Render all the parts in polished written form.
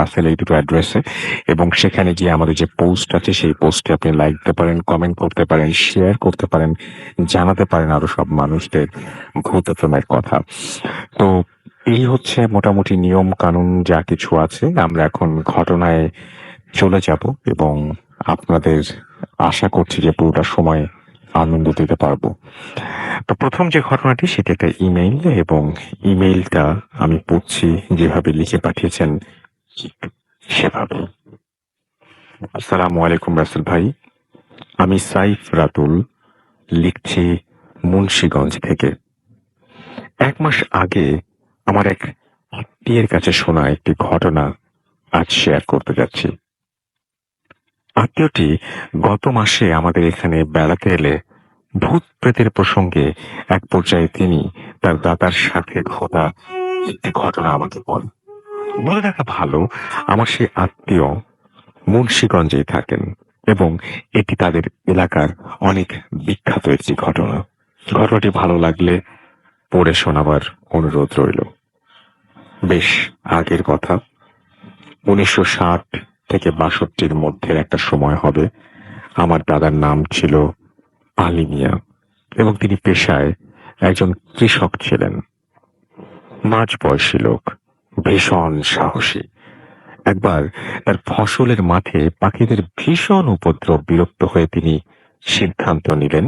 রাসেল এই দুটো অ্যাড্রেসে, এবং সেখানে গিয়ে আমাদের যে পোস্ট আছে সেই পোস্টে আপনি লাইক দিতে পারেন, কমেন্ট করতে পারেন, শেয়ার করতে পারেন, জানাতে পারেন আরো সব মানুষদের ভূত এফএমের কথা। তো এই হচ্ছে মোটামুটি নিয়ম কানুন যা কিছু আছে। আমরা এখন ঘটনায় চলে যাব এবং আপনাদের আশা করছি যে পুরোটা সময় আনন্দ দিতে পারবো। তো প্রথম যে ঘটনাটি সেটা একটা ইমেইল, এবং ইমেইলটা আমি পড়ছি যেভাবে লিখে পাঠিয়েছেন ঠিক সেভাবে। আসসালামু আলাইকুম রাসেল ভাই, আমি সাইফ রাতুল লিখছি মুন্সিগঞ্জ থেকে। 1 মাস আগে আমার এক আত্মীয়ের কাছে শোনা একটি ঘটনা আজ শেয়ার করতে যাচ্ছি। আত্মীয়টি গত মাসে আমাদের এখানে বেড়াতে এলে ভূত প্রেতের প্রসঙ্গে এক পর্যায়ে তিনি তার দাদার সাথে ঘটা একটি ঘটনা আমাকে বলেন। বলে রাখা ভালো, আমার সেই আত্মীয় মুন্সিগঞ্জেই থাকেন এবং এটি তাদের এলাকার অনেক বিখ্যাত একটি ঘটনা। ঘটনাটি ভালো লাগলে পড়ে শোনাবার অনুরোধ রইল। বেশ আগের কথা, 1960 থেকে 62-র মধ্যে একটা সময় হবে। আমার দাদার নাম ছিল আলী মিয়া এবং তিনি পেশায় একজন কৃষক ছিলেন। মাঝ বয়সী লোক, ভীষণ সাহসী। একবার তার ফসলের মাঠে পাখিদের ভীষণ উপদ্রব বিরক্ত হয়ে তিনি সিদ্ধান্ত নিলেন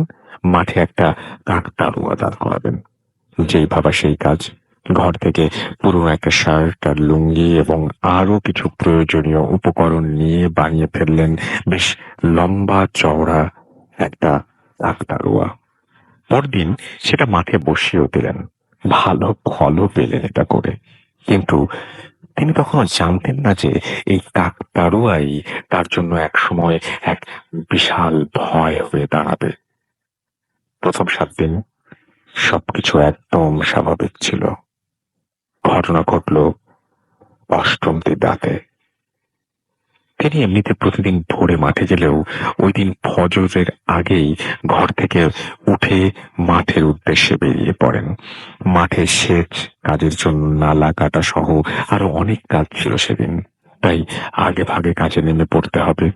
মাঠে একটা কাকতাড়ুয়া দাঁড় করাবেন। যেই ভাবা সেই কাজ। ঘর থেকে পুরনো একটা শার্ট আর লুঙ্গি এবং আরো কিছু প্রয়োজনীয় উপকরণ নিয়ে বানিয়ে ফেললেন বেশ লম্বা চওড়া একটা কাকতাড়ুয়া। পরদিন সেটা মাঠে বসিয়েও দিলেন। ভালো ফলও পেলেন এটা করে, কিন্তু তিনি তখনও জানতেন না যে এই কাকতাড়ুয়াই তার জন্য এক সময় এক বিশাল ভয় হয়ে দাঁড়াবে। প্রথম 7 দিন সবকিছু একদম স্বাভাবিক ছিল। ঘটনা ঘটল 8ম দিন রাতে। তিনি এমনিতে প্রতিদিন ভোরে মাঠে গেলেও ওই দিন ফজরের আগেই ঘর থেকে উঠে মাঠের উদ্দেশ্যে বেরিয়ে পড়েন। মাঠে সেচ কাজের জন্য নালা কাটা সহ আরো অনেক কাজ ছিল সেদিন, তাই আগে ভাগে কাজে নেমে পড়তে হবে।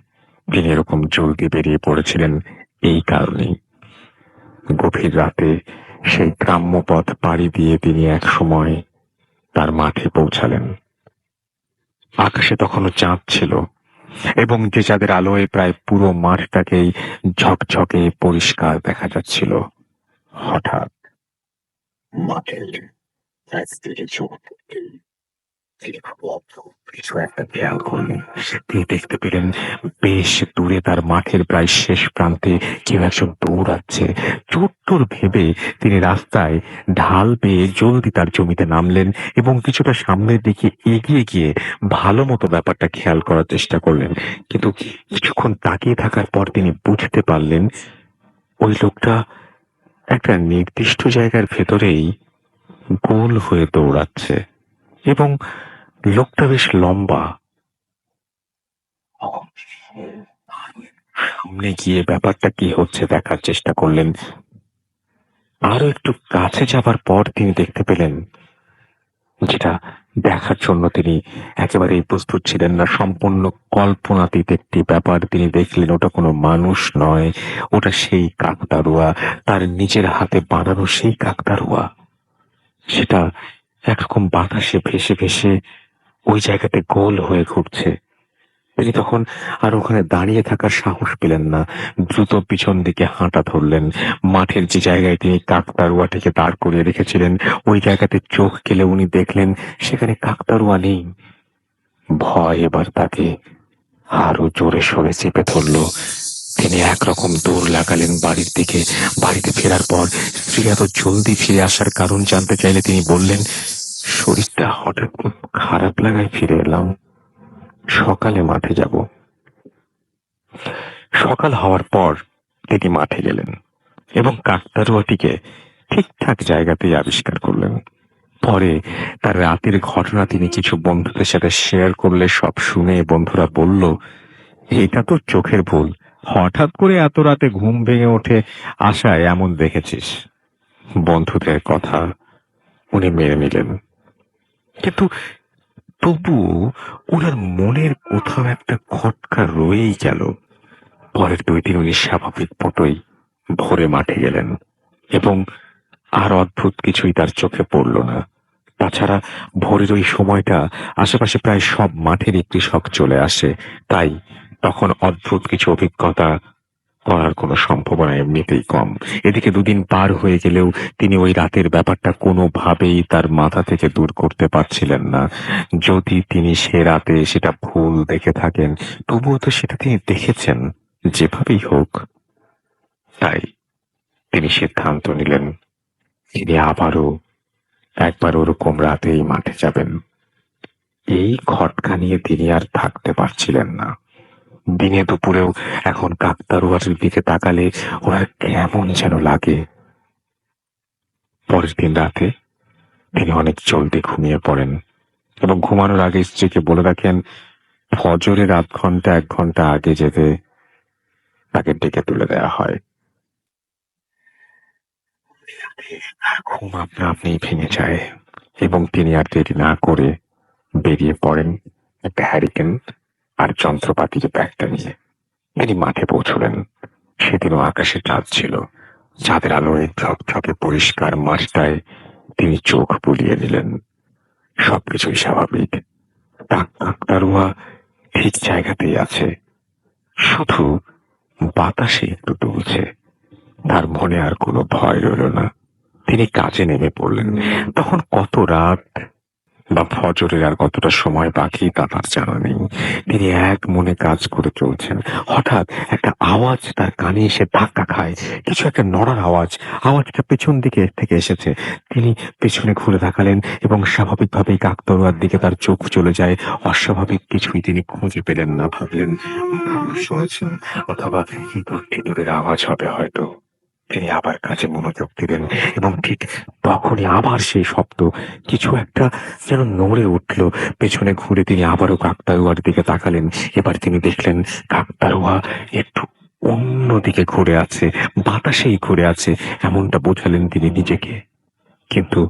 তিনি এরকম জলদি বেরিয়ে পড়েছিলেন এই কারণেই। গভীর রাতে সেই গ্রাম্য পথ পাড়ি দিয়ে তিনি এক সময় তার মাঠে পৌঁছালেন। আকাশে তখনও চাঁদ ছিল এবং যে চাঁদের আলোয় প্রায় পুরো মাঠটাকেই ঝকঝকে পরিষ্কার দেখা যাচ্ছিল। হঠাৎ মাঠের একদিকে চোখ পড়তেই তিনি খুব অদ্ভুত কিছু একটা খেয়াল করলেন। তিনি দেখতে পেলেন বেশ দূরে তার মাঠের প্রায় শেষ প্রান্তে কেউ একজন দৌড়াচ্ছে। চোট্টর ভেবে তিনি রাস্তায় ঢাল পেয়ে জলদি তার জমিতে নামলেন এবং কিছুটা সামনের দিকে এগিয়ে গিয়ে ভালো মতো ব্যাপারটা খেয়াল করার চেষ্টা করলেন। কিন্তু কিছুক্ষণ তাকিয়ে থাকার পর তিনি বুঝতে পারলেন ওই লোকটা একটা নির্দিষ্ট জায়গার ভেতরেই গোল হয়ে দৌড়াচ্ছে এবং লোকটা বেশ লম্বা। সামনে গিয়ে ব্যাপারটা কি হচ্ছে দেখার চেষ্টা করলেন। আরো একটু কাছে যাবার পর তিনি দেখতে পেলেন যেটা দেখার জন্য তিনি একেবারেই প্রস্তুত ছিলেন না। সম্পূর্ণ কল্পনাতীত একটি ব্যাপার তিনি দেখলেন। ওটা কোনো মানুষ নয়, ওটা সেই কাকতাড়ুয়া, তার নিজের হাতে বানানো সেই কাকতাড়ুয়া। সেটা একরকম বাতাসে ভেসে ভেসে ওই জায়গাতে গোল হয়ে ঘুরছে। তিনি তখন আর ওখানে দাঁড়িয়ে থাকার সাহস পেলেন না। দ্রুত পিছন দিকে হাঁটা ধরলেন। মাঠের যে জায়গায় তিনি কাকতাড়ুয়াটিকে দাঁড় করিয়ে রেখেছিলেন ওই জায়গাতে চোখ গেলে উনি দেখলেন সেখানে কাকতাড়ুয়া নেই। ভয় এবার তাকে আরো জোরে সোরে চেপে ধরল। তিনি একরকম দৌড় লাগালেন বাড়ির দিকে। বাড়িতে ফেরার পর স্ত্রী এত জলদি ফিরে আসার কারণ জানতে চাইলে তিনি বললেন, শরীরটা হঠাৎ খুব খারাপ লাগায় ফিরে এলাম, সকালে মাঠে যাব। সকাল হওয়ার পর তিনি মাঠে গেলেন এবং কাকতাড়ুয়াটিকে ঠিকঠাক জায়গাতেই আবিষ্কার করলেন। পরে তার রাতের ঘটনা তিনি কিছু বন্ধুদের সাথে শেয়ার করলে সব শুনে বন্ধুরা বলল, এটা তো চোখের ভুল, হঠাৎ করে এত রাতে ঘুম ভেঙে ওঠে আসায় এমন দেখেছিস। বন্ধুদের কথা উনি মেনে নিলেন, কিন্তু তবুও ওনার মনের কোথাও একটা খটকা রয়েই গেল। পরের 2 দিন উনি স্বাভাবিক মতোই ভোরে মাঠে গেলেন এবং আর অদ্ভুত কিছুই তার চোখে পড়ল না। তাছাড়া ভোরের ওই সময়টা আশেপাশে প্রায় সব মাঠেরই কৃষক চলে আসে, তাই তখন অদ্ভুত কিছু অভিজ্ঞতা করার কোনো সম্ভাবনা এমনিতেই কম। এদিকে 2 দিন পার হয়ে গেলেও তিনি ওই রাতের ব্যাপারটা কোনোভাবেই তার মাথা থেকে দূর করতে পারছিলেন না। যদি তিনি সে রাতে সেটা ভুল দেখে থাকেন, তবুও তো সেটা তিনি দেখেছেন, যেভাবেই হোক। তাই তিনি সিদ্ধান্ত নিলেন তিনি আবারও একবার ওরকম রাতেই মাঠে যাবেন। এই খটকা নিয়ে তিনি আর থাকতে পারছিলেন না। দিনে দুপুরেও এখন কাকতাড়ুয়ার দিকে তাকালে ওরা কেমন যেন লাগে। পরের দিন রাতে তিনি অনেক জলদি ঘুমিয়ে পড়েন এবং ঘুমানোর আগে স্ত্রীকে বলে রাখেন ফজরের 0.5 ঘন্টা 1 ঘন্টা আগে যেতে তাকে ডেকে তুলে দেওয়া হয়। আর ঘুম আপনা আপনিই ভেঙে যায় এবং তিনি আর দেরি না করে বেরিয়ে পড়েন একটা হ্যারিকেন আর যন্ত্রপাতির ব্যাগটা নিয়ে। তিনি মাঠে পৌঁছলেন। সেদিনও আকাশে চাঁদ ছিল। চাঁদের আলোয় ঝকঝকে পরিষ্কার মাঠটায় তিনি চোখ বুলিয়ে নিলেন। সবকিছুই স্বাভাবিক। কাকতাড়ুয়া ঠিক জায়গাতেই আছে, শুধু বাতাসে একটু দুলছে। তার মনে আর কোনো ভয় রইল না। তিনি কাজে নেমে পড়লেন। তখন কত রাত বা ফজরের আর কতটা সময় বাকি তা তার জানা নেই। তিনি এক মনে কাজ করে চলছেন। হঠাৎ একটা আওয়াজ তার কানে এসে ধাক্কা খায়। কিছু একটা নড়ার আওয়াজ। আওয়াজটা পেছন দিকে থেকে এসেছে। তিনি পেছনে ঘুরে তাকালেন এবং স্বাভাবিকভাবেই কাকতাড়ুয়ার দিকে তার চোখ চলে যায়। অস্বাভাবিক কিছুই তিনি খুঁজে পেলেন না। ভাবলেন শুনেছেন অথবা ইঁদুরের আওয়াজ হবে হয়তো। তিনি আবার কাজে মনোযোগ দিলেন এবং ঠিক তখনই আবার সেই শব্দ। কিছু একটা যেন নড়ে উঠল। পেছনে ঘুরে তিনি আবারও কাকতাড়ুয়ার দিকে তাকালেন। এবার তিনি দেখলেন কাকতাড়ুয়া একটু অন্যদিকে ঘুরে আছে, বাতাসেই ঘুরে আছে, এমনটা বোঝালেন তিনি নিজেকে। কিন্তু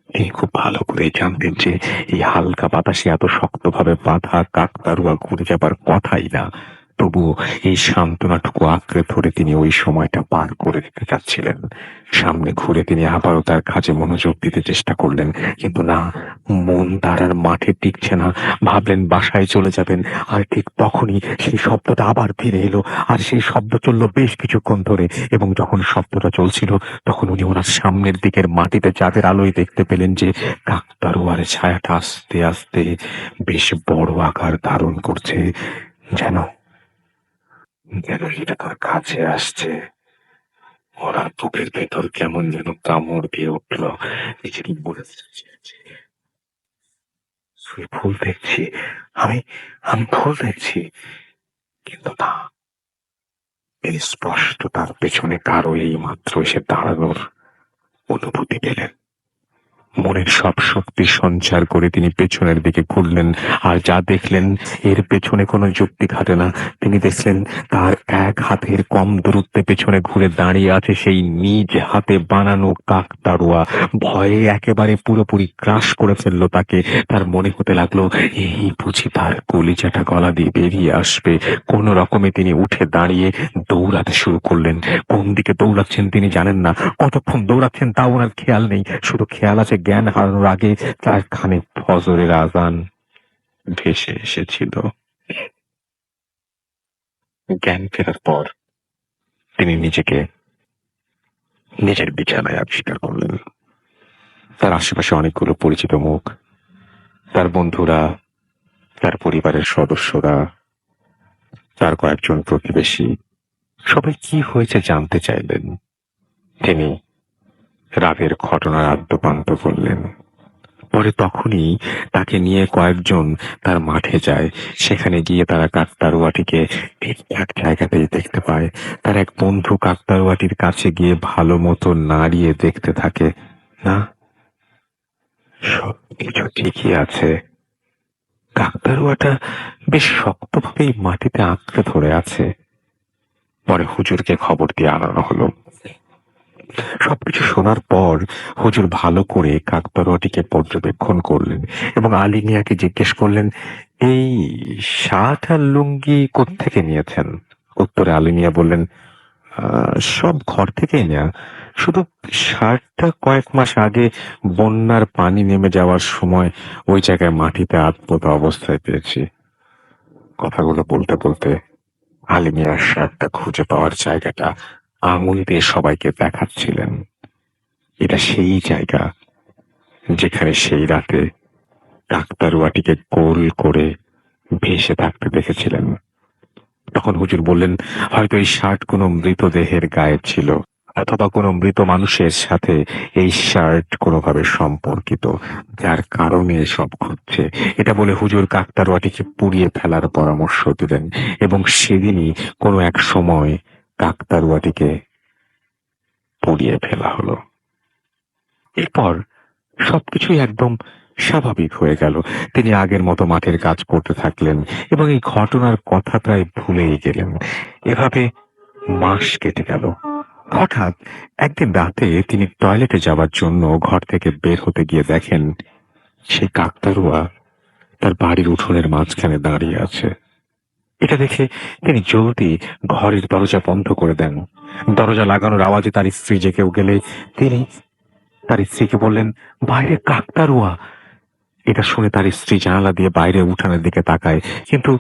তিনি খুব ভালো করে জানতেন যে এই হালকা বাতাসে এত শক্তভাবে বাঁধা কাকতাড়ুয়া ঘুরে যাবার কথাই না। তবুও এই সান্ত্বনাটুকু আঁকড়ে ধরে তিনি ওই সময়টা পার করে দিতে চাচ্ছিলেন। সামনে ঘুরে তিনি আবারও তার কাজে মনোযোগ দিতে চেষ্টা করলেন, কিন্তু না, মন তার আর মাঠে টিকছে না। ভাবলেন বাসায় চলে যাবেন, আর ঠিক তখনই সেই শব্দটা আবার ফিরে এলো। আর সেই শব্দ চলল বেশ কিছুক্ষণ ধরে, এবং যখন শব্দটা চলছিল তখন উনি ওনার সামনের দিকের মাটিতে চাঁদের আলোয় দেখতে পেলেন যে কাকতাড়ুয়ার ছায়াটা আস্তে আস্তে বেশ বড় আকার ধারণ করছে। যেন যেন সেটা তার কাছে আসছে। ওরা বুকের ভেতর কেমন যেন কামড় দিয়ে উঠল। নিজেকে বলে ভুল দেখছি, আমি আমি ভুল দেখছি। কিন্তু না, তিনি স্পষ্ট তার পেছনে কারো এই মাত্র এসে দাঁড়ানোর অনুভূতি পেলেন। মনের সব শক্তি সঞ্চার করে তিনি পেছনের দিকে ঘুরলেন, আর যা দেখলেন এর পেছনে কোনো যুক্তি খাটে না। তিনি দেখলেন তার এক হাতের কম দূরত্বে পেছনে ঘুরে দাঁড়িয়ে আছে সেই নিজ হাতে বানানো কাকতাড়ুয়া। ভয়ে একেবারে পুরোপুরি ক্রাশ করে ফেললো তাকে। তার মনে হতে লাগলো এই বুঝি তার কলিজাটা গলা দিয়ে বেরিয়ে আসবে। কোন রকমে তিনি উঠে দাঁড়িয়ে দৌড়াতে শুরু করলেন। কোন দিকে দৌড়াচ্ছেন তিনি জানেন না, কতক্ষণ দৌড়াচ্ছেন তা ওনার খেয়াল নেই। শুধু খেয়াল আছে জ্ঞান হারানোর আগে তার কানে ফজরের আজান ভেসে এসেছিল। জ্ঞান ফেরার পর তিনি নিজেকে নিজের বিছানায় আবিষ্কার করলেন। তার আশেপাশে অনেকগুলো পরিচিত মুখ, তার বন্ধুরা, তার পরিবারের সদস্যরা, তার কয়েকজন প্রতিবেশী, সবাই কি হয়েছে জানতে চাইলেন। তিনি রাতের ঘটনার আদ্যপান্ত করলেন। পরে তখনই তাকে নিয়ে কয়েকজন তার মাঠে যায়। সেখানে গিয়ে তারা কাকতাড়ুয়াটিকে ঠিকঠাক জায়গাতেই দেখতে পায়। তার এক বন্ধু কাকতাড়ুয়াটির কাছে গিয়ে ভালো মতো নাড়িয়ে দেখতে থাকে। না, সবকিছু ঠিকই আছে। কাকতাড়ুয়াটা বেশ শক্তভাবেই মাটিতে আঁকড়ে ধরে আছে। পরে হুজুরকে খবর দিয়ে আনানো হলো। সবকিছু শোনার পর হুজুর ভালো করে কাকতাড়ুয়াটিকে পর্যবেক্ষণ করলেন এবং আলী মিয়াকে জিজ্ঞেস করলেন, এই শার্ট আর লুঙ্গি কোত্থেকে নিয়েছেন? উত্তরে আলী মিয়া বললেন, সব ঘর থেকেই নেয়া, শুধু শার্টটা কয়েক মাস আগে বন্যার পানি নেমে যাওয়ার সময় ওই জায়গায় মাটিতে আধপোতা অবস্থায় পেয়েছি। কথাগুলো বলতে বলতে আলী মিয়ার শার্টটা খুঁজে পাওয়ার জায়গাটা আঙুল দিয়ে সবাইকে দেখাচ্ছিলেন। এটা সেই জায়গা যেখানে সেই রাতে কাকতাড়ুয়াটিকে গোল করে ভেসে থাকতে দেখেছিলেন। তখন হুজুর বললেন, হয়তো এই শার্ট কোনো মৃতদেহের গায়ে ছিল, অথবা কোনো মৃত মানুষের সাথে এই শার্ট কোনোভাবে সম্পর্কিত, যার কারণে এসব ঘটছে। এটা বলে হুজুর কাকতাড়ুয়াটিকে পুড়িয়ে ফেলার পরামর্শ দিলেন এবং সেদিনই কোনো এক সময় কাকতাড়ুয়াটিকে পুড়িয়ে ফেলা হলো। এরপর সবকিছুই একদম স্বাভাবিক হয়ে গেল। তিনি আগের মতো মাঠের কাজ করতে থাকলেন এবং এই ঘটনার কথা প্রায় ভুলেই গেলেন। এভাবে মাস কেটে গেল। হঠাৎ একদিন রাতে তিনি টয়লেটে যাওয়ার জন্য ঘর থেকে বের হতে গিয়ে দেখেন সেই কাকতাড়ুয়া তার বাড়ির উঠোনের মাঝখানে দাঁড়িয়ে আছে। এটা দেখে তিনি জলদি ঘরের দরজা বন্ধ করে দেন। দরজা লাগানোর আওয়াজে তার স্ত্রী জেগেও গেলে তিনি তার স্ত্রীকে বললেন, বাইরে কাকতাড়ুয়া। এটা শুনে তার স্ত্রী জানালা দিয়ে বাইরে উঠানের দিকে তাকায়, কিন্তু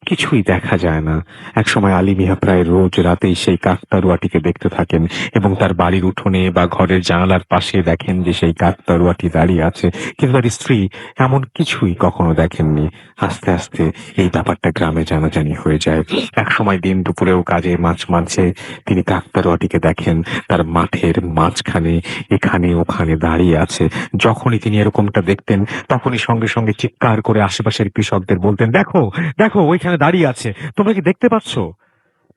কিছুই দেখা যায় না। একসময় আলী মিয়া প্রায় রোজ রাতেই সেই কাকতাড়ুয়াটিকে দেখতে থাকেন এবং তার বাড়ির উঠোনে বা ঘরের জানালার পাশে দেখেন যে সেই কাকতাড়ুয়াটি দাঁড়িয়ে আছে, কিন্তু তার স্ত্রী এমন কিছুই কখনো দেখেননি। আস্তে আস্তে এই ব্যাপারটা গ্রামে জানাজানি হয়ে যায়। একসময় দিন দুপুরেও কাজে মাঝে তিনি কাকতাড়ুয়াটিকে দেখেন তার মাঠের মাঝখানে এখানে ওখানে দাঁড়িয়ে আছে। যখনই তিনি এরকমটা দেখতেন তখনই সঙ্গে সঙ্গে চিৎকার করে আশেপাশের কৃষকদের বলতেন, দেখো দেখো ওইখানে দাঁড়িয়ে আছে, তোমরা কি দেখতে পাচ্ছ?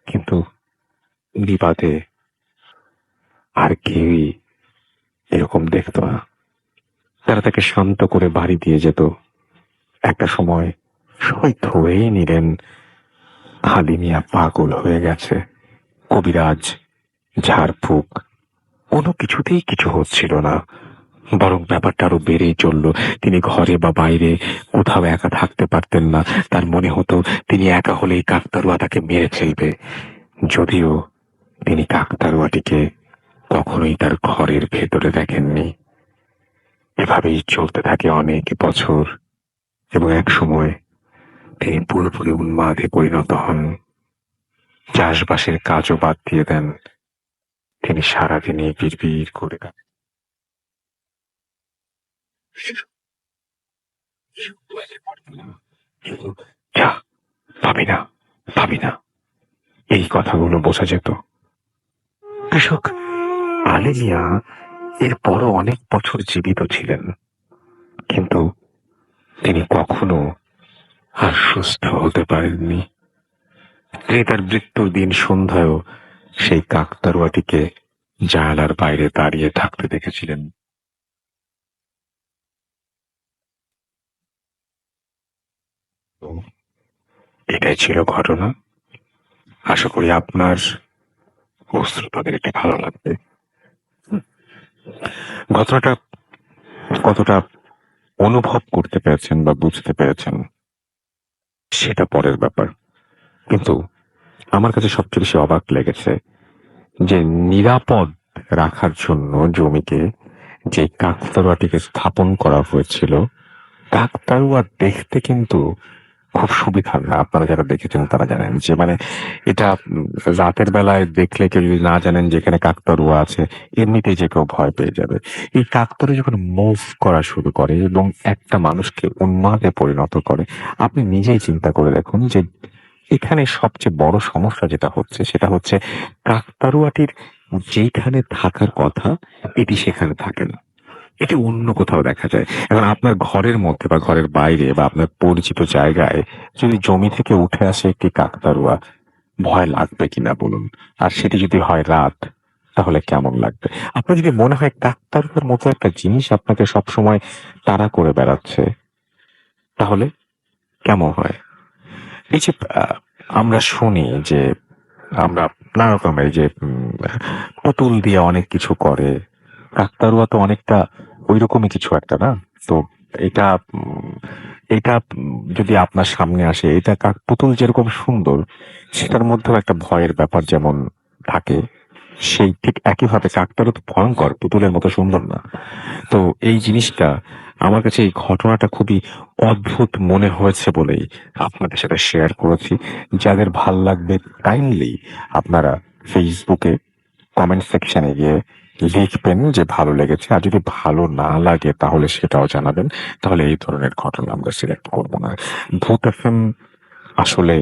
কিন্তু বিবাদে আর কেউই এরকম দেখতো না। তারা তাকে শান্ত করে বাড়ি দিয়ে যেত। একটা সময় সবাই ধরেই নিলেন আলী মিয়া পাগল হয়ে গেছে। কবিরাজ, ঝাড়ফুঁক, কোনো কিছুতেই কিছু হচ্ছিল না, বরং ব্যাপারটা আরো বেড়েই চলল। তিনি ঘরে বা বাইরে কোথাও একা থাকতে পারতেন না। তার মনে হতো তিনি একা হলেই কাকতাড়ুয়া তাকে মেরে ফেলবে। যদিও তিনি কাকতাড়ুয়াটিকে কখনোই তার ঘরের ভেতরে দেখেননি। এভাবেই চলতে থাকে অনেক বছর এবং এক সময় তিনি পুরোপুরি উন্মাদে পরিণত হন। চাষবাসের কাজও বাদ দিয়ে দেন। তিনি সারাদিনই বিড়বিড় করে কাটান। কিন্তু যা, ভাবি না, ভাবি না, এই কথাগুলো বোঝা যেত। কৃষক আলী মিয়া এরপরও অনেক বছর জীবিত ছিলেন, কিন্তু তিনি কখনো আর সুস্থ হতে পারেননি। তিনি তার মৃত্যুর দিন সন্ধ্যায়ও সেই কাকতাড়ুয়াটিকে জানালার বাইরে দাঁড়িয়ে থাকতে দেখেছিলেন। তো এটাই ছিল ঘটনা। আশা করি আপনার শ্রোতাদের এটা ভালো লাগবে। ঘটনাটা কতটা অনুভব করতে পেরেছেন বা বুঝতে পেরেছেন সেটা পরের ব্যাপার, কিন্তু আমার কাছে সবচেয়ে বেশি অবাক লেগেছে যে নিরাপদ রাখার জন্য জমিকে যে কাকতাড়ুয়াটিকে স্থাপন করা হয়েছিল, কাকতাড়ুয়া দেখতে কিন্তু খুব সুবিধার না। আপনারা যারা দেখেছেন তারা জানেন যে মানে এটা রাতের বেলায় দেখলে কেউ যদি না জানেন যে এখানে কাকতাড়ুয়া আছে, এমনিতেই যে কেউ ভয় পেয়ে যাবে। এই কাকতাড়ুয়া যখন মুভ করা শুরু করে এবং একটা মানুষকে উন্মাদে পরিণত করে, আপনি নিজেই চিন্তা করে দেখুন যে এখানে সবচেয়ে বড় সমস্যা যেটা হচ্ছে সেটা হচ্ছে কাকতাড়ুয়াটির যেখানে থাকার কথা এটি সেখানে থাকে না, এটি অন্য কোথাও দেখা যায়। এখন আপনার ঘরের মধ্যে বা ঘরের বাইরে বা আপনার পরিচিত জায়গায় যদি জমি থেকে উঠে আসে একটি কাকতাড়ুয়া, ভয় লাগবে কিনা বলুন? আর সেটি যদি হয় রাত, তাহলে কেমন লাগবে? আপনার যদি মনে হয় কাকতাড়ুয়ার মতো একটা জিনিস আপনাকে সবসময় তাড়া করে বেড়াচ্ছে, তাহলে কেমন হয়? এই যে আমরা শুনি যে আমরা নানা রকম এই যে পুতুল দিয়ে অনেক কিছু করে, কাকতাড়ুয়া তো অনেকটা ওই রকমই কিছু একটা না? তো এটা এটা যদি আপনার সামনে আসে, এটা পুতুল যেরকম সুন্দর, সেটার মধ্যেও একটা ভয়ের ব্যাপার যেমন থাকে, সেই ঠিক একইভাবে কাকতাড়ুয়া তো ভয়ঙ্কর, পুতুলের মতো সুন্দর না। তো এই জিনিসটা আমার কাছে, এই ঘটনাটা খুবই অদ্ভুত মনে হয়েছে বলেই আপনাদের সাথে শেয়ার করেছি। যাদের ভাল লাগবে কাইন্ডলি আপনারা ফেসবুকে কমেন্ট সেকশনে গিয়ে লিখবেন যে ভালো লেগেছে, আর যদি ভালো না লাগে তাহলে সেটাও জানাবেন। তাহলে এই ধরনের ঘটনা আমরা সিলেক্ট করবো না। ভূত এফএম আসলে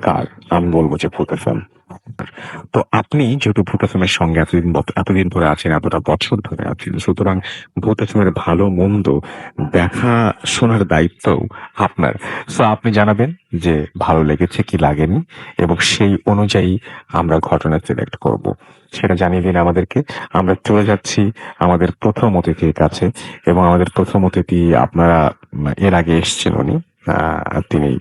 কার? আমি বলবো যে ভূত এফএম। তো আপনি যেহেতু ভূত এফএমের সঙ্গে এতদিন ধরে আছেন, এতটা বছর ধরে আছেন, সুতরাং ভূত এফএমের ভালো মন্দ দেখা শোনার দায়িত্ব আপনার। তো আপনি জানাবেন যে ভালো লেগেছে কি লাগেনি, এবং সেই অনুযায়ী আমরা ঘটনা সিলেক্ট করব। সেটা জানিয়ে দিন আমাদেরকে। আমরা চলে যাচ্ছি আমাদের প্রথম অতিথির কাছে, এবং আমাদের প্রথম অতিথি আপনারা এর আগে এসেছেন উনি। তিনি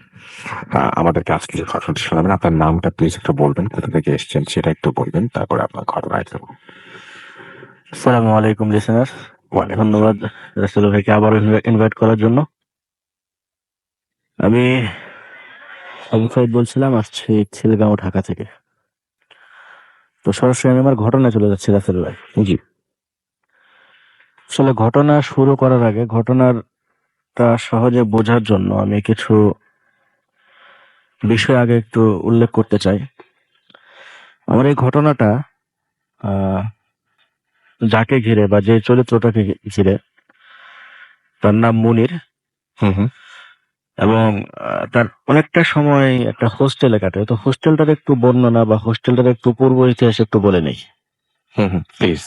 আমাদেরকে আজকে যে ঘটনাটি শোনাবেন, আপনার নামটা প্লিজ একটু বলবেন, কোথা থেকে এসেছেন সেটা একটু বলবেন, তারপরে আপনার ঘটনায় যাবো। আসসালামু আলাইকুম লিসেনার, ওয়ালাইকুম ধন্যবাদ রাসেল ভাইকে আবার ইনভাইট করার জন্য। আমি আবু সাইদ বলছিলাম, আসছি খিলগাঁও, ঢাকা থেকে। তো সরাসরি আমি আমার ঘটনায় চলে যাচ্ছি রাসেল ভাই। জি। আসলে ঘটনা শুরু করার আগে ঘটনাটা সহজে বোঝার জন্য আমি কিছু বিষয় আগে একটু উল্লেখ করতে চাই। আমার এই ঘটনাটা যাকে ঘিরে বা যে চরিত্রটাকে ঘিরে, তার নাম মুনির, হুম হুম এবং তার অনেকটা সময় একটা হোস্টেলে কাটে। তো হোস্টেলটার একটু বর্ণনা বা হোস্টেলটার একটু পূর্ব ইতিহাস একটু বলে নেই। হুম প্লিজ।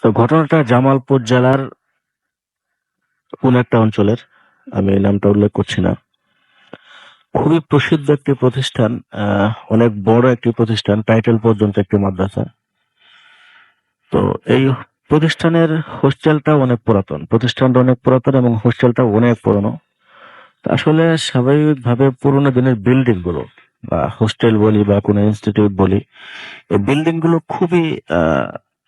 তো ঘটনাটা জামালপুর জেলার কোন একটা অঞ্চলের, আমি নামটা উল্লেখ করছি না। খুবই প্রসিদ্ধ একটি প্রতিষ্ঠান, অনেক বড় একটি প্রতিষ্ঠান, টাইটেল পর্যন্ত একটি মাদ্রাসা। তো এই প্রতিষ্ঠানের হোস্টেলটা অনেক পুরাতন, প্রতিষ্ঠানটা অনেক পুরাতন এবং হোস্টেলটা অনেক পুরনো। আসলে স্বাভাবিকভাবে পুরোনো দিনের বিল্ডিং গুলো বা হোস্টেল বলি বা কোনো ইনস্টিটিউট বলি, এই বিল্ডিং গুলো খুবই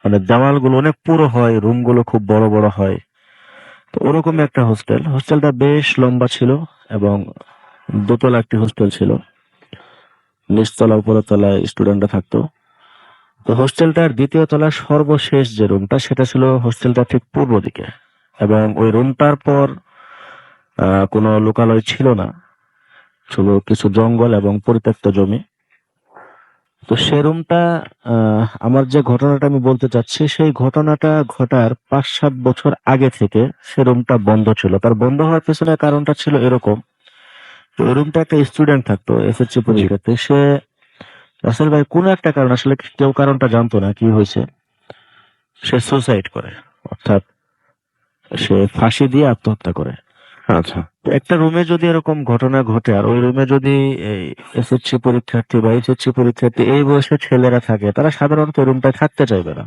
মানে দেওয়াল গুলো অনেক পুরো হয়, রুম গুলো খুব বড় বড় হয়। তো ওরকম একটা হোস্টেলটা বেশ লম্বা ছিল এবং দোতলা একটি হোস্টেল ছিল, নিচতলা উপরের তলায় স্টুডেন্টরা থাকতো। তো হোস্টেলটার দ্বিতীয় তলার সর্বশেষ যে রুমটা, সেটা ছিল হোস্টেলটা ঠিক পূর্ব দিকে, এবং ওই রুমটার পর কোনো লোকালয় ছিল না, ছিল কিছু জঙ্গল এবং পরিত্যক্ত জমি। তো সে রুমটা, আমার যে ঘটনাটা আমি বলতে চাচ্ছি, সেই ঘটনাটা ঘটার 5-7 বছর আগে থেকে সে রুমটা বন্ধ ছিল। তার বন্ধ হওয়ার পেছনে কারণটা ছিল এরকম, তো ওই রুমটা একটা স্টুডেন্ট থাকতো, এসএসসি পরীক্ষার্থী। সে, রাসেল ভাই, কোনো একটা কারণ, আসলে কেউ কারণটা জানতো না কি হয়েছে, সে সুসাইড করে, অর্থাৎ সে ফাঁসি দিয়ে আত্মহত্যা করে। আচ্ছা। তো একটা রুমে যদি এরকম ঘটনা ঘটে, আর ওই রুমে যদি এই এসএসসি পরীক্ষার্থী বা এইচএসসি পরীক্ষার্থী এই বয়সের ছেলেরা থাকে, তারা সাধারণত ওই রুমটায় থাকতে চাইবে না,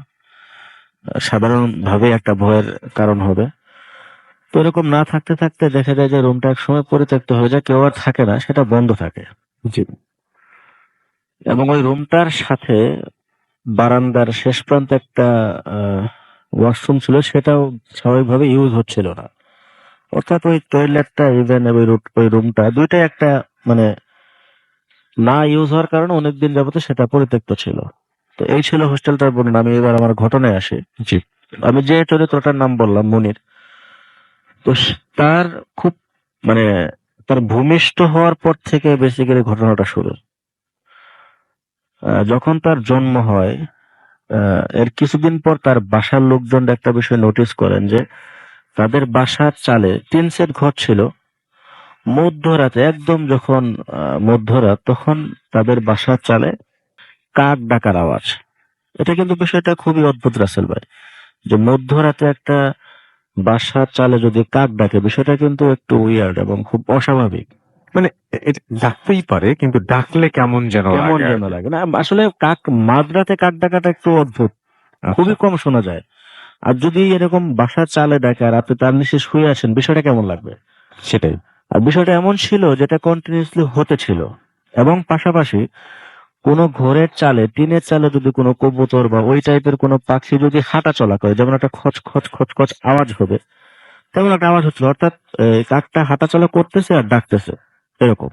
সাধারণভাবে একটা ভয়ের কারণ হবে। তো এরকম না থাকতে থাকতে দেখা যায় যে রুমটা এক সময় পরিত্যক্ত হয়ে যায়, কেউ আর থাকে না, সেটা বন্ধ থাকে। জি। এবং ওই রুমটার সাথে বারান্দার শেষ প্রান্তে একটা ওয়াশরুম ছিল, সেটাও স্বাভাবিকভাবে ইউজ হচ্ছিল না। অর্থাৎ ওই টয়লেটটা ইভেন ওই রুমটা দুইটাই একটা, মানে না ইউজ হওয়ার কারণে অনেকদিন যাবত সেটা পরিত্যক্ত ছিল। তো এই ছিল হোস্টেলটার বর্ণনা। আমি এবার আমার ঘটনায় আসি। জি। আমি যে চরিত্রটার নাম বললাম, মুনির, তো তার খুব, মানে তার ভূমিষ্ঠ হওয়ার পর থেকে বেসিক্যালি ঘটনাটা শুরু। যখন তার জন্ম হয়, এর কিছুদিন পর তার বাসার লোকজন একটা বিষয় নোটিস করেন যে তাদের বাসার চালে টিন সেট ঘর ছিল। মধ্যরাতে, একদম যখন মধ্যরাত, তখন তাদের বাসার চালে কাক ডাকার আওয়াজ। এটা কিন্তু বিষয়টা খুবই অদ্ভুত রাসেল ভাই, যে মধ্যরাতে একটা বাসার চালে যদি কাক ডাকে, বিষয়টা কিন্তু একটু উইয়ার্ড এবং খুব অস্বাভাবিক। মানে এটা ডাকতেই পারে, কিন্তু ডাকলে কেমন যেন কেমন লাগে আর যেন কি। লাগে না, আসলে মাঝরাতে কাক ডাকাটা একটু অদ্ভুত, আচ্ছা। খুবই কম শোনা যায়। আর যদি এরকম বাসার চালে ডাকে আর আপনি তার নিচে শুয়ে আছেন, বিষয়টা কেমন লাগবে? সেটাই। আর বিষয়টা এমন ছিল যেটা কন্টিনিউসলি হতে ছিল, এবং পাশাপাশি কোনো ঘরের চালে, টিনের চালে যদি কোনো কবুতর বা ওই টাইপের কোনো পাখি যদি হাঁটা চলা করে, যেমন একটা খচ খচ খচ খচ আওয়াজ হবে, তেমন একটা আওয়াজ হচ্ছিল। অর্থাৎ কাকটা হাঁটাচলা করতেছে আর ডাকতেছে, এরকম।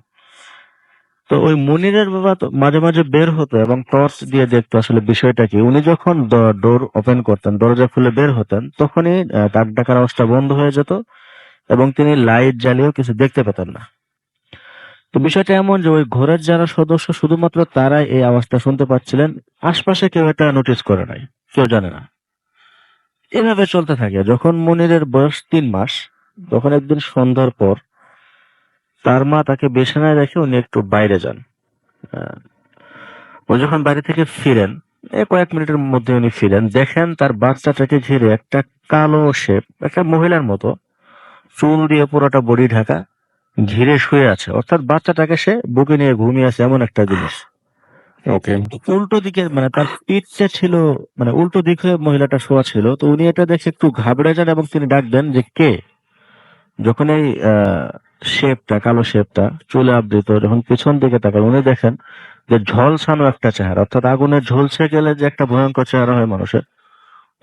তো ওই মনিরের বাবা তো মাঝে মাঝে বের হতো এবং টর্চ দিয়ে দেখতো আসলে বিষয়টা কি। উনি যখন ডোর ওপেন করতেন, দরজা খুলে বের হতেন, তখনই কাক ডাকার আওয়াজটা বন্ধ হয়ে যেত এবং তিনি লাইট জ্বালিয়েও কিছু দেখতে পেতেন না। তো বিষয়টা এমন যে ওই ঘরের যারা সদস্য শুধুমাত্র তারাই এই আওয়াজটা শুনতে পাচ্ছিলেন, আশপাশে কেউ এটা নোটিস করে নাই, কেউ জানে না। এভাবে চলতে থাকে। যখন মনিরের বয়স 3 মাস, তখন একদিন সন্ধ্যার পর তার মা তাকে বিছানায় রেখে উনি একটু বাইরে যান। আহ, উনি যখন বাড়ি থেকে ফিরেন, কয়েক মিনিটের মধ্যে উনি ফিরেন, দেখেন তার বাচ্চাটাকে ঘিরে একটা কালো শেপ, একটা মহিলার মতো, চুল দিয়ে পুরোটা বডি ঢাকা, ঘিরে শুয়ে আছে। অর্থাৎ বাচ্চাটাকে সে বুকে নিয়ে ঘুমিয়ে আছে, এমন একটা জিনিস। ওকে। উল্টো দিকে, মানে তার পিঠটা ছিল, মানে উল্টো দিকে মহিলাটা শোয়া ছিল। তো উনি এটা দেখে একটু ঘাবড়ে যান এবং তিনি ডাক দেন যে কে। যখন এই শেপটা, কালো শেপটা চুলে আবৃত, যখন পিছন দিকে তাকান, উনি দেখেন যে ঝলসানো একটা চেহারা, অর্থাৎ আগুনে ঝলসে গেলে যে একটা ভয়ঙ্কর চেহারা হয় মানুষের,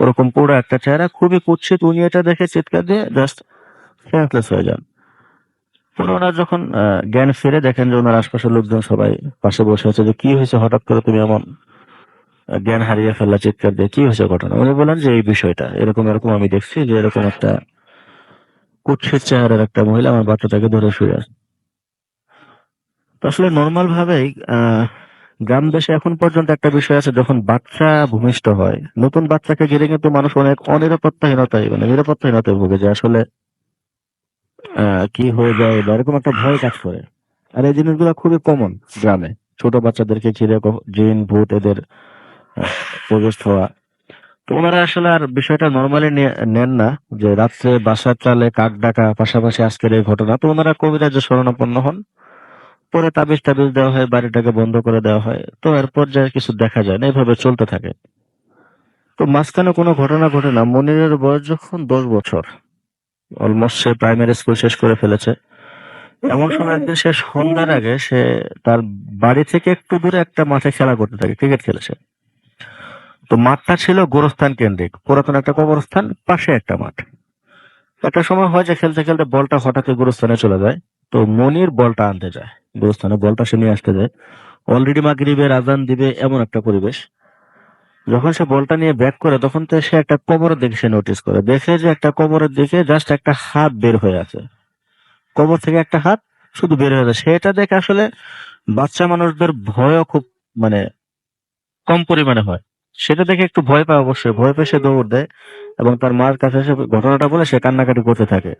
ওরকম পুরো একটা চেহারা, খুবই কুৎসিত। উনি এটা দেখে চিৎকার দিয়ে জাস্ট সেন্সলেস হয়ে যান। পরে ওনার যখন জ্ঞান ফিরে, দেখেন যে ওনার আশপাশের লোকজন সবাই পাশে বসে আছে, যে কি হয়েছে, হঠাৎ করে তুমি এমন জ্ঞান হারিয়ে ফেললা চিৎকার দিয়ে, কি হয়েছে ঘটনা। উনি বলেন যে এই বিষয়টা এরকম এরকম, আমি দেখছি যে এরকম একটা কুৎসিত চেহারার একটা মহিলা আমার বাচ্চাটাকে ধরে শুয়ে আছে। তো আসলে নর্মাল ভাবেই আহ গ্রাম দেশে এখন পর্যন্ত একটা বিষয় আছে, যখন বাচ্চা ভূমিষ্ঠ হয়, নতুন বাচ্চাকে ঘিরে কিন্তু মানুষ অনেক অনিরাপত্তাহীনতায়, মানে নিরাপত্তাহীনতায় ভোগে, যে আসলে কি হয়ে যায় বা এরকম একটা ভয় কাজ করে। আর এই জিনিসগুলো খুবই কমন গ্রামে। ছোট বাচ্চাদেরকে ঘিরে জিন ভূত এদের প্রবেশ হওয়া। তো ওনারা আসলে আর বিষয়টা নর্মালি নেন না, যে রাত্রে বাসার চালে কাক ডাকা, পাশাপাশি আজকের এই ঘটনা। তো ওনারা কবিরাজে শরণাপন্ন হন। পরে তাবিজ টাবিজ দেওয়া হয়, বাড়িটাকে বন্ধ করে দেওয়া হয়। তো এরপর যা কিছু দেখা যায় না, এভাবে চলতে থাকে। তো মাঝখানে কোনো ঘটনা ঘটে না। মনিরের বয়স যখন 10 বছর, অলমোস্ট সে প্রাইমারি স্কুল শেষ করে ফেলেছে, এমন সময় একদিন সে সন্ধ্যার আগে সে তার বাড়ি থেকে একটু দূরে একটা মাঠে খেলা করতে থাকে, ক্রিকেট খেলেছে। তো মাঠটা ছিল গোরস্থান কেন্দ্রিক, পুরাতন একটা কবরস্থান, পাশে একটা মাঠ। একটা সময় হয় যে খেলতে খেলতে বলটা হঠাৎ গোরস্থানে চলে যায়। তো মনির বলটা আনতে যায়, গোরস্থানে বলটা সে নিয়ে আসতে যায়। অলরেডি মাগরিবের আজান দিবে, এমন একটা পরিবেশ। যখন সে বলটা নিয়ে ব্যাক করে, তখন তো সে একটা কবরের দিকে সে নোটিস করে, দেখে যে একটা কবরের দিকে জাস্ট একটা হাত বের হয়ে আছে। কবর থেকে একটা হাত শুধু বের হয়ে আছে। সেটা দেখে আসলে বাচ্চা মানুষদের ভয়ও খুব, মানে কম পরিমাণে হয়। সেটা দেখে একটু ভয় পায়, অবশ্যই ভয় পেয়ে সে দৌড় দেয় এবং তার মার কাছে এসে ঘটনাটা বলে সে কান্নাকাটি করতে থাকে।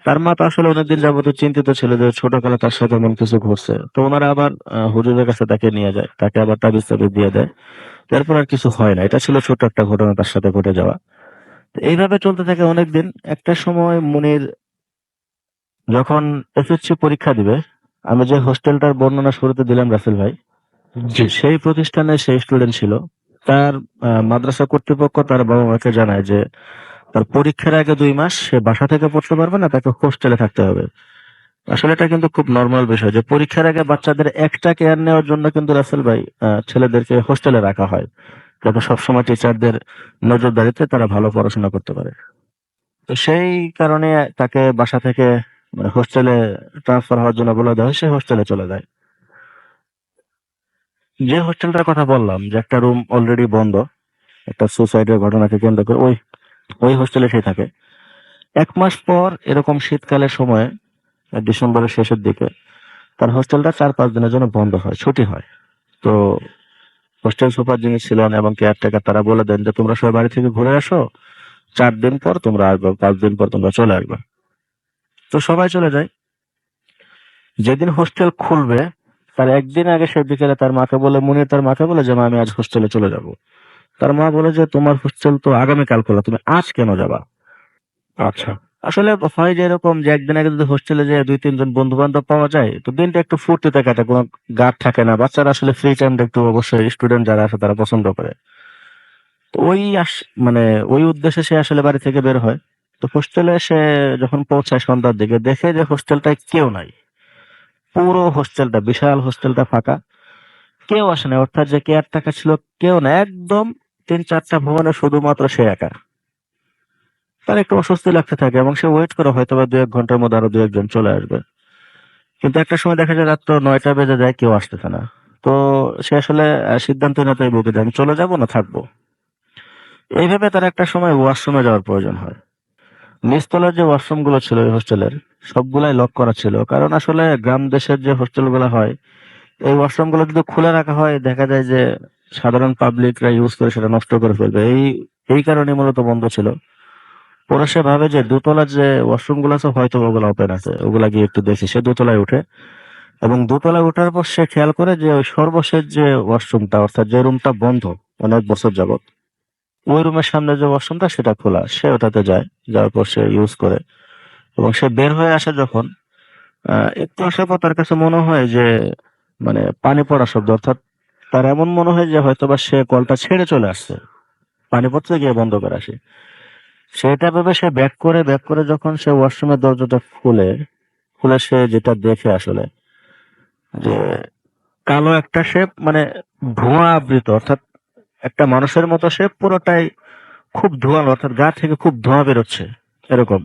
তার মা তো আসলে অনেকদিন যাবত চিন্তিত ছিল যে ছোটকালে তার সাথে এমন কিছু ঘটছে। তো ওনারা আবার হুজুরের কাছে তাকে নিয়ে যায়, তাকে আবার তাবিজ টাবিজ দিয়ে দেয়। তারপর আর কিছু হয় না। এটা ছিল ছোট একটা ঘটনা তার সাথে ঘটে যাওয়া। তো এইভাবে চলতে থাকে অনেকদিন। একটা সময় মুনির যখন এসএসসি পরীক্ষা দিবে, আমি যে হোস্টেলটার বর্ণনা শুরুতে দিলাম রাসেল ভাই, জি। সেই প্রতিষ্ঠানে সেই স্টুডেন্ট ছিল। তার মাদ্রাসা কর্তৃপক্ষ তার বাবা মাকে জানায় যে তার পরীক্ষার আগে 2 মাস সে বাসা থেকে পড়তে পারবে না, তাকে হোস্টেলে থাকতে হবে। আসলে এটা কিন্তু খুব নর্মাল বিষয় যে পরীক্ষার আগে বাচ্চাদের একটা কেয়ার নেওয়ার জন্য কিন্তু রাসেল ভাই ছেলেদেরকে হোস্টেলে রাখা হয়, যাতে সবসময় টিচারদের নজরদারিতে তারা ভালো পড়াশোনা করতে পারে। তো সেই কারণে তাকে বাসা থেকে, মানে হোস্টেলে ট্রান্সফার হওয়ার জন্য বলে দেওয়া হয়। সে হোস্টেলে চলে যায়। যে হোস্টেলটার কথা বললাম, যে একটা রুম অলরেডি বন্ধ, একটা সুসাইডের ঘটনাকে কেন্দ্র করে, ওই ওই হোস্টেলে সে থাকে। 1 মাস পর এরকম শীতকালের সময়, ডিসেম্বরের শেষের দিকে, তার হোস্টেলটা 4-5 দিনের জন্য বন্ধ হয়, ছুটি হয়। তো হোস্টেল সুপার যিনি ছিলেন এবং কেয়ারটেকার, তারা বলে দেন যে তোমরা সবাই বাড়ি থেকে ঘুরে আসো, 4 দিন পর তোমরা আসবে, 5 দিন পর তোমরা চলে আসবে। তো সবাই চলে যায়। যেদিন হোস্টেল খুলবে তার একদিন আগে সে বিকেলে তার মাকে বলে, মুনির তার মাকে বলে যে মা, আমি আজ হোস্টেলে চলে যাব। তার মা বলে যে তোমার হোস্টেল তো আগামীকাল খোলা, তুমি আজ কেন যাবা। আচ্ছা। আসলে হয় যে এরকম, যে একদিন আগে যদি হোস্টেলে যায় 2-3 জন বন্ধু বান্ধব পাওয়া যায়, তো দিনটা একটু ফুর্তিতে কাটে, কোনো গার্ড থাকে না। বাচ্চারা আসলে ফ্রি টাইমটা একটু, অবশ্যই স্টুডেন্ট যারা আছে তারা পছন্দ করে। তো মানে ওই উদ্দেশ্যে সে আসলে বাড়ি থেকে বের হয়। তো হোস্টেলে সে যখন পৌঁছায় সন্ধ্যার দিকে, দেখে যে হোস্টেলটায় কেউ নাই। পুরো হোস্টেলটা, বিশাল হোস্টেলটা ফাঁকা। কেউ আসে না, অর্থাৎ যে কেয়ারটেকার ছিল কেউ না, একদম 3-4টা ভবনে শুধুমাত্র সে একা। তার একটু অস্বস্তি লাগতে থাকে এবং সে ওয়েট করে হয়তো বা 2-1 ঘন্টার মধ্যে আরো 2-1 জন চলে আসবে। কিন্তু একটা সময় দেখা যায় রাত্র 9টা বেজে যায়, কেউ আসতেছে না। তো সে আসলে সিদ্ধান্ত নিতে বলতে যে আমি চলে যাব না থাকবো। এইভাবে তার একটা সময় ওয়াশরুমে যাওয়ার প্রয়োজন হয়। নিচতলার যে ওয়াশরুম গুলো ছিল ওই হোস্টেলের, সবগুলাই লক করা ছিল, কারণ আসলে গ্রাম দেশের যে হোস্টেল গুলো হয়, এই ওয়াশরুম গুলো যদি খুলে রাখা হয় দেখা যায় যে সাধারণ পাবলিকরা ইউজ করে সেটা নষ্ট করে ফেলবে। এই কারণে মূলত বন্ধ ছিল। পরে সে ভাবে যে দোতলার যে ওয়াশরুম গুলো আছে হয়তো ওগুলো ওপেন আছে, ওগুলা গিয়ে একটু দেখি। সে দোতলায় উঠে এবং দোতলায় ওঠার পর সে খেয়াল করে যে ওই সর্বশেষ যে ওয়াশরুমটা, অর্থাৎ যে রুমটা বন্ধ অনেক বছর যাবত, ওই রুমের সামনে যে ওয়াশরুমটা সেটা খোলা। সে ওটাতে যায়, যাওয়ার পর সে ইউজ করে এবং সে বের হয়ে আসে যখন, একটু আসার পর তার কাছে মনে হয় যে মানে পানি পড়া শব্দ, অর্থাৎ তার এমন মনে হয় যে হয়তোবা সে কলটা ছেড়ে চলে আসছে, পানি পড়তে গিয়ে বন্ধ করে আসে। সেটা ভেবে সে ব্যাক করে যখন সে ওয়াশরুমের দরজাটা খুলে সে যেটা দেখে আসলে যে কালো একটা শেপ, মানে ধোঁয়া আবৃত, অর্থাৎ একটা মানুষের মতো শেপ, পুরোটাই খুব ধোঁয়ালো, অর্থাৎ গা থেকে খুব ধোঁয়া বেরোচ্ছে এরকম।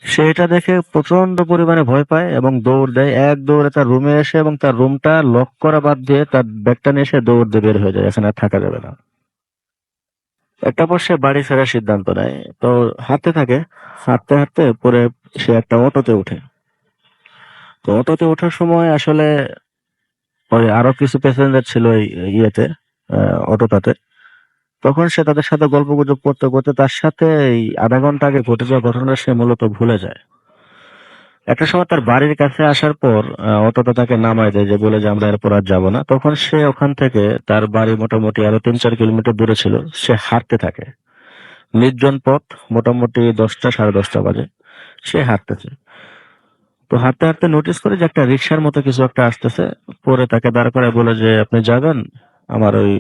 সে এটা দেখে প্রচন্ড পরিমাণে ভয় পায় এবং দৌড় দেয়। এক দৌড়ে তার রুমে এসে এবং তার রুমটা লক করা বাদ দিয়ে তার ব্যাগটা নিয়ে এসে দৌড় দিয়ে বের হয়ে যায়, এখানে আর থাকা যাবে না। একটা পর সে বাড়ি ফেরার সিদ্ধান্ত নেয়। তো হাঁটতে হাঁটতে পরে সে একটা অটোতে ওঠে। তো অটোতে ওঠার সময় আসলে ওই আরো কিছু প্যাসেঞ্জার ছিল এই ইয়েতে, অটোটাতে। তখন সে তাদের সাথে গল্পগুজব করতে করতে তার সাথে এই আধা ঘন্টা আগে ঘটে যাওয়া ঘটনা সে মূলত ভুলে যায়। একটা সময় তার বাড়ির কাছে আসার পর অটোটা তাকে নামায় দেয়, যে বলে যে আমরা এরপর আর যাবো না। তখন সে ওখান থেকে, তার বাড়ি মোটামুটি আরো 3-4 কিলোমিটার দূরে ছিল, সে হাঁটতে থাকে। নির্জন পথ, মোটামুটি 10টা 10:30 বাজে, সে হাঁটতেছে। তো হাঁটতে হাঁটতে নোটিস করে যে একটা রিক্সার মতো কিছু একটা আসতেছে। পরে তাকে দাঁড় করায় বলে যে আপনি যাবেন আমার ওই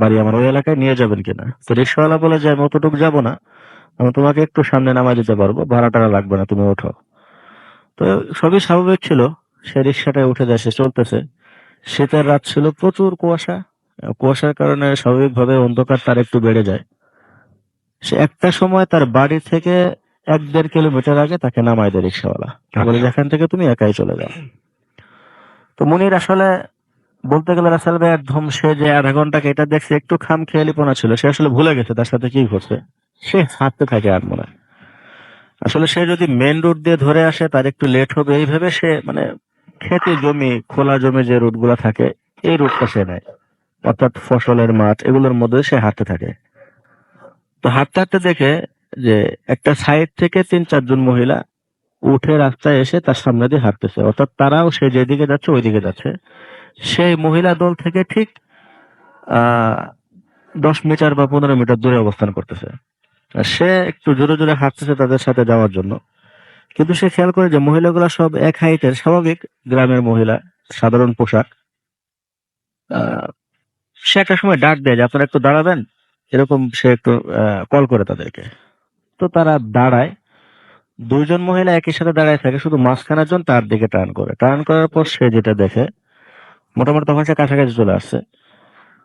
বাড়ি, আমার ওই এলাকায় নিয়ে যাবেন কিনা। তো রিক্সাওয়ালা বলে যে আমি অতটুকু যাবো না, আমি তোমাকে একটু সামনে নামায় দিতে পারবো, ভাড়া টাড়া লাগবে না, তুমি ওঠো। তো সবই স্বাভাবিক ছিল। সে রিক্সাটায় উঠে যায়, সে চলতেছে। শীতের রাত ছিল, প্রচুর কুয়াশা। কুয়াশার কারণে স্বাভাবিকভাবে অন্ধকার তার একটু বেড়ে যায়। সে একটা সময় তার বাড়ি থেকে 1-1.5 কিলোমিটার আগে তাকে নামায় দেয় রিক্সাওয়ালা, বলে যে আচ্ছা। এখান থেকে তুমি একাই চলে যাও। তো মুনির আসলে বলতে গেলে রাসেল ভাই একদম, সে যে আধা ঘন্টাকে এটা দেখছে একটু খামখেয়ালিপনা ছিল, সে আসলে ভুলে গেছে তার সাথে কি ঘটছে। সে হাঁটতে থাকে আর মনে হয়। আসলে সে যদি মেন রুট দিয়ে ধরে আসে তার একটু লেট হবে, এইভাবে সে মানে খেতে জমি, খোলা জমি যে রুট গুলা থাকে, এই রুটটা সে নেয়, অর্থাৎ ফসলের মাঠ, এগুলোর মধ্যে সে হাঁটতে থাকে। তো হাঁটতে হাঁটতে দেখে যে একটা সাইড থেকে 3-4 জন মহিলা উঠে রাস্তায় এসে তার সামনে দিয়ে হাঁটতেছে, অর্থাৎ তারাও সে যেদিকে যাচ্ছে ওইদিকে যাচ্ছে। সেই মহিলা দল থেকে ঠিক 10 মিটার বা 15 মিটার দূরে অবস্থান করতেছে। আর সে একটু জোরে জোরে হাঁটতেছে তাদের সাথে যাওয়ার জন্য। কিন্তু সে খেয়াল করে যে মহিলাগুলো সব এক হাইটের, স্বাভাবিক গ্রামের মহিলা, সাধারণ পোশাক। আহ, সে একটা সময় ডাক দেয় যে আপনারা একটু দাঁড়াবেন, এরকম সে একটু কল করে তাদেরকে। তো তারা দাঁড়ায়। 2 জন মহিলা একই সাথে দাঁড়ায় থাকে, শুধু মাঝখানের জন তার দিকে টার্ন করার পর সে যেটা দেখে, মোটামুটি তখন সে কাছাকাছি চলে আসছে,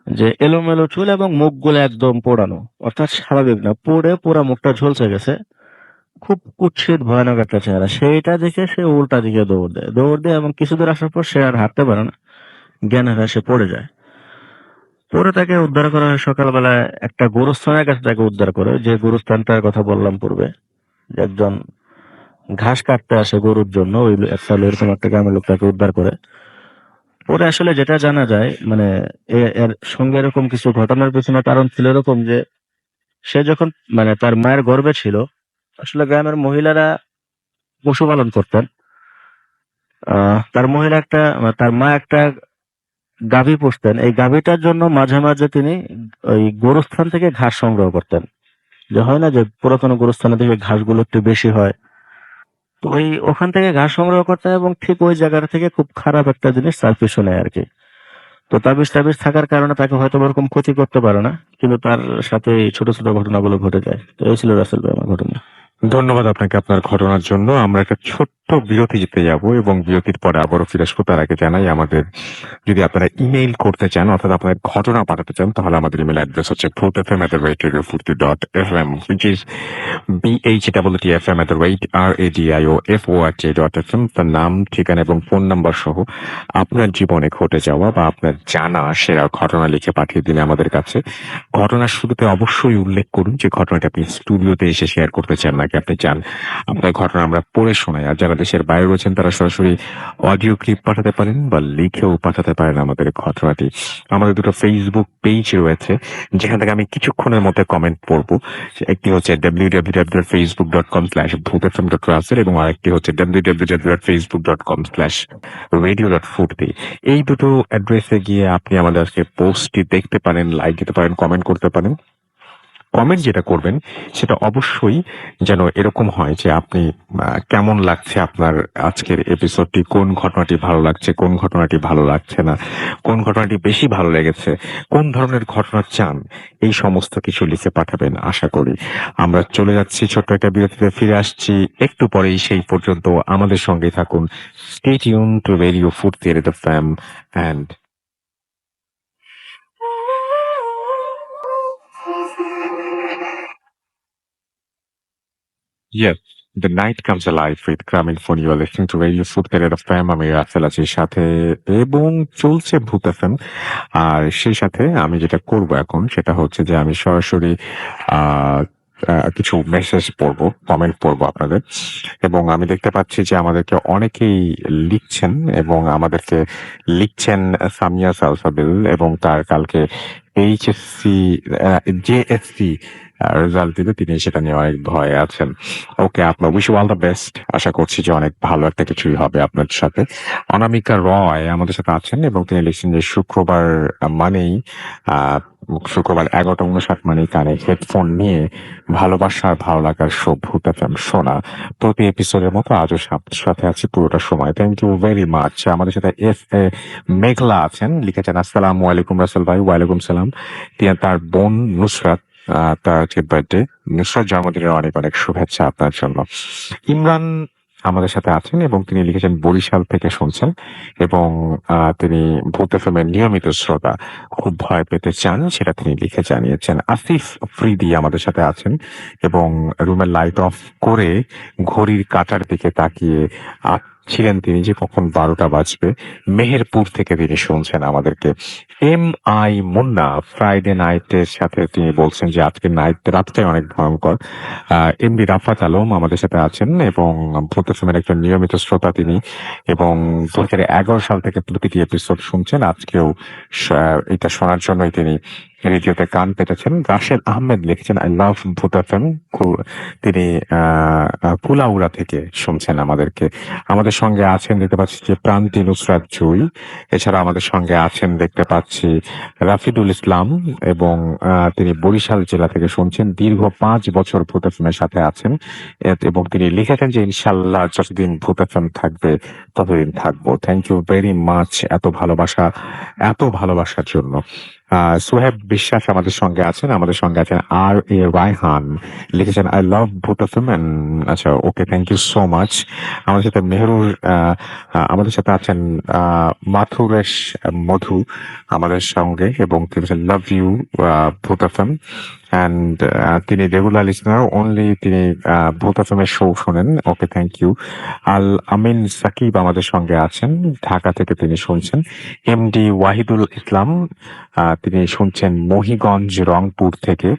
যে এলোমেলো চুল এবং মুখগুলো একদম পোড়ানো, অর্থাৎ স্বাভাবিক না, পুড়ে পুরা মুখটা ঝলসে গেছে। খুব কুৎসিত ভয়ানক একটা চেহারা। সেইটা দেখে সে উল্টা দিকে দৌড় দেয় এবং কিছু দূর আসার পর সে আর হাঁটতে পারে না, জ্ঞান হারিয়ে সে পড়ে যায়। পরে তাকে উদ্ধার করা হয় সকালবেলায় একটা গোরস্থানের কাছে, তাকে উদ্ধার করে, যে গোরস্থানটার কথা বললাম পূর্বে, যে একজন ঘাস কাটতে আসে গরুর জন্য, ওই একটা এরকম একটা গ্রামের লোক তাকে উদ্ধার করে। পরে আসলে যেটা জানা যায়, মানে এর সঙ্গে এরকম কিছু ঘটনার পেছনে কারণ ছিল এরকম যে সে যখন মানে তার মায়ের গর্ভে ছিল, আসলে গ্রামের মহিলারা পশুপালন করতেন। তার মা একটা গাভী পুষতেন। এই গাভীটার জন্য মাঝে মাঝে তিনি ওই গোরস্থান থেকে ঘাস সংগ্রহ করতেন। যে হয় না যে পুরাতন গোরস্থানে থেকে ঘাসগুলো একটু বেশি হয়, তো ওখান থেকে ঘাস সংগ্রহ করতেন এবং ঠিক ওই জায়গা থেকে খুব খারাপ একটা জিনিস তার পিছনে আর কি। তো তাবিজ টাবিজ থাকার কারণে তাকে হয়তো ওরকম ক্ষতি করতে পারে না, কিন্তু তার সাথে এই ছোট ছোট ঘটনাগুলো ঘটে যায়। তো এই ছিল রাসেল ভাই আমার ঘটনা। ধন্যবাদ আপনাকে আপনার ঘটনার জন্য। আমরা একটা ছোট্ট বিরতি যেতে যাব এবং বিরতির পরে আবারও ফিরে আসবো। তার আগে জানাই আমাদের, যদি আপনারা ইমেইল করতে চান অর্থাৎ আপনাদের ঘটনা পাঠাতে চান, তাহলে আমাদের ইমেল অ্যাড্রেস হচ্ছে bhfm@radiofurti.fm, which is BHWTFM@radiofurt.fm। তার নাম, ঠিকানা এবং ফোন নাম্বার সহ আপনার জীবনে ঘটে যাওয়া বা আপনার জানা সেরা ঘটনা লিখে পাঠিয়ে দিলে আমাদের কাছে। ঘটনার শুরুতে অবশ্যই উল্লেখ করুন যে ঘটনাটা আপনি স্টুডিওতে এসে শেয়ার করতে চান নাকি আপনি চান আপনার ঘটনা আমরা পড়ে শোনাই। আর যারা দেশের বাইরে রয়েছেন তারা সরাসরি অডিও ক্লিপ পাঠাতে পারেন বা লিখেও পাঠাতে পারেন আমাদের ঘটনাটি। আমাদের দুটো ফেসবুক পেজ রয়েছে যেখান থেকে আমি কিছুক্ষণের মধ্যে কমেন্ট পড়বো। একটি হচ্ছে www.facebook.com/bhutfm.russell এবং আরেকটি হচ্ছে www.facebook.com/radio.furti। এই দুটো অ্যাড্রেসে গিয়ে আপনি আমাদের আজকে পোস্টটি দেখতে পারেন, লাইক দিতে পারেন, কমেন্ট করতে পারেন। কমেন্ট যেটা করবেন সেটা অবশ্যই যেন এরকম হয় যে আপনি কেমন লাগছে আপনার আজকের এপিসোডটি, কোন ঘটনাটি ভালো লাগছে, কোন ঘটনাটি ভালো লাগছে না, কোন ঘটনাটি বেশি ভালো লেগেছে, কোন ধরনের ঘটনা চান, এই সমস্ত কিছু লিখে পাঠাবেন আশা করি। আমরা চলে যাচ্ছি ছোট্ট একটা বিরতিতে, ফিরে আসছি একটু পরেই। সেই পর্যন্ত আমাদের সঙ্গেই থাকুন। স্টে টিউন টু রেডিও ফুর্তি FM and yes, the night comes alive with Gramophone. You are listening to Radio Food Career of FM. আমি রাসেল আছি সাথে এবং চলছে ভূত এফএম। আর সেই সাথে আমি যেটা করব এখন সেটা হচ্ছে যে আমি সরাসরি আহ কিছু মেসেজ পড়বো, কমেন্ট পড়বো আপনাদের। এবং আমি দেখতে পাচ্ছি যে আমাদেরকে অনেকেই লিখছেন এবং আমাদেরকে লিখছেন সামিয়া সালসাবিল এবং তার কালকে এইচএসসি জেএসসি রেজাল্ট দিলে তিনি সেটা নিয়ে অনেক ভয়ে আছেন। ওকে, আপনার উইশ অল দ্য বেস্ট। আশা করছি যে অনেক ভালো একটা কিছুই হবে আপনার সাথে। অনামিকা রয় আমাদের সাথে আছেন এবং তিনি লিখছেন যে শুক্রবার মানেই শুক্রবার 11:59 মানেই কানে হেডফোন নিয়ে ভালোবাসা আর ভালো লাগার শো ভূত এফএম শোনা। প্রতি এপিসোডের মতো আজও সাথে আছি পুরোটা সময়। Thank you very much. আমাদের সাথে মেঘলা আছেন, লিখেছেন আসসালামু আলাইকুম রাসেল ভাই। ওয়ালাইকুম সালাম। তিনি তার বোন নুসরাত, তার আজকে বার্থডে। নুসরাত জন্মদিনের অনেক অনেক শুভেচ্ছা আপনার জন্য। ইমরান আমাদের সাথে আছেন এবং তিনি লিখেছেন বরিশাল থেকে শুনছেন এবং তিনি ভূত এফএম এর নিয়মিত শ্রোতা, খুব ভয় পেতে চান সেটা তিনি লিখে জানিয়েছেন। আসিফ ফ্রিদি আমাদের সাথে আছেন এবং রুমের লাইট অফ করে ঘড়ির কাঁটার দিকে তাকিয়ে ছিলেন তিনি যে কখন 12টা বাজবে। মেহেরপুর থেকে তিনি শুনছেন আমাদেরকে। MI মুন্না ফ্রাইডে নাইটের সাথে তিনি বলছেন যে আজকের রাতটাই অনেক ভয়ঙ্কর। এমডি রাফাত আলম আমাদের সাথে আছেন এবং ভূত এফএমের একজন নিয়মিত শ্রোতা তিনি এবং 2011 সাল থেকে প্রতিটি এপিসোড শুনছেন। আজকেও এটা শোনার জন্যই তিনি রেডিওতে কান পেতেছেন। রাশেদ আহমেদ লিখেছেন আই লাভ ভূত এফএম। তিনি কুলাউড়া থেকে শুনছেন আমাদেরকে। আমাদের সঙ্গে আছেন দেখতে পাচ্ছি যে প্রান্তি নুসরাত জুই। এছাড়া আমাদের সঙ্গে আছেন দেখতে পাচ্ছি রাফিদুল ইসলাম এবং তিনি বরিশাল জেলা থেকে শুনছেন। দীর্ঘ 5 বছর ভূত এফএমের সাথে আছেন এবং তিনি লিখেছেন যে ইনশাল্লাহ যতদিন ভূত এফএম থাকবে ততদিন থাকবো। থ্যাংক ইউ ভেরি মাচ এত ভালোবাসার জন্য। সোহেব বিশ্বাস আমাদের সঙ্গে আছেন। আমাদের সঙ্গে আছেন RA রায়হান, লিখেছেন আই লাভ ভূত এফএম। আচ্ছা, ওকে, থ্যাংক ইউ সো মাচ। আমাদের সাথে মেহরুর আমাদের সাথে আছেন মাথুরেশ মধু আমাদের সঙ্গে এবং তিনি লাভ ইউ ভূত এফএম অ্যান্ড তিনি রেগুলার লিসনার অনলি, তিনি ভূত এফএম এর শো শোনেন। ওকে, থ্যাংক ইউ। আল আমিন সাকিব আমাদের সঙ্গে আছেন, ঢাকা থেকে তিনি শুনছেন। MD ওয়াহিদুল ইসলাম তিনি শুনছেন মহিগঞ্জ রংপুর থেকে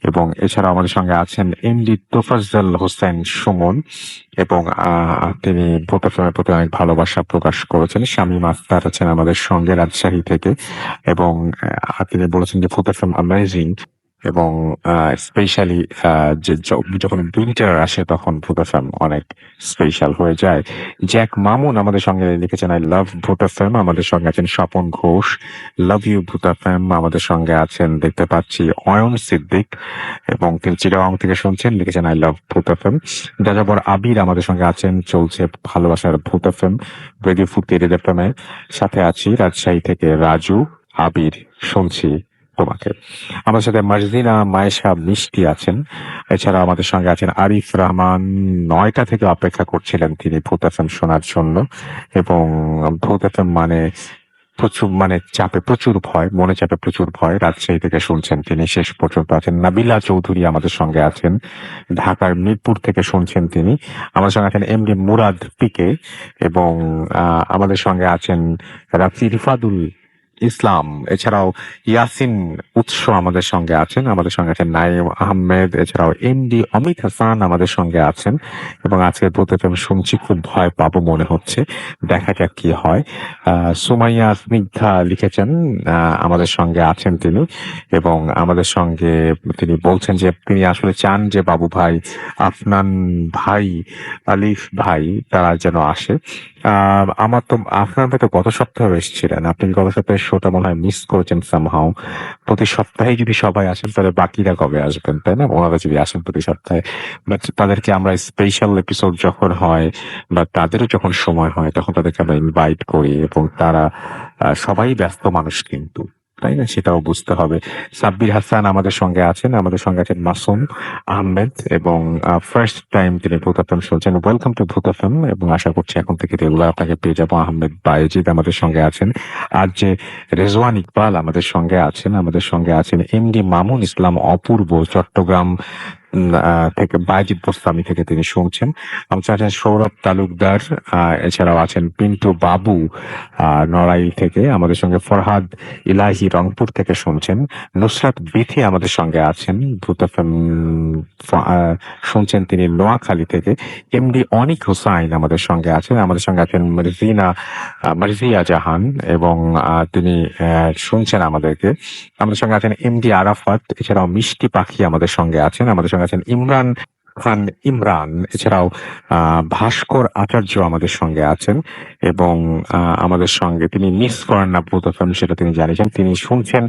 এবং এছাড়া আমাদের সঙ্গে আছেন MD তোফাজ্জল হোসেন সুমন এবং তিনি ভূত এফএমের প্রতি অনেক ভালোবাসা প্রকাশ করেছেন। শামীম আখতার আছেন আমাদের সঙ্গে রাজশাহী থেকে এবং তিনি বলেছেন যে ভূত এফএম অ্যামেজিং এবং স্পেশালি যে যখন উইন্টার আসে তখন ভূত এফএম অনেক স্পেশাল হয়ে যায়। জ্যাক মামুন আমাদের সঙ্গে লিখেছেন আই লাভ ভূত এফএম। আমাদের সঙ্গে আছেন স্বপন ঘোষ, লাভ ইউ ভূত এফএম। আমাদের সঙ্গে আছেন দেখতে পাচ্ছি অয়ন সিদ্দিক এবং তিনি চিটাগাং থেকে শুনছেন, লিখেছেন আই লাভ ভূত এফএম। যাযাবর আবির আমাদের সঙ্গে আছেন, চলছে ভালোবাসার ভূত এফএম রেডিও ফুর্তি এফএম এর সাথে আছি। রাজশাহী থেকে রাজু, আবির, শুনছি তোমাকে। আমাদের সাথে মার্জিনা, মায়েশা, মিষ্টি আছেন। এছাড়া আমাদের সঙ্গে আছেন আরিফ রহমান। 9টা থেকে অপেক্ষা করছিলেন তিনি ভূত এফএম শোনার জন্য। এবং ভূত এফএম মানে প্রচুর মানে চাপে প্রচুর ভয়, মনে চাপে প্রচুর ভয়। রাজশাহী থেকে শুনছেন তিনি, শেষ পর্যন্ত আছেন। নাবিলা চৌধুরী আমাদের সঙ্গে আছেন, ঢাকার মিরপুর থেকে শুনছেন তিনি। আমাদের সঙ্গে আছেন এমডি মুরাদ পিকে। এবং আমাদের সঙ্গে আছেন রাফি রিফাদুল ইসলাম। এছাড়াও ইয়াসিন উৎস আমাদের সঙ্গে আছেন। আমাদের সঙ্গে আছেন নাইম আহমেদ। এছাড়াও এমডি অমিত হাসান আমাদের সঙ্গে আছেন। এবং আজকে ভূত এফএম শুনছি, খুব ভয় পাবো মনে হচ্ছে, দেখা যাক কি হয়। সুমাইয়া স্নিগ্ধা লিখেছেন, আমাদের সঙ্গে আছেন তিনি। এবং আমাদের সঙ্গে তিনি বলছেন যে তিনি আসলে চান যে বাবু ভাই, আফনান ভাই, আলিফ ভাই তারা যেন আসে। আমার তো আপনার ভাই তো গত সপ্তাহে এসেছিলেন, আপনি গত সপ্তাহে শোটা মনে হয় মিস করেছেন সামহাও। প্রতি সপ্তাহে যদি সবাই আসেন তাহলে বাকিরা কবে আসবেন, তাই না? ওনারা যদি আসেন প্রতি সপ্তাহে, বাট তাদেরকে আমরা স্পেশাল এপিসোড যখন হয় বা তাদেরও যখন সময় হয় তখন তাদেরকে আমরা ইনভাইট করি, এবং তারা সবাই ব্যস্ত মানুষ কিন্তু, তাই না? সেটাও বুঝতে হবে। সাব্বির হাসান আমাদের সঙ্গে আছেন। আমাদের সঙ্গে আছেন মাসুম আহমেদ। এবং ফার্স্ট টাইম তিনি ভূত এফএম শুনছেন, ওয়েলকাম টু ভূত এফএম। এবং আশা করছি এখন থেকে রেগুলার আপনাকে পেয়ে যাবো। আহমেদ বায়েজিদ আমাদের সঙ্গে আছেন। আর যে রেজওয়ান ইকবাল আমাদের সঙ্গে আছেন। আমাদের সঙ্গে আছেন এমডি মামুন ইসলাম অপূর্ব, চট্টগ্রাম থেকে বায়েজিদ বোস্তামি থেকে তিনি শুনছেন। আমাদের আছেন সৌরভ তালুকদার। এছাড়াও আছেন পিন্টু বাবু নড়াইল থেকে। আমাদের সঙ্গে ফরহাদ ইলাহি রংপুর থেকে শুনছেন। নুসরাত বিথি আমাদের সঙ্গে আছেন, ভূত এফএম শুনছেন তিনি নোয়াখালী থেকে। এমডি অনিক হুসাইন আমাদের সঙ্গে আছেন। আমাদের সঙ্গে আছেন মারজিয়া জাহান, এবং তিনি শুনছেন আমাদেরকে। আমাদের সঙ্গে আছেন এমডি আরাফাত। এছাড়াও মিষ্টি পাখি আমাদের সঙ্গে আছেন। আমাদের সঙ্গে আছেন ইমরান খান ইমরান। এছাড়াও ভাস্কর আচার্য আমাদের সঙ্গে আছেন। এবং আমাদের সঙ্গে তিনি মিস করেন না ভূত এফএম, সেটা তিনি জানিয়েছেন। তিনি শুনছেন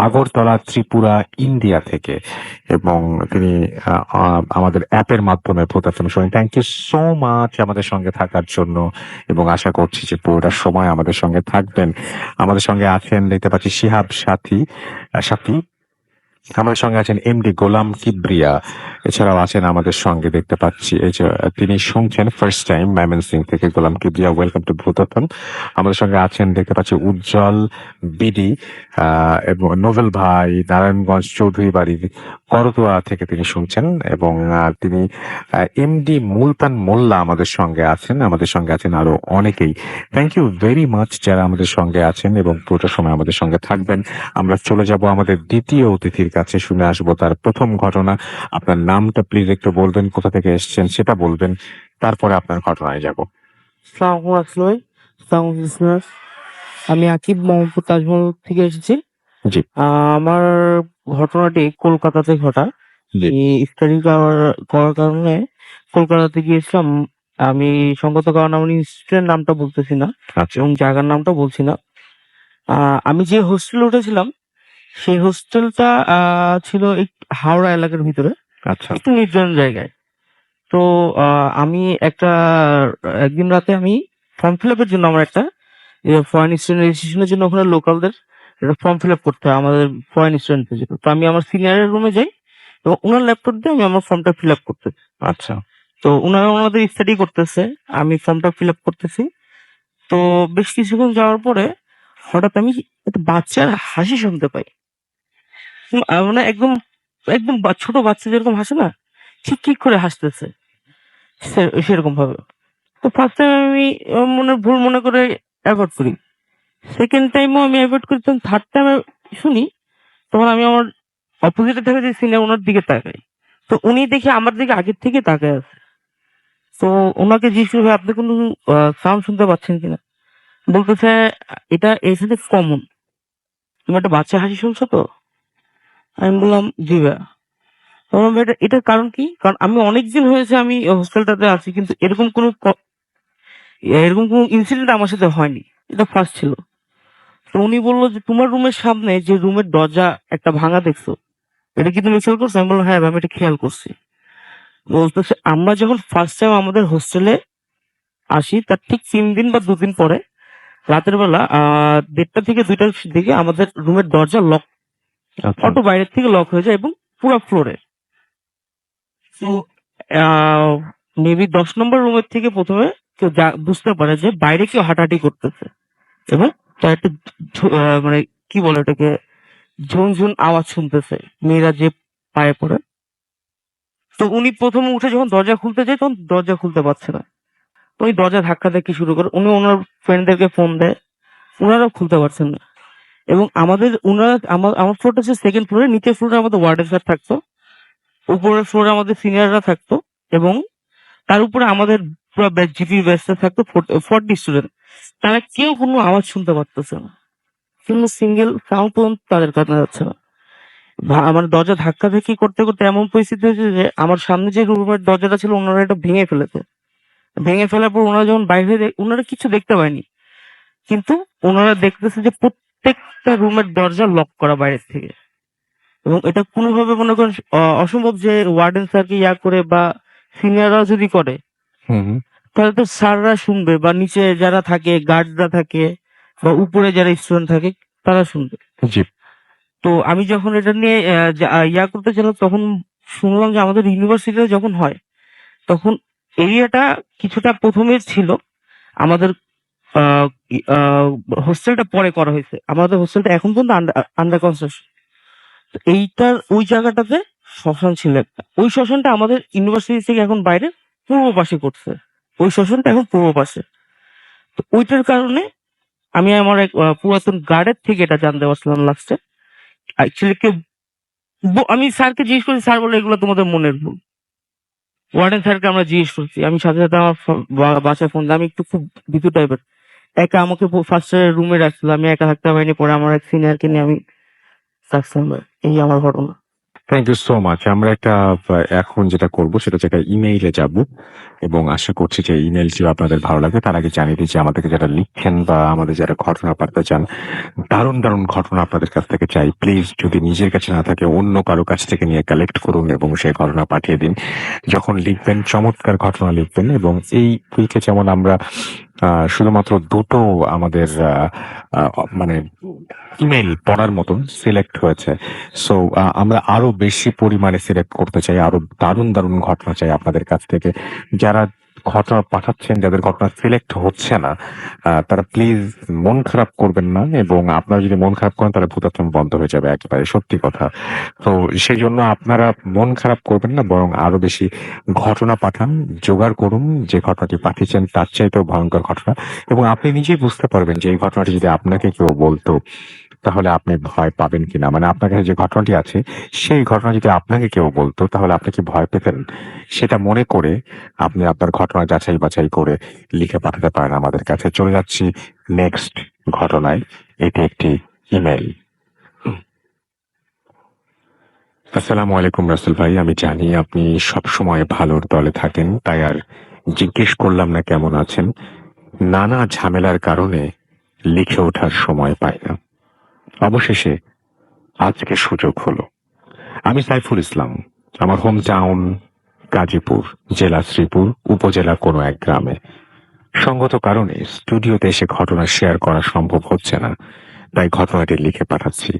আগরতলা, ত্রিপুরা, ইন্ডিয়া থেকে। এবং তিনি আমাদের অ্যাপের মাধ্যমে ভূত এফএম শোনেন। থ্যাংক ইউ সো মাচ আমাদের সঙ্গে থাকার জন্য, এবং আশা করছি যে পুরোটা সময় আমাদের সঙ্গে থাকবেন। আমাদের সঙ্গে আছেন দেখতে পাচ্ছি শিহাব সাথী। আমাদের সঙ্গে আছেন এমডি গোলাম কিবরিয়া। এছাড়াও আছেন আমাদের সঙ্গে দেখতে পাচ্ছি, এই যে তিনি শুনছেন ফার্স্ট টাইম ময়মনসিং থেকে, গোলাম কিবরিয়া, ওয়েলকাম টু ভূত এফএম। আমাদের সঙ্গে আছেন দেখতে পাচ্ছি উজ্জ্বল বিডি, এবং নোবেল ভাই নারায়ণগঞ্জ চৌধুরী বাড়ির করতোয়া থেকে তিনি শুনছেন। এবং তিনি এমডি মুলতান মোল্লা আমাদের সঙ্গে আছেন। আমাদের সঙ্গে আছেন আরো অনেকেই। থ্যাংক ইউ ভেরি মাচ যারা আমাদের সঙ্গে আছেন এবং পুরোটা সময় আমাদের সঙ্গে থাকবেন। আমরা চলে যাব আমাদের দ্বিতীয় অতিথির কাছে, শুনে আসবো তার প্রথম ঘটনা। আপনার নামটা প্লিজ একটু বলবেন, কোথা থেকে এসেছেন সেটা বলবেন, তারপরে আপনার ঘটনায় যাব। সালামু আসসালাম, সালাম listeners। আমি আকিব মোহাম্মদ তাজমহল থেকে এসেছি। জি। আমার ঘটনাটি কলকাতাতে ঘটা। জি। স্টাডি করার কারণে কলকাতাতে গিয়েছিলাম। আমি সঙ্গত কারণে আমি ইনস্টিটিউটের নামটা বলতেছি না আচ্ছা। এবং জায়গার নামটা বলছি না। আমি যে হোস্টেলে উঠেছিলাম সেই হোস্টেলটা ছিল এই হাওড়া এলাকার ভিতরে, আচ্ছা। একটু নির্জন জায়গায়। তো একদিন রাতে আমি ফর্ম ফিল আপের জন্য আমার একটা ফরেন স্টুডেন্ট রেজিস্ট্রেশনের জন্য ওখানে লোকালদের একটা ফর্ম ফিল আপ করতে হয় আমাদের ফরেন স্টুডেন্টদের জন্য। তো আমি আমার সিনিয়রের রুমে যাই এবং ওনার ল্যাপটপ দিয়ে আমি আমার ফর্মটা ফিল আপ করতে। আচ্ছা। তো ওনারা ওনাদের স্টাডি করতেছে, আমি ফর্মটা ফিল আপ করতেছি। তো বেশ কিছুক্ষণ যাওয়ার পরে হঠাৎ আমি একটা বাচ্চার হাসি শুনতে পাই। মানে একদম একদম ছোট বাচ্চা যেরকম হাসে না, ঠিক করে হাসতেছে সেরকম ভাবে। তো ফার্স্ট টাইম আমি ভুল মনে করে অ্যাভয়েড করি। সেকেন্ড টাইমও আমি অ্যাভয়েড করি। তখন থার্ড টাইম শুনি, তখন আমি আমার অপোজিটে থাকা যে সিনিয়র ওনার দিকে তাকাই। তো উনি দেখে আমার দিকে আগের থেকে তাকায় আছে। তো ওনাকে জিজ্ঞেস করি, "ভাই, আপনি কোনো সাউন্ড শুনতে পাচ্ছেন কিনা?" বলতেছে, "এটা এখানে কমন। তুমি একটা বাচ্চা হাসি শুনছো তো?" আমি বললাম, "জি ভাইয়া।" তখন ভাই এটার কারণ কি? কারণ আমি অনেকদিন হয়েছে আমি হোস্টেলটাতে আছি, কিন্তু এরকম কোনো ইনসিডেন্ট আমার সাথে হয়নি। এটা ফার্স্ট ছিল। তো উনি বলল যে, "তোমার রুমের সামনে যে রুমের দরজা একটা ভাঙা দেখছো, এটা কি তুমি খেয়াল করছো?" আমি বললাম, "হ্যাঁ ভাই, আমি এটা খেয়াল করছি।" বলতেছে, "আমরা যখন ফার্স্ট টাইম আমাদের হোস্টেলে আসি তার ঠিক ৩ দিন বা ২ দিন পরে রাতের বেলা ১:৩০ থেকে ২টার দিকে আমাদের রুমের দরজা লক আচ্ছা। অটো বাইরের থেকে লক হয়ে যায় এবং পুরো ফ্লোরে। তো মেবি 10 নম্বর রুমের থেকে প্রথমে কেউ বুঝতে পারে যে বাইরে কেউ হাঁটাহাঁটি করতেছে এবং তার একটা মানে কি বলে এটাকে, ঝুনঝুন আওয়াজ শুনতেছে মেয়েরা যে পায়ে পড়ে। তো উনি প্রথমে উঠে যখন দরজা খুলতে যায় তখন দরজা খুলতে পারছে না। তো ওই দরজা ধাক্কা ধাক্কি শুরু করে, উনি ওনার ফ্রেন্ডদেরকে ফোন দেয়, ওনারাও খুলতে পারছেন না। এবং আমার ফ্লোরটা হচ্ছে সেকেন্ড ফ্লোরে, নিচের ফ্লোরে আমাদের ওয়ার্ডেন স্যার থাকতো, উপরের ফ্লোরে আমাদের সিনিয়ররা থাকতো এবং তার উপরে আমাদের পুরো জিপির ব্যাচটা থাকতো 40 স্টুডেন্ট। তারা কেউ কোনো আওয়াজ শুনতে পারতেছে না, কোনো সিঙ্গেল সাউন্ড পর্যন্ত তাদের কানে যাচ্ছে না। আমার দরজা ধাক্কা ধাক্কি করতে করতে এমন পরিস্থিতি হয়েছে যে আমার সামনে যে রুমের দরজাটা ছিল ওনারা এটা ভেঙে ফেলেছে। ভেঙে ফেলার পর ওনারা যখন বাইরে ওনারা কিছু দেখতে পায়নি, কিন্তু ওনারা দেখতেছে যে প্রত্যেকটা রুমের দরজা লক করা বাইরের থেকে। এবং এটা কোনোভাবে মনে করেন অসম্ভব যে ওয়ার্ডেন স্যারকে ইয়া করে বা সিনিয়ররা যদি করে হুম হুম। তাহলে তো স্যাররা শুনবে বা নিচে যারা থাকে গার্ডরা থাকে বা উপরে যারা স্টুডেন্ট থাকে তারা শুনবে। জি। তো আমি যখন এটা নিয়ে ইয়া করতে ছিলাম তখন শুনলাম যে আমাদের ইউনিভার্সিটিতে যখন হয় তখন এরিয়াটা কিছুটা প্রথমে ছিল আমাদের, হোস্টেলটা পরে করা হয়েছে, আমাদের হোস্টেলটা এখন পর্যন্ত আন্ডার কনস্ট্রাকশন। এইটার ওই জায়গাটাতে শ্মশান ছিল একটা, ওই শ্মশানটা আমাদের ইউনিভার্সিটি থেকে এখন বাইরে পূর্ব পাশে করছে, ওই শ্মশানটা এখন পূর্ব পাশে। তো ওইটার কারণে আমি আমার এক পুরাতন গার্ডের থেকে এটা জানতে পারছিলাম লাস্টে। অ্যাকচুয়ালি কেউ আমি স্যারকে জিজ্ঞেস করছি, স্যার বলে এগুলো তোমাদের মনের ভুল। ওয়ার্ডেন স্যারকে আমরা জিজ্ঞেস করছি, আমি সাথে সাথে আমার বাসায় ফোন দিই, আমি একটু খুব ভীতু টাইপের। একা আমাকে ফার্স্টে রুমে রাখছিল, আমি একা থাকতে পারিনি, পরে আমার এক সিনিয়রকে নিয়ে আমি থাকছিলাম। এই আমার ঘটনা। Thank you so much. আমরা একটা এখন যেটা করব সেটা হচ্ছে একটা ইমেইলে যাব এবং আশা করছি যে ইমেইলটিও আপনাদের ভালো লাগবে। তার আগে জানিয়ে দিচ্ছি, আমাদেরকে যারা লিখছেন বা আমাদের যারা ঘটনা পাঠাতে চান, দারুণ দারুণ ঘটনা আপনাদের কাছ থেকে চাই। প্লিজ যদি নিজের কাছে না থাকে অন্য কারো কাছ থেকে নিয়ে কালেক্ট করুন এবং সেই ঘটনা পাঠিয়ে দিন। যখন লিখবেন চমৎকার ঘটনা লিখবেন। এবং এই উইকে যেমন আমরা শুধুমাত্র দুটো আমাদের মানে ইমেইল পড়ার মতন সিলেক্ট হয়েছে। সো আমরা আরো বেশি পরিমাণে সিলেক্ট করতে চাই, আরো দারুণ দারুণ ঘটনা চাই আপনাদের কাছ থেকে। যারা ঘটনা পাঠাচ্ছেন, যাদের ঘটনা সিলেক্ট হচ্ছে না, তারা প্লিজ মন খারাপ করবেন না। এবং আপনারা যদি মন খারাপ করেন তাহলে ভূতাত্ম বন্ধ হয়ে যাবে একেবারে, সত্যি কথা। তো সেই জন্য আপনারা মন খারাপ করবেন না, বরং আরো বেশি ঘটনা পাঠান, জোগাড় করুন। যে ঘটনাটি পাঠিয়েছেন তার চাইতেও ভয়ঙ্কর ঘটনা, এবং আপনি নিজেই বুঝতে পারবেন যে এই ঘটনাটি যদি আপনাকে কেউ বলতো তাহলে আপনি ভয় পাবেন কিনা। মানে আপনার কাছে যে ঘটনাটি আছে সেই ঘটনা যদি আপনাকে কেউ বলতো তাহলে আপনি কি ভয় পেতেন, সেটা মনে করে আপনি আপনার ঘটনা যাচাই বাছাই করে লিখে পাঠাতে পারেন আমাদের কাছে। চলে যাচ্ছি নেক্সট ঘটনায়। এটি একটি ইমেল। আসসালামু আলাইকুম রাসেল ভাই, আমি জানি আপনি সব সময় ভালোর দলে থাকেন, তাই আর জিজ্ঞেস করলাম না কেমন আছেন। নানা ঝামেলার কারণে লিখে ওঠার সময় পাই না। অবশেষে আজকে সুযোগ হলো। আমি সাইফুল ইসলাম, আমার হোম টাউন গাজীপুর, জেলা শ্রীপুর, উপজেলা কোনো এক গ্রামে। সঙ্গত কারণে স্টুডিওতে এসে ঘটনা শেয়ার করা সম্ভব হচ্ছে না, তাই ঘটনাটি লিখে পাঠাচ্ছি,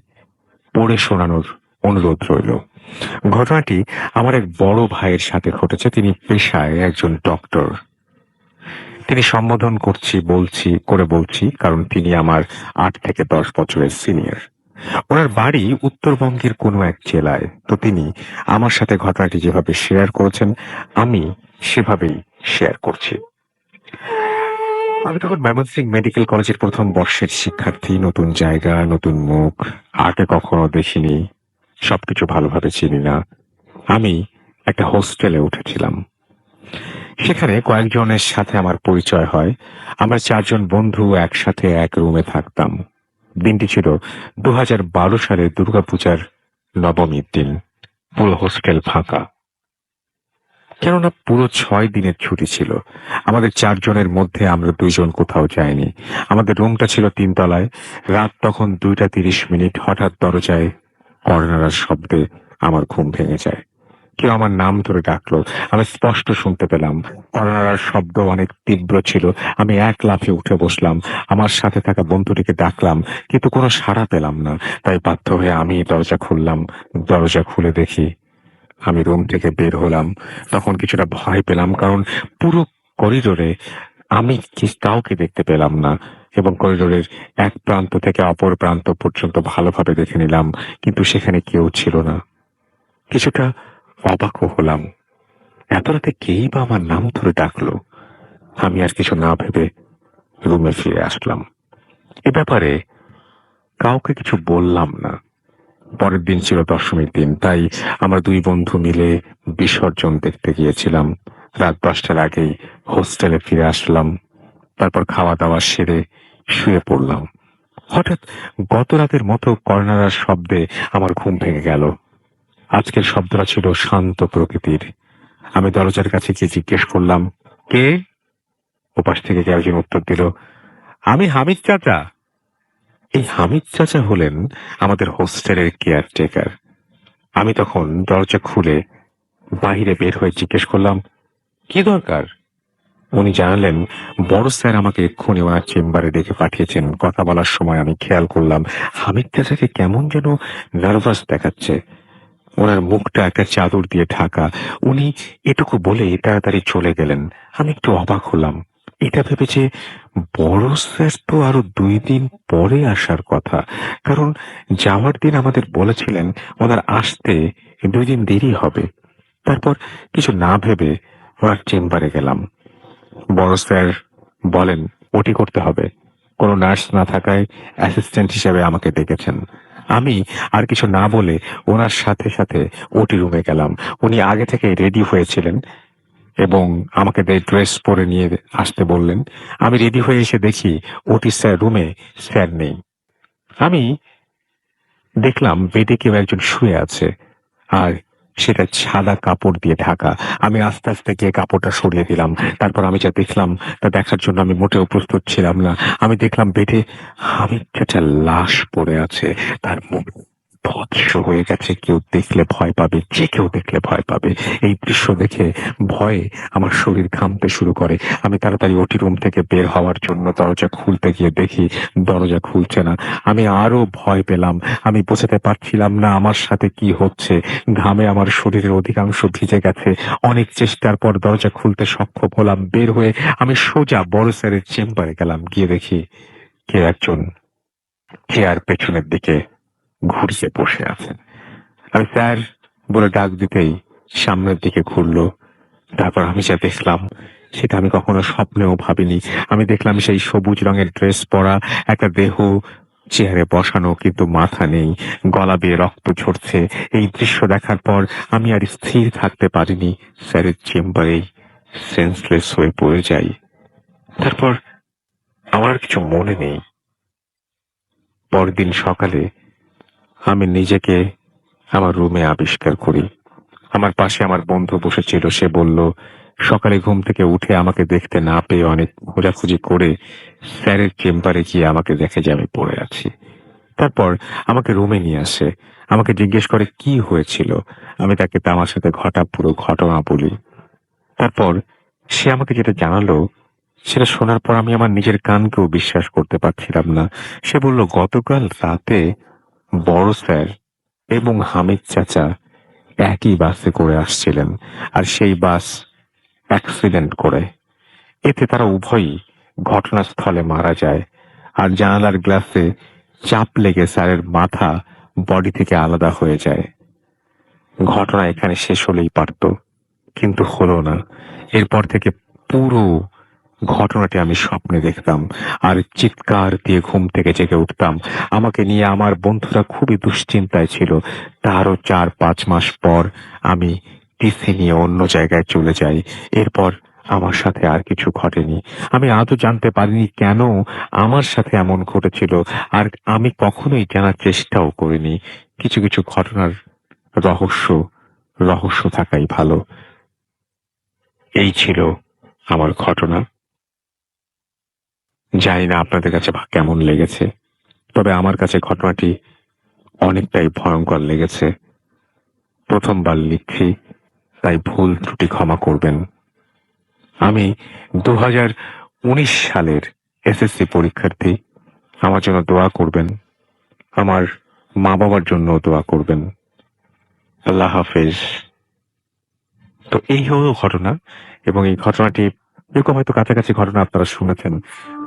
পড়ে শোনানোর অনুরোধ রইল। ঘটনাটি আমার এক বড় ভাইয়ের সাথে ঘটেছে। তিনি পেশায় একজন ডক্টর। তিনি সম্বোধন বলছি কারণ তিনি আমার 8 থেকে 10 বছরের সিনিয়র। ওনার বাড়ি উত্তরবঙ্গের কোনো এক জেলায়। তো তিনি আমার সাথে ঘটনাটি যেভাবে শেয়ার করেছেন আমি সেভাবেই শেয়ার করছি। আমি তখন ময়মনসিংহ মেডিকেল কলেজের প্রথম বর্ষের শিক্ষার্থী। নতুন জায়গা, নতুন মুখ, আগে কখনো দেখিনি, সবকিছু ভালোভাবে চিনি না। আমি একটা হোস্টেলে উঠেছিলাম। সেখানে কয়েকজনের সাথে আমার পরিচয় হয়। আমরা 4 জন বন্ধু একসাথে এক রুমে থাকতাম। দিনটি ছিল 2012 সালের দুর্গাপূজার নবমীর দিন। পুরো হোস্টেল ফাঁকা, কেননা পুরো 6 দিনের ছুটি ছিল। আমাদের 4 জনের মধ্যে আমরা 2 জন কোথাও যাইনি। আমাদের রুমটা ছিল 3 তলায়। রাত তখন 2টা 30 মিনিট। হঠাৎ দরজায় কর্নারার শব্দে আমার ঘুম ভেঙে যায়। কেউ আমার নাম ধরে ডাকলো। আমি স্পষ্ট শুনতে পেলাম। করোনার শব্দ অনেক তীব্র ছিল। আমি এক লাফে উঠে বসলাম। আমার সাথে থাকা বন্ধুটিকে ডাকলাম, কিন্তু কোনো সাড়া পেলাম না। তাই বাধ্য হয়ে আমি দরজা খুললাম। দরজা খুলে দেখি আমি রুম থেকে বের হলাম। তখন কিছুটা ভয় পেলাম, কারণ পুরো করিডোরে আমি কাউকে দেখতে পেলাম না, এবং করিডোরের এক প্রান্ত থেকে অপর প্রান্ত পর্যন্ত ভালোভাবে দেখে নিলাম, কিন্তু সেখানে কেউ ছিল না। কিছুটা অবাকও হলাম। এত রাতে কেই বা আমার নাম ধরে ডাকলো? আমি আর কিছু না ভেবে রুমে ফিরে আসলাম। এ ব্যাপারে কাউকে কিছু বললাম না। পরের দিন ছিল দশমীর দিন, তাই আমরা দুই বন্ধু মিলে বিসর্জন দেখতে গিয়েছিলাম। রাত 10টার আগেই হোস্টেলে ফিরে আসলাম। তারপর খাওয়া দাওয়া সেরে শুয়ে পড়লাম। হঠাৎ গত রাতের মতো কর্নারার শব্দে আমার ঘুম ভেঙে গেল। আজকের শব্দটা ছিল শান্ত প্রকৃতির। আমি দরজার কাছে গিয়ে জিজ্ঞেস করলাম, কে? ওপাশ থেকে কেউ একজন উত্তর দিল, আমি হামিদ চাচা। এই হামিদ চাচা হলেন আমাদের হোস্টেলের কেয়ারটেকার। আমি তখন দরজা খুলে বাইরে বের হয়ে জিজ্ঞেস করলাম, কি দরকার? উনি জানালেন, বড় স্যার আমাকে এক্ষুনি ওনার চেম্বারে ডেকে পাঠিয়েছেন। কথা বলার সময় আমি খেয়াল করলাম হামিদ চাচাকে কেমন যেন নার্ভাস দেখাচ্ছে। ওনার মুখটা একটা চাদর দিয়ে ঢাকা। উনি এটুকু বলে তাড়াতাড়ি চলে গেলেন। আমি একটু অবাক হলাম। এটা ভেবেছে বড় স্যার তো আরো 2 দিন পরে আসার কথা, কারণ যাওয়ার দিন আমাদের বলেছিলেন ওনার আসতে 2 দিন দেরি হবে। তারপর কিছু না ভেবে ওনার চেম্বারে গেলাম। বড় স্যার বলেন ওটি করতে হবে। কোনো নার্স না থাকায় অ্যাসিস্ট্যান্ট হিসেবে আমাকে ডেকেছেন। আমি আর কিছু না বলে ওনার সাথে সাথে ওটি রুমে গেলাম। উনি আগে থেকে রেডি হয়েছিলেন এবং আমাকে ড্রেস পরে নিয়ে আসতে বললেন। আমি রেডি হয়ে এসে দেখি ওটি স্যার রুমে, স্যার নেই। আমি দেখলাম বেডে কেউ একজন শুয়ে আছে, আর সেটা সাদা কাপড় দিয়ে ঢাকা। আমি আস্তে আস্তে গিয়ে কাপড়টা সরিয়ে দিলাম। তারপর আমি যা দেখলাম তা দেখার জন্য আমি মোটেও প্রস্তুত ছিলাম না। আমি দেখলাম বেডে হামিদ চাচার লাশ পড়ে আছে। তার মুখ ভৎস হয়ে গেছে। কেউ দেখলে ভয় পাবে, যে কেউ দেখলে ভয় পাবে। এই দৃশ্য দেখে ভয়ে আমার শরীর ঘামতে শুরু করে। আমি তাড়াতাড়ি ওটি রুম থেকে বের হওয়ার জন্য দরজা খুলতে গিয়ে দেখি দরজা খুলছে না। আমি আরো ভয় পেলাম। আমি বোঝাতে পারছিলাম না আমার সাথে কি হচ্ছে। ঘামে আমার শরীরের অধিকাংশ ভিজে গেছে। অনেক চেষ্টার পর দরজা খুলতে সক্ষম হলাম। বের হয়ে আমি সোজা বড় স্যারের চেম্বারে গেলাম। গিয়ে দেখি কে একজন চেয়ার পেছনের দিকে ঘুরিয়ে বসে আছেন। আমি স্যার বলে ডাক দিতেই সামনের দিকে ঘুরলো। তারপর আমি যা দেখলাম সেটা আমি কখনো স্বপ্নেও ভাবিনি। আমি দেখলাম সেই সবুজ রঙের ড্রেস পরা একটা দেহ চেয়ারে বসানো, কিন্তু মাথা নেই, গলা বেয়ে রক্ত ঝরছে। এই দৃশ্য দেখার পর আমি আর স্থির থাকতে পারিনি। স্যারের চেম্বারেই সেন্সলেস হয়ে পড়ে যাই। তারপর আমার আর কিছু মনে নেই। পরদিন সকালে আমি নিজেকে আমার রুমে আবিষ্কার করি। আমার পাশে আমার বন্ধু বসেছিল। সে বলল, সকালে ঘুম থেকে উঠে আমাকে দেখতে না পেয়ে অনেক খোঁজাখুঁজি করে স্যারের চেম্বারে গিয়ে আমাকে দেখে যে আমি পড়ে আছি। তারপর আমাকে রুমে নিয়ে আসে। আমাকে জিজ্ঞেস করে কি হয়েছিল। আমি তাকে আমার সাথে পুরো ঘটনা বলি। তারপর সে আমাকে যেটা জানালো সেটা শোনার পর আমি আমার নিজের কানকেও বিশ্বাস করতে পারছিলাম না। সে বলল, গতকাল রাতে বড় স্যার এবং হামিদ চাচা একই বাসে করে আসছিলেন, আর সেই বাস অ্যাক্সিডেন্ট করে। এতে তারা উভয়ই ঘটনাস্থলে মারা যায়, আর জানালার গ্লাসে চাপ লেগে স্যারের মাথা বডি থেকে আলাদা হয়ে যায়। ঘটনা এখানে শেষ হলেই পারত, কিন্তু হলো না। এরপর থেকে পুরো ঘটনাটি আমি স্বপ্নে দেখতাম, আর চিৎকার দিয়ে ঘুম থেকে জেগে উঠতাম। আমাকে নিয়ে আমার বন্ধুরা খুবই দুশ্চিন্তায় ছিল। তারও 4-5 মাস পর আমি টিসি নিয়ে অন্য জায়গায় চলে যাই। এরপর আমার সাথে আর কিছু ঘটেনি। আমি আজও জানতে পারিনি কেন আমার সাথে এমন ঘটেছিল, আর আমি কখনোই জানার চেষ্টাও করিনি। কিছু কিছু ঘটনার রহস্য রহস্য থাকাই ভালো। এই ছিল আমার ঘটনা। জানি না আপনাদের কাছে কেমন লেগেছে, তবে আমার কাছে ঘটনাটি অনেকটাই ভয়ঙ্কর লেগেছে। প্রথমবার লিখছি, তাই ভুল ত্রুটি ক্ষমা করবেন। আমি 2019 সালের এসএসসি পরীক্ষার্থী। আমার জন্য দোয়া করবেন, আমার মা বাবার জন্য দোয়া করবেন। আল্লাহ হাফেজ। তো এই হলো ঘটনা, এবং এই ঘটনাটি এরকম হয়তো কাছাকাছি ঘটনা আপনারা শুনেছেন,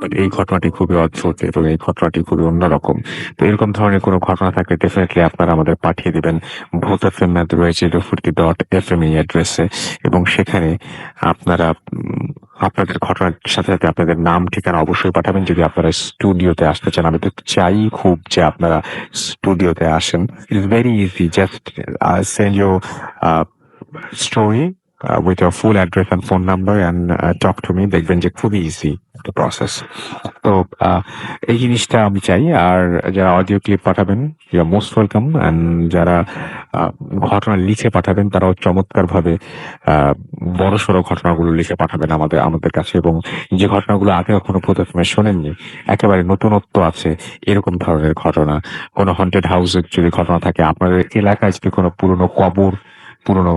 বাট এই ঘটনাটি খুবই অদ্ভুত এবং এই ঘটনাটি খুবই অন্যরকম। তো এরকম ধরনের কোনো ঘটনা থাকলে ডেফিনেটলি আপনারা আমাদের পাঠিয়ে দিবেন voteFM@radio50.fm এই অ্যাড্রেসে, এবং সেখানে আপনারা আপনাদের ঘটনার সাথে সাথে আপনাদের নাম ঠিকানা অবশ্যই পাঠাবেন। যদি আপনারা স্টুডিওতে আসতে চান, আমি তো চাই খুব যে আপনারা স্টুডিওতে আসেন। It is very easy, just send your story with your full address and phone number and talk to me. দেখবেন যে খুবই ইজি একটা প্রসেস। তো এই জিনিসটা আমি চাই। আর যারা অডিও ক্লিপ পাঠাবেন, you are most welcome. And যারা ঘটনা লিখে পাঠাবেন, তারাও চমৎকার ভাবে বড় সড়ো ঘটনাগুলো লিখে পাঠাবেন আমাদের কাছে, এবং যে ঘটনাগুলো আগে কখনো প্রথমে শোনেননি, একেবারে নতুনত্ব আছে এরকম ধরনের ঘটনা, কোনো হন্টেড হাউসের যদি ঘটনা থাকে, আপনাদের এলাকায় যদি কোনো পুরনো কবর, পুরনো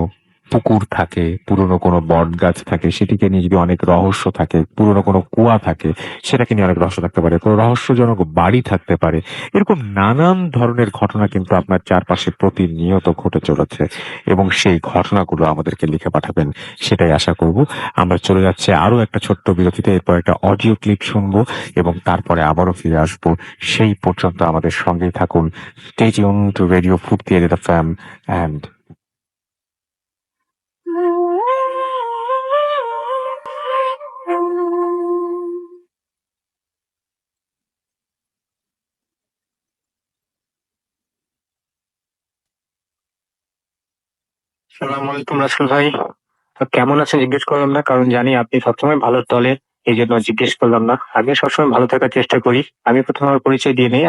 পুকুর থাকে, পুরনো কোনো বট গাছ থাকে, সেটিকে নিয়ে যদি অনেক রহস্য থাকে, পুরনো কোনো কুয়া থাকে, সেটাকে নিয়ে অনেক রহস্য থাকতে পারে, কোনো রহস্যজনক বাড়ি থাকতে পারে, এরকম নানান ধরনের ঘটনা কিন্তু আপনার চারপাশে প্রতিনিয়ত ঘটে চলেছে, এবং সেই ঘটনাগুলো আমাদেরকে লিখে পাঠাবেন, সেটাই আশা করব। আমরা চলে যাচ্ছে আরো একটা ছোট্ট বিরতিতে, এরপর একটা অডিও ক্লিপ শুনবো এবং তারপরে আবারও ফিরে আসবো। সেই পর্যন্ত আমাদের সঙ্গেই থাকুন। স্টে টিউন টু রেডিও ফুর্তি এফএম অ্যান্ড সালাম আলাইকুম রাসেল ভাই। তো কেমন আছেন জিজ্ঞেস করলাম না, কারণ জানি আপনি সবসময় ভালো দলে, এই জন্য জিজ্ঞেস করলাম না। আমি সবসময় ভালো থাকার চেষ্টা করি। আমি প্রথমে আমার পরিচয় দিয়ে নেই।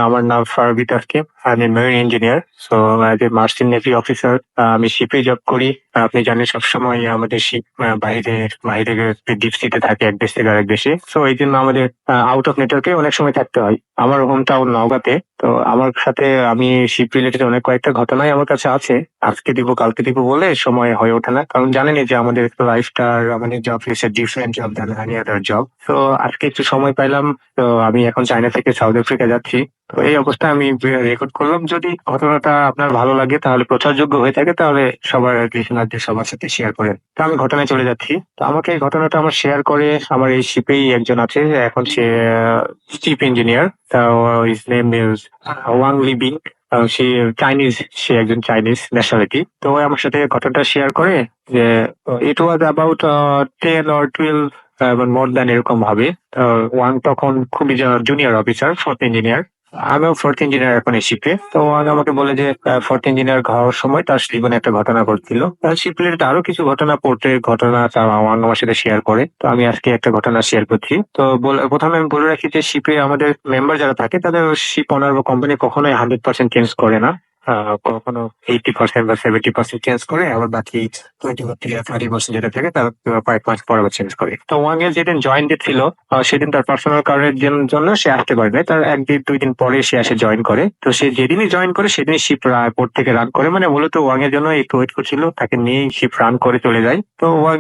আমার নাম ফারবিত আসকিম। আমি marine engineer. So as a merchant navy officer, আমি শিপে জব করি। আপনি জানেন সবসময় আমাদের শিপ বাইরে বাইরে ডিপ সিতে থাকে, এক দেশ থেকে আরেক দেশে। সো এই জন্য আমাদের আউট অফ নেটওয়ার্কে অনেক সময় থাকতে হয়। আমার হোম টাউন নওগাঁতে। তো আমার সাথে আমি শিপ রিলেটেড অনেক কয়েকটা ঘটনাই আমার কাছে আছে। আজকে দিব কালকে দিব বলে সময় হয়ে ওঠে না, কারণ জানেনই যে আমাদের লাইফটা, আমাদের job is a different job than any other job. তো আজকে একটু সময় পাইলাম, তো আমি এখন চায়না থেকে সাউথ আফ্রিকা যাচ্ছি। তো এই অবস্থায় আমি রেকর্ড করলাম। যদি ঘটনাটা আপনার ভালো লাগে, তাহলে প্রচারযোগ্য হয়ে থাকে, তাহলে সবার লিসেনারদের সবার সাথে শেয়ার করেন। তো আমি ঘটনায় চলে যাচ্ছি। তো আমাকে এই ঘটনাটা আমার শেয়ার করে আমার এই শিপেই একজন আছে, এখন সে chief engineer. His name is Wang Libing. সে চাইনিজ, সে একজন চাইনিজ ন্যাশনালিটি। তো ও আমার সাথে ঘটনাটা শেয়ার করে যে ইট ওয়াজ অ্যাবাউট 10 or 12 এবং মোর দ্যান এরকম হবে। ওয়ান তখন খুবই জুনিয়র অফিসার, ফোর্থ ইঞ্জিনিয়ার। আমিও ফোর্থ ইঞ্জিনিয়ার এখন এই শিপে। তো ওয়ান আমাকে বলে যে ফোর্থ ইঞ্জিনিয়ার হওয়ার সময় তার জীবনে একটা ঘটনা ঘটছিল। তার শিপ রিলেটেড আরো কিছু ঘটনা পড়তে ঘটনা তার ওয়ান আমার সাথে শেয়ার করে। তো আমি আজকে একটা ঘটনা শেয়ার করছি। তো প্রথমে আমি বলে রাখি যে শিপে আমাদের মেম্বার যারা থাকে, তাদের শিপ ওনার বা কোম্পানি কখনোই 100% চেঞ্জ করে না। কখনো 80% বা 70% চেঞ্জ করে, আবার বাকি 20-30% যেটা থাকে তার কয়েক মাস পর আবার চেঞ্জ করে। তো ওয়াং এর যেদিন জয়েন ডেট ছিল, সেদিন তার পার্সোনাল কারণের জন্য সে আসতে পারে না। তার 1-2 দিন পরে সে এসে জয়েন করে। তো সে যেদিনই জয়েন করে সেদিনই শিপ পোর্ট থেকে রান করে, মানে মূলত ওয়াং এর জন্য একটু ওয়েট করছিল, তাকে নিয়েই শিপ রান করে চলে যায়। তো ওয়াং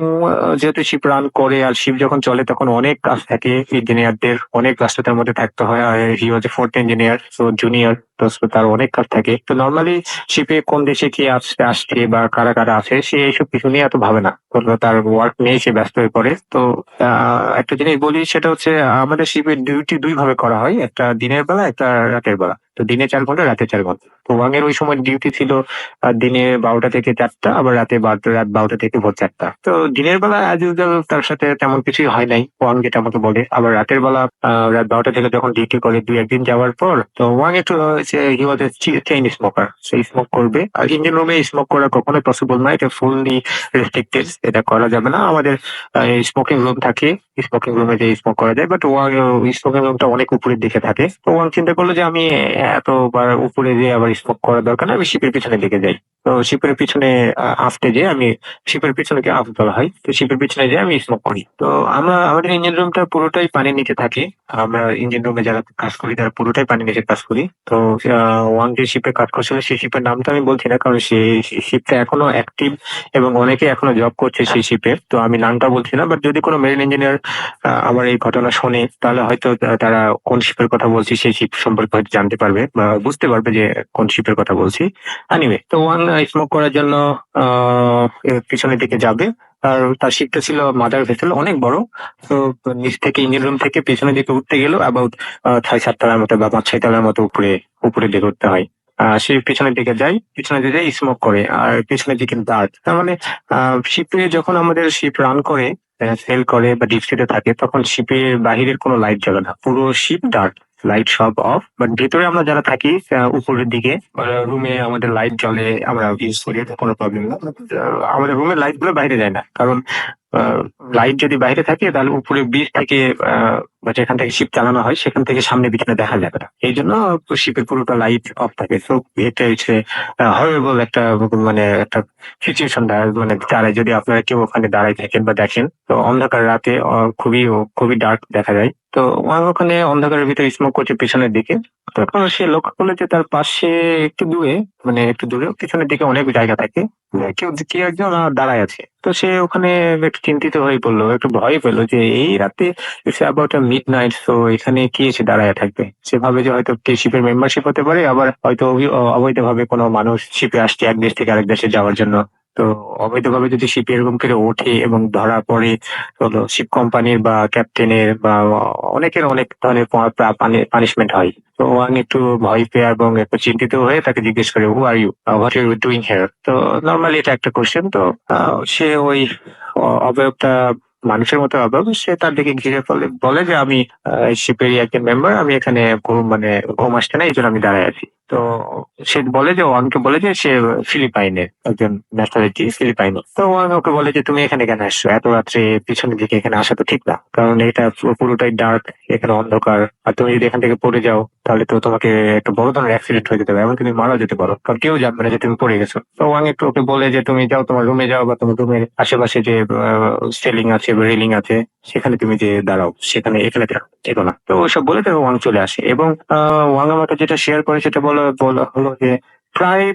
যেহেতু শিপ রান করে আর শিপ যখন চলে, তখন অনেক কাজ থাকে ইঞ্জিনিয়ারদের, অনেক ব্যস্ততার মধ্যে থাকতে হয়। হি ওয়াজ এ ফোর্থ ইঞ্জিনিয়ার, সো জুনিয়র। তো তার অনেক কাজ থাকে। তো নর্মালি শিপে কোন দেশে কি আসছে বা কারা কারা আছে, সে এইসব কিছু নিয়ে এত ভাবে না। তো তার ওয়ার্ক নিয়ে সে ব্যস্ত হয়ে পড়ে। তো একটা জিনিস বলি, সেটা হচ্ছে আমাদের শিপের ডিউটি দুই ভাবে করা হয়, একটা দিনের বেলা, একটা রাতের বেলা। তো দিনে 4 ঘন্টা, রাতে 4 ঘন্টা। তো ওয়াং এর ওই সময় ডিউটি ছিল দিনে 12টা থেকে 4টা, আবার রাত 12টা থেকে ভোর 4টা। তো দিনের বেলা অ্যাজ ইউজুয়াল তার সাথে তেমন কিছুই হয় নাই, ওয়াং যেটা আমাকে বলে। আবার রাতের বেলা রাত 12টা থেকে যখন ডিউটি করে 2-1 দিন যাওয়ার পর, তো ওয়াং একটু হি ওয়াজ চেইন স্মোকার, সে স্মোক করবে। আর ইঞ্জিন রুমে স্মোক করা কখনোই পসিবল না, এটা ফুললি রেস্ট্রিক্টেড, এটা করা যাবে না। আমাদের স্মোকিং রুম থাকে, স্মোকিং রুমে যে স্মোক করা যায়, বাট ওয়াং স্মোকিং রুমটা অনেক উপরের দিকে থাকে। তো ওয়াং চিন্তা করলো যে আমি এতবার উপরে যে আবার স্মোক করার দরকার নেই, আমি শিপের পিছনের দিকে যাই। তো শিপের পিছনে আফতে যেয়ে আমি শিপের পিছনে আফ বলা হয়, তো শিপের পিছনে যেয়ে আমি স্মোক করি। তো আমাদের ইঞ্জিন রুমটা পুরোটাই পানির নিচে থাকে। আমরা ইঞ্জিন রুমে যারা কাজ করি তারা পুরোটাই পানির নিচে কাজ করি। তো ওয়াং যে শিপে কাজ করছিল সেই শিপের নামটা আমি বলছি না, কারণ সেই শিপটা এখনো অ্যাক্টিভ এবং অনেকে এখনো জব করছে সেই শিপে। তো আমি নামটা বলছি না, বাট যদি কোনো মেরিন ইঞ্জিনিয়ার আমার এই ঘটনা শোনে তাহলে হয়তো তারা কোন শিপের কথা বলছি সেই শিপ সম্পর্কে হয়তো জানতে পারবে বা বুঝতে পারবে যে কোন শিপের কথা বলছি। এনিওয়ে, তো ওয়ান স্মোক করার জন্য এর পিছনের দিকে যাবে। আর তার শিপটা ছিল মাদার ভেসেল, অনেক বড়। তো নিচ থেকে ইঞ্জিন রুম থেকে পেছনের দিকে উঠতে গেলেও অ্যাবাউট 6-7 তলার মতো বা 5-6 তলার মতো উপরে দিকে উঠতে হয়। সে পিছনের দিকে যায়, পিছনের দিকে স্মোক করে আর পিছনের দিকে ডার্ক। তার মানে শিপে যখন আমাদের শিপ রান করে, সেল করে বা ডিপ সিতে থাকে, তখন শিপের বাহিরের কোনো লাইট জ্বলে না, পুরো শিপ ডার্ক, লাইট সব অফ। বাট ভেতরে আমরা যারা থাকি উপরের দিকে রুমে আমাদের লাইট জ্বলে, আমরা ইউজ করি, এতে কোনো প্রবলেম না। But, আমাদের রুমের লাইট গুলো বাইরে যায় না, কারণ লাইট যদি বাইরে থাকে তাহলে উপরে ব্রিজ থেকে বা যেখান থেকে শিপ চালানো হয় সেখান থেকে সামনে পিছনে দেখা যাবে না, এই জন্য শিপের পুরোটা লাইট অফ থাকে। তো এটা হচ্ছে হরেবল একটা মানে একটা সিচুয়েশন মানে দাঁড়ায় যদি আপনারা কেউ ওখানে দাঁড়ায় থাকেন বা দেখেন। তো অন্ধকার রাতে খুবই খুবই ডার্ক দেখা যায়। তো ওখানে অন্ধকারের ভিতরে স্মোক করছে পেছনের দিকে। তখন সে লক্ষ্য করলো যে তার পাশে একটু দূরে পিছনের দিকে অনেক জায়গা থাকে, কেউ একজন দাঁড়ায় আছে। তো সে ওখানে একটু চিন্তিত হয়ে পড়লো, একটু ভয় পেলো যে এই রাতে অ্যাবাউট মিড নাইট, তো এখানে কি এসে দাঁড়ায় থাকবে। সে ভাবে যে হয়তো শিপের মেম্বারশিপ হতে পারে, আবার হয়তো অবৈধভাবে কোনো মানুষ শিপে আসছে এক দেশ থেকে আরেক দেশে যাওয়ার জন্য। তো অবৈধভাবে যদি শিপে এরকম করে ওঠে এবং ধরা পড়ে, হলো শিপ কোম্পানির বা ক্যাপ্টেনের বা অনেকের অনেক ধরনের পানিশমেন্ট হয়। তো ওয়াং একটু ভয় পেয়ে এবং একটু চিন্তিত হয়ে তাকে জিজ্ঞেস করে, who are you, what you doing here. তো নর্মালি এটা একটা কোশ্চেন। তো সে ওই অবয়বটা মানুষের মতো অবয়ব, সে তার দিকে ঘিরে বলে যে আমি শিপেরই একজন মেম্বার, আমি এখানে ঘুম আসছে না, এই জন্য আমি দাঁড়ায় আছি। তো সে বলে যে ওয়াংকে বলে যে সে ফিলিপাইনের একজন, ন্যাশনালিটি ফিলিপাইনো। তো ওয়াং ওকে বলে যে তুমি এখানে কেন আসছো এত রাত্রে, পিছনের দিকে এখানে আসা তো ঠিক না, কারণ এটা পুরোটাই ডার্ক, এখানে অন্ধকার, আর তুমি যদি এখান থেকে পড়ে যাও তাহলে তো তোমাকে একটা বড় ধরনের অ্যাক্সিডেন্ট হয়ে যেতে পারে, এমনকি তুমি মারা যেতে পারো, কারণ কেউ জানবে না যে তুমি পড়ে গেছো। তো ওয়াং একটু ওকে বলে যে তুমি যাও, তোমার রুমে যাও বা তোমার রুমের আশেপাশে যে সেলিং আছে বা রেলিং আছে সেখানে তুমি যে দাঁড়াও, এখানে থেকো না। তো ওইসব বলে তো ওয়াং চলে আসে এবং ওয়াং আমাকে যেটা শেয়ার করে সেটা বলা হলো যে প্রায়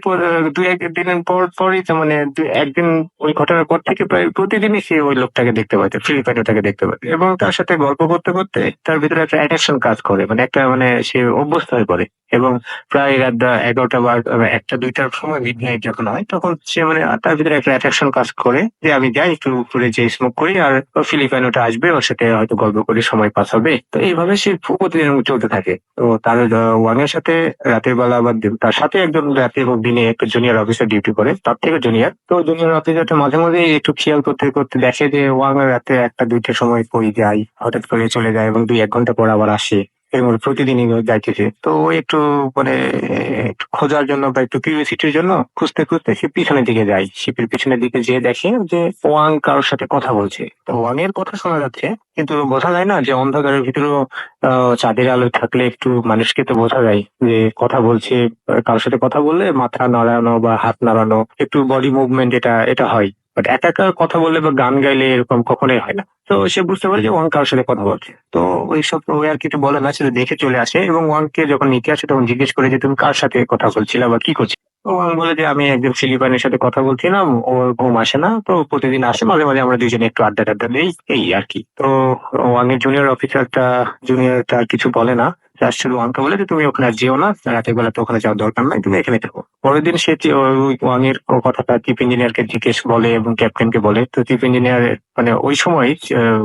দুই একদিনের পরই, তার মানে একদিন ওই ঘটনার পর থেকে প্রায় প্রতিদিনই সে ওই লোকটাকে দেখতে পাইতো, ফিলিপাইনোটাকে দেখতে পাইতো, এবং তার সাথে গল্প করতে করতে তার ভিতরে একটা অ্যাট্রাকশন কাজ করে, মানে একটা সে অভ্যস্ত হয়ে পড়ে। এবং প্রায় রাত 11টা বা 1টা-2টার সময় মিড নাইট যখন হয়, তখন সে তার ভিতরে একটা অ্যাট্রাকশন কাজ করে যে আমি যাই একটু উপরে যে স্মোক করি, আর ফিলিপাইনোটা আসবে, ওর সাথে হয়তো গল্প করে সময় পাস হবে। তো এইভাবে সে প্রতিদিন চলতে থাকে। তো তার ওয়াং এর সাথে রাতের বেলা আবার তার সাথে একজন রাতে এবং দিনে একটা জুনিয়র অফিসার ডিউটি করে, তার থেকে জুনিয়র। তো জুনিয়র অফিসারটা মাঝে মাঝে একটু খেয়াল করতে করতে দেখে যে ওয়াং রাতে 1টা-2টার সময় কই যায়, হঠাৎ করে চলে যায় এবং 2-1 ঘন্টা পর আবার আসে, এরকম প্রতিদিনই যাইতেছে। তো ও একটু মানে একটু খোঁজার জন্য বা একটু কিউরিওসিটির জন্য খুঁজতে খুঁজতে সে পিছনের দিকে যায়, শিপের পিছনের দিকে যেয়ে দেখে যে ওয়াং কারোর সাথে কথা বলছে। তো ওয়াং এর কথা শোনা যাচ্ছে, কিন্তু বোঝা যায় না যে অন্ধকারের ভিতরেও চাঁদের আলো থাকলে একটু মানুষকে তো বোঝা যায় যে কথা বলছে। কারোর সাথে কথা বললে মাথা নাড়ানো বা হাত নাড়ানো, একটু বডি মুভমেন্ট, এটা হয়। বাট একা একা কথা বললে বা গান গাইলে এরকম কখনোই হয় না। তো সে বুঝতে পারে যে ওয়াং কারোর সাথে কথা বলছে। তো ওইসব ও আর কিছু বলে না, সেটা দেখে চলে আসে এবং ওয়াংকে যখন নিতে আসে তখন জিজ্ঞেস করে যে তুমি কার সাথে কথা বলছিলে বা কি করছিলে। তো ওয়াং বলে যে আমি একজন ফিলিপাইনের সাথে কথা বলছিলাম, ওর ঘুম আসে না, তো প্রতিদিন আসে, মাঝে মাঝে আমরা দুইজনে একটু আড্ডা টাড্ডা দিই, এই আর কি। তো ওয়াং এর জুনিয়রটা আর কিছু বলে না, জাস্ট শুধু ওয়াংকে বলে যে তুমি ওখানে আর যেও না, রাতের বেলা তো ওখানে যাওয়ার দরকার নাই, তুমি এখানে থাকো। পরের দিন সে ওই ওয়াং এর কথাটা চিফ ইঞ্জিনিয়ারকে জিজ্ঞেস বলে এবং ক্যাপ্টেনকে বলে। তো চিফ ইঞ্জিনিয়ার ওই সময়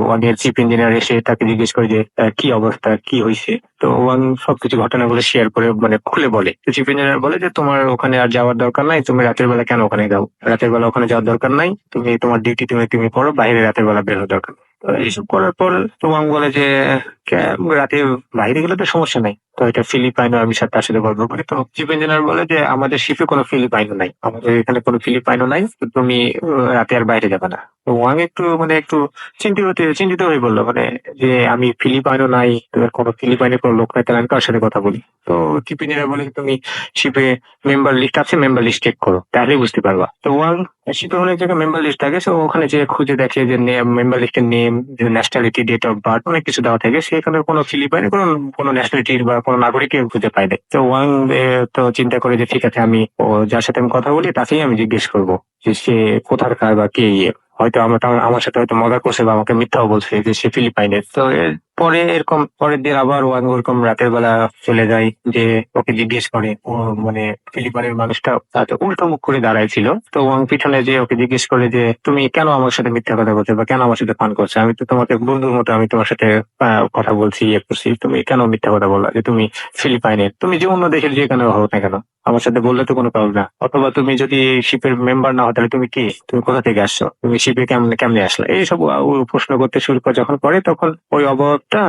ওয়াং এর চিফ ইঞ্জিনিয়ার এসে তাকে জিজ্ঞেস করে যে কি অবস্থা, কি হয়েছে। তো ওয়াং সবকিছু ঘটনাগুলো শেয়ার করে খুলে বলে। তো চিফ ইঞ্জিনিয়ার বলে যে তোমার ওখানে আর যাওয়ার দরকার নাই, তুমি রাতের বেলা কেন ওখানে যাও, রাতের বেলা ওখানে যাওয়ার দরকার নাই, তুমি তোমার ডিউটি তুমি করো, বাইরে রাতের বেলা বের হওয়ার দরকার নেই। তো এইসব করার পর তো ওয়াং বলে যে রাতে বাইরে গেলে তো সমস্যা নাই। তো এটা ফিলিপাইনো আমি তার সাথে গল্প করি। তো চিফ ইঞ্জিনিয়ার বলে যে আমাদের শিপে কোনো ফিলিপাইনো নাই। আমাদের এখানে কোনো ফিলিপাইনো নাই। তো তুমি রাতে আর বাইরে যাবে না। তো ওয়াং একটু চিন্তিত হয়ে বলল মানে যে আমি ফিলিপাইনো নাই, কোনো ফিলিপাইনের কোনো লোক নাই, তাহলে আমি কার সাথে কথা বলি? তো চিফ ইঞ্জিনিয়ার বলে যে তুমি শিপে মেম্বার লিস্ট আছে, মেম্বার লিস্ট চেক করো, তাহলেই বুঝতে পারবা। তো ওয়াং শিপে অনেক জায়গায় মেম্বার লিস্ট থাকে, সো ওখানে যে খুঁজে দেখে যে মেম্বার লিস্টের name, nationality, date of birth অনেক কিছু দেওয়া থাকে, সেখানে কোনো ফিলিপাইনে কোনো ন্যাশনালিটির বা কোনো নাগরিকের খুঁজে পাই নাই। তো ওয়াং তো চিন্তা করে যে ঠিক আছে, আমি যার সাথে আমি কথা বলি তাকেই আমি জিজ্ঞেস করবো যে সে কোথাকার বা কে ইয়ে। হয়তো আমার সাথে হয়তো মজা করছে বা আমাকে মিথ্যাও বলছে যে সে ফিলিপাইনের। তো পরে এরকম পরের দিন আবার ওয়াং ওরকম রাতের বেলা চলে যায়, যে ওকে জিজ্ঞেস করে ও মানে ফিলিপাইনের মানুষটা হয়তো উল্টো মুখ করে দাঁড়ায় ছিল। তো ওয়াং পিছনে যে ওকে জিজ্ঞেস করে যে তুমি কেন আমার সাথে মিথ্যা কথা বলছো বা কেন আমার সাথে ফান করছো? আমি তো তোমাকে বন্ধুর মতো আমি তোমার সাথে কথা বলছি, ইয়ে করছি, তুমি কেন মিথ্যা কথা বললা যে তুমি ফিলিপাইনের? তুমি যে অন্য দেশের যে কেন হোক না কেন, আমার সাথে বললে তো কোনো প্রবলেম না। অথবা তুমি যদি শিপের মেম্বার না হও তাহলে তুমি কি, তুমি কোথা থেকে আসছো, তুমি শিপে কেমনে কেমনে আসলে, এইসব ও প্রশ্ন করতে শুরু করে যখন করে, তখন ওই অবয়বটা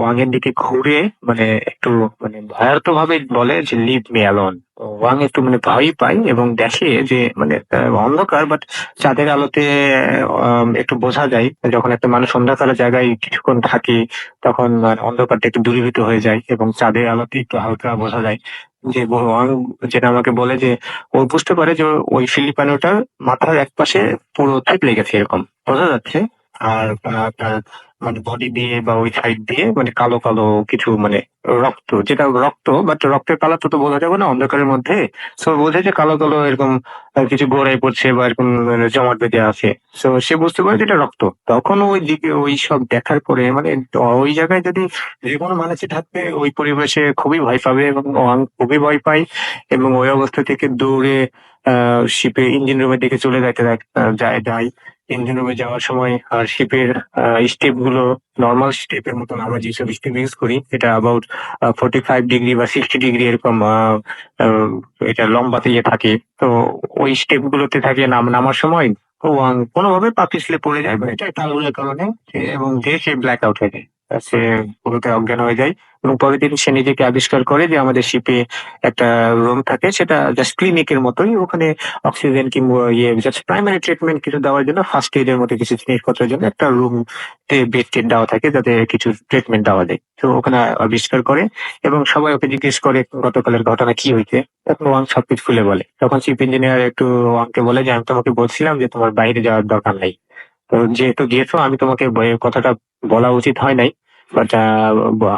ওয়াং এর দিকে ঘুরে মানে একটু মানে ভয়ার্থ ভাবে বলে যে লিভ মি অ্যালোন। ওয়াং একটু মানে ভয় পায় এবং দেখে যে মানে অন্ধকার, বাট চাঁদের আলোতে একটু বোঝা যায় যখন একটা মানুষ অন্ধকারের জায়গায় কিছুক্ষণ থাকে, তখন অন্ধকারটা একটু দূরীভূত হয়ে যায় এবং চাঁদের আলোতে একটু হালকা বোঝা যায়। যে ওয়াং যেটা আমাকে বলে যে ও বুঝতে পারে যে ওই ফিলিপাইনোটার মাথার এক পাশে পুরো থেতলে গেছে, এরকম বোঝা যাচ্ছে। আর তার মানে বডি দিয়ে বা ওই সাইড দিয়ে মানে কালো কালো কিছু মানে রক্ত, যেটা রক্ত, বাট রক্তের কালার তো বোঝা যাবে না অন্ধকারের মধ্যে। সো বোঝে যে কালো কালো এরকম কিছু গোড়ায় পড়ছে বা এরকম মানে জমাট বেঁধে আছে। সো সে বুঝতে পারে যে এটা রক্ত। তখন ওই দিকে ওই সব দেখার পরে মানে ওই জায়গায় যদি যে কোনো মানুষই থাকবে ওই পরিবেশে খুবই ভয় পাবে এবং ওয়াং খুবই ভয় পায় এবং ওই অবস্থা থেকে দৌড়ে শিপে ইঞ্জিন রুমের দিকে চলে যায়। ইঞ্জিন রুমে যাওয়ার সময় আর শিপের স্টেপ গুলো নর্মাল স্টেপের মতন আমরা যেসব স্টেপ ইউজ করি, এটা অ্যাবাউট 45 ডিগ্রি বা 60 ডিগ্রি এরকম এটা লম্বাতে ইয়ে থাকে। তো ওই স্টেপ গুলোতে থাকে নামার সময় ওয়াং কোনোভাবে পা পিছলে পড়ে যায়, বা এটা টাঙ্গুলের কারণে এবং সে ব্ল্যাক আউট হয়ে যায়। সে পুরোটাই অজ্ঞান হয়ে যায় এবং পরের দিন সে নিজেকে আবিষ্কার করে যে আমাদের শিপে একটা রুম থাকে, সেটা জাস্ট ক্লিনিকের মতোই। ওখানে অক্সিজেন কিংবা ইয়ে জাস্ট প্রাইমারি ট্রিটমেন্ট কিছু দেওয়ার জন্য, ফার্স্ট এইড এর মতো কিছু জিনিসপত্রের জন্য একটা রুম বেড টেড দেওয়া থাকে যাতে কিছু ট্রিটমেন্ট দেওয়া যায়। তো ওখানে আবিষ্কার করে এবং সবাই ওকে জিজ্ঞেস করে গতকালের ঘটনা কি হয়েছে। তখন ওয়াং সবকিছু খুলে বলে। তখন চিফ ইঞ্জিনিয়ার একটু ওয়াংকে বলে যে আমি তোমাকে বলছিলাম যে তোমার বাইরে যাওয়ার দরকার নাই, তো যেহেতু গিয়েছো আমি তোমাকে কথাটা বলা উচিত হয় নাই, বাট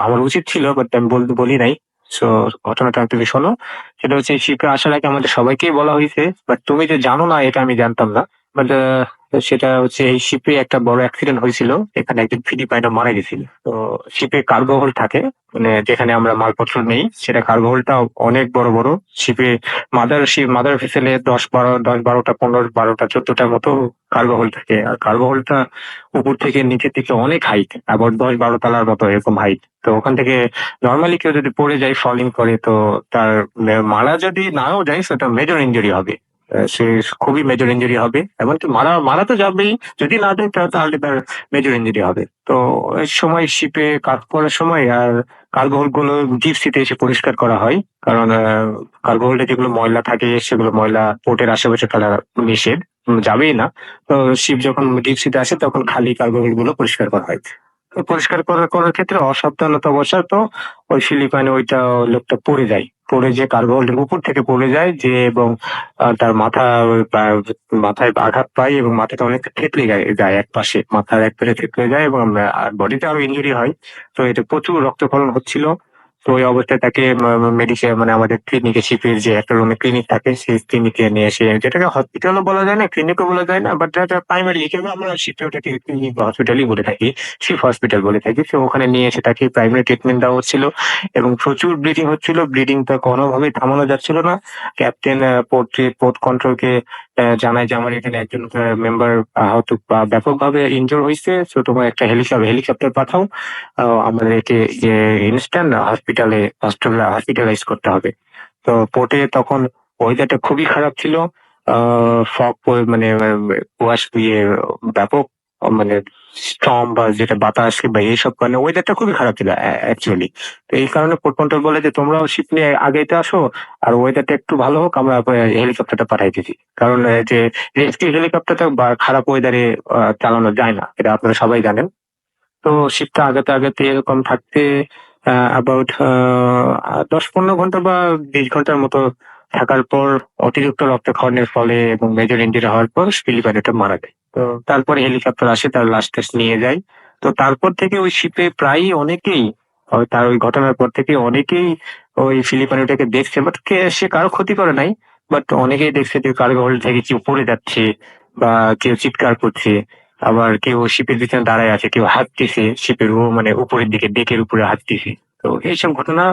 আমার উচিত ছিল, বাট আমি বলি নাই। সো ঘটনাটা তুমি শোনো। সেটা হচ্ছে শিপে আসার আগে আমাদের সবাইকেই বলা হয়েছে, বাট তুমি যে জানো না এটা আমি জানতাম না। বাট সেটা হচ্ছে এই শিপে একটা বড় অ্যাক্সিডেন্ট হয়েছিল, এখানে একজন ফিলিপাইনো মারা গেছিল। তো শিপে কার্গো হোল্ড থাকে, মানে যেখানে আমরা মালপত্র নেই, সেটা কার্গো হোল্ডটা অনেক বড় বড়। শিপে মাদার ভেসেলে 10-12টা 15-12টা 14টার মতো কার্গো হোল্ড থাকে। আর কার্গো হোল্ডটা উপর থেকে নিচের দিকে অনেক হাইট, আবার 10-12 তলার মতো এরকম হাইট। তো ওখান থেকে নর্মালি কেউ যদি পড়ে যায়, ফলিং করে, তো তার মারা যদি নাও যায় সেটা মেজর ইঞ্জুরি হবে। সে খুবই মেজর ইঞ্জুরি হবে, এমনকি মারা মারা তো যাবেই, যদি না যায় তাহলে তার মেজর ইঞ্জুরি হবে। তো এই সময় শিপে কাজ করার সময় আর কার্গো হোল্ড গুলো ডিপ সিতে এসে পরিষ্কার করা হয়, কারণ কার্গো হোল্ডে যেগুলো ময়লা থাকে সেগুলো ময়লা পোর্টের আশেপাশে ফেলা নিষেধ, যাবেই না। তো শিপ যখন ডিপ সিতে আসে তখন খালি কার্গো হোল্ড গুলো পরিষ্কার করা হয়। তো পরিষ্কার করার ক্ষেত্রে অসাবধানতা বশত ওই ফিলিপাইনে ওইটা লোকটা পড়ে যায়, পড়ে যে কার্গো হোল্ডের উপর থেকে পড়ে যায় যে, এবং তার মাথায় আঘাত পায় এবং মাথাটা অনেক থেতলে যায় এক পাশে, মাথার এক পাশে থেতলে যায় এবং বডিতে আরো ইনজুরি হয়। তো এটা প্রচুর রক্তক্ষরণ হচ্ছিল। তো ওই অবস্থায় তাকে মেডিকেল মানে আমাদের ক্লিনিকে, শিপের যে একটা রুমে ক্লিনিক থাকে সেই ক্লিনিকে নিয়ে এসে, যেটাকে হসপিটালও বলা যায় না, ক্লিনিকও বলা যায় না, বাট এটা প্রাইমারি হিসেবে আমরা শিপে ওটাকে ক্লিনিক বা হসপিটালই বলে থাকি, শিপ হসপিটাল বলে থাকি। তো ওখানে নিয়ে এসে তাকে প্রাইমারি ট্রিটমেন্ট দেওয়া হচ্ছিল এবং প্রচুর ব্লিডিং হচ্ছিল, ব্লিডিংটা কোনোভাবেই থামানো যাচ্ছিল না। ক্যাপ্টেন পোর্ট কন্ট্রোলকে জানায় যে আমার এখানে একজন মেম্বার আহত বা ব্যাপকভাবে ইনজোর হয়েছে, তো তোমার একটা হেলিকপ্টার পাঠাও, আমাদের একে ইনস্ট্যান্ট হসপিটালাইজ করতে হবে। তো পোর্টে তখন ওয়েদারটা খুবই খারাপ ছিল, ফগ মানে কুয়াশ দিয়ে ব্যাপক মানে স্টর্ম বা যেটা বাতাস বা এইসব কারণে ওয়েদারটা খুবই খারাপ ছিল অ্যাকচুয়ালি। তো এই কারণে পোর্ট কন্ট্রোল বলে যে তোমরাও শিপ নিয়ে আগাইতে আসো, আর ওয়েদারটা একটু ভালো হোক, আমরা হেলিকপ্টারটা পাঠাইতেছি। কারণ যে রেস্কিউ হেলিকপ্টারটা বা খারাপ ওয়েদারে চালানো যায় না, এটা আপনারা সবাই জানেন। তো শিপটা আগাতে আগাতে এরকম থাকতে অ্যাবাউট ১০-১৫ ঘন্টা বা ২০ ঘন্টার মতো থাকার পর অতিরিক্ত রক্তক্ষরণের ফলে এবং মেজর ইনজুরি হওয়ার পর ফিলিপাইনটা মারা যায়। তো তারপরে হেলিকপ্টার আসে, তার লাশ টাশ নিয়ে যায়। তো তারপর থেকে ওই শিপে প্রায়ই অনেকেই তার ওই ঘটনার পর থেকে অনেকেই ওই ফিলিপাইনটাকে দেখছে, বাট সে কারো ক্ষতি করে নাই। বাট অনেকেই দেখছে যে কার্গো হোল্ড থেকে কেউ পড়ে যাচ্ছে বা কেউ চিৎকার করছে, আবার কেউ শিপের পিছনে দাঁড়ায় আছে, কেউ হাঁটতেছে শিপের মানে উপরের দিকে, ডেকের উপরে হাঁটতেছে। তো এইসব ঘটনা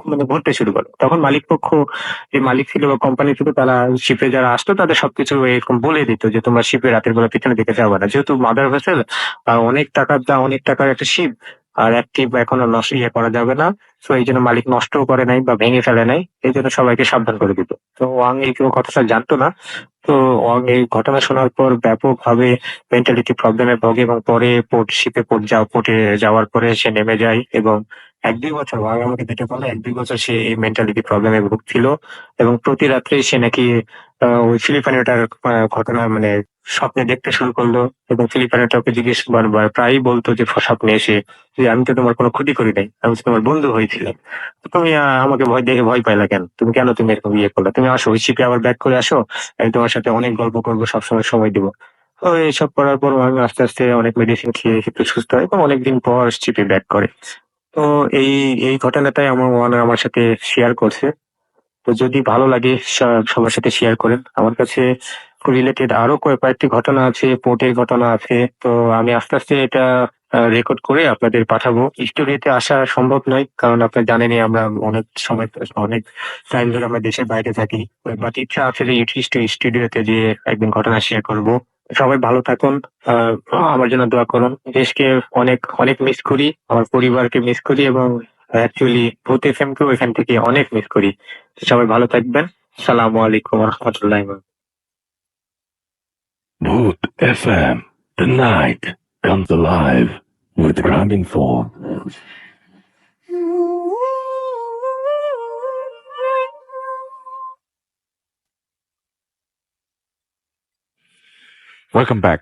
মানে ঘটতে শুরু করে। তখন মালিক পক্ষ, যে মালিক ছিল বা কোম্পানি ছিল, তারা শিপে যারা আসতো তাদের সবকিছু এরকম বলে দিত যে তোমরা শিপে রাতের বেলা পিছনে দিকে যাবে না, যেহেতু মাদার ভেসেল অনেক টাকার একটা শিপ, আর অ্যাক্টিভ এখনো নষ্ট করা যাবে না। তো এই জন্য মালিক নষ্টও করে নাই বা ভেঙে ফেলে নাই, এই জন্য সবাইকে সাবধান করে দিত। তো ওয়াং এই কথাটা জানতো না। তো ওয়াং এই ঘটনা শোনার পর ব্যাপকভাবে মেন্টালিটি প্রবলেমে ভোগে এবং পরে পোর্টে যাওয়ার পরে সে নেমে যায় এবং ১-২ বছর ওয়াং আমাকে যেটা বলে ১-২ বছর সে এই মেন্টালিটি প্রবলেমে ভুগছিল এবং প্রতি রাত্রে সে নাকি ওই ফিলিপাইনটার ঘটনা মানে স্বপ্নে দেখতে শুরু করলো এবং ফিলিপাইনটা ওকে জিজ্ঞেস বারবার প্রায়ই বলতো যে স্বপ্নে এসে যে আমি তো তোমার কোনো ক্ষতি করি নাই, আমি তো তোমার বন্ধু হয়েছিলাম। তো তুমি আমাকে ভয় পাইলা কেন? তুমি এরকম করলা? তুমি আসো, ওই শিপে আবার ব্যাক করে আসো। আমি তোমার সাথে অনেক গল্প করবো, সবসময় সময় দিব। তো এইসব করার পর আমি আস্তে আস্তে অনেক মেডিসিন খেয়ে একটু সুস্থ হয় এবং অনেকদিন পর শিপে ব্যাক করে। তো এই এই ঘটনাটাই আমার ওয়ান আমার সাথে শেয়ার করছে। তো যদি ভালো লাগে সবার সাথে শেয়ার করেন। আমার কাছে রিলেটেড আরো কয়েকটি ঘটনা আছে, পোর্টের ঘটনা আছে। তো আমি আস্তে আস্তে এটা রেকর্ড করে আপনাদের পাঠাবো। স্টুডিওতে আসা সম্ভব নয়, কারণ আপনি জানেনই আমরা অনেক সময় অনেক টাইম ধরে আমরা দেশের বাইরে থাকি। বাট ইচ্ছা আছে যে স্টুডিওতে যেয়ে একদিন ঘটনা শেয়ার করব। সবাই ভালো থাকুন। আহ আমার জন্য দোয়া করুন। দেশকে অনেক অনেক মিস করি, আমার পরিবারকে মিস করি এবং অ্যাকচুয়ালি ভূত এফএম কেও এখান থেকে অনেক মিস করি। সবাই ভালো থাকবেন। সালামু আলাইকুম রহমতুল্লাহ। Mood FM. The night comes alive with crime info. Welcome back.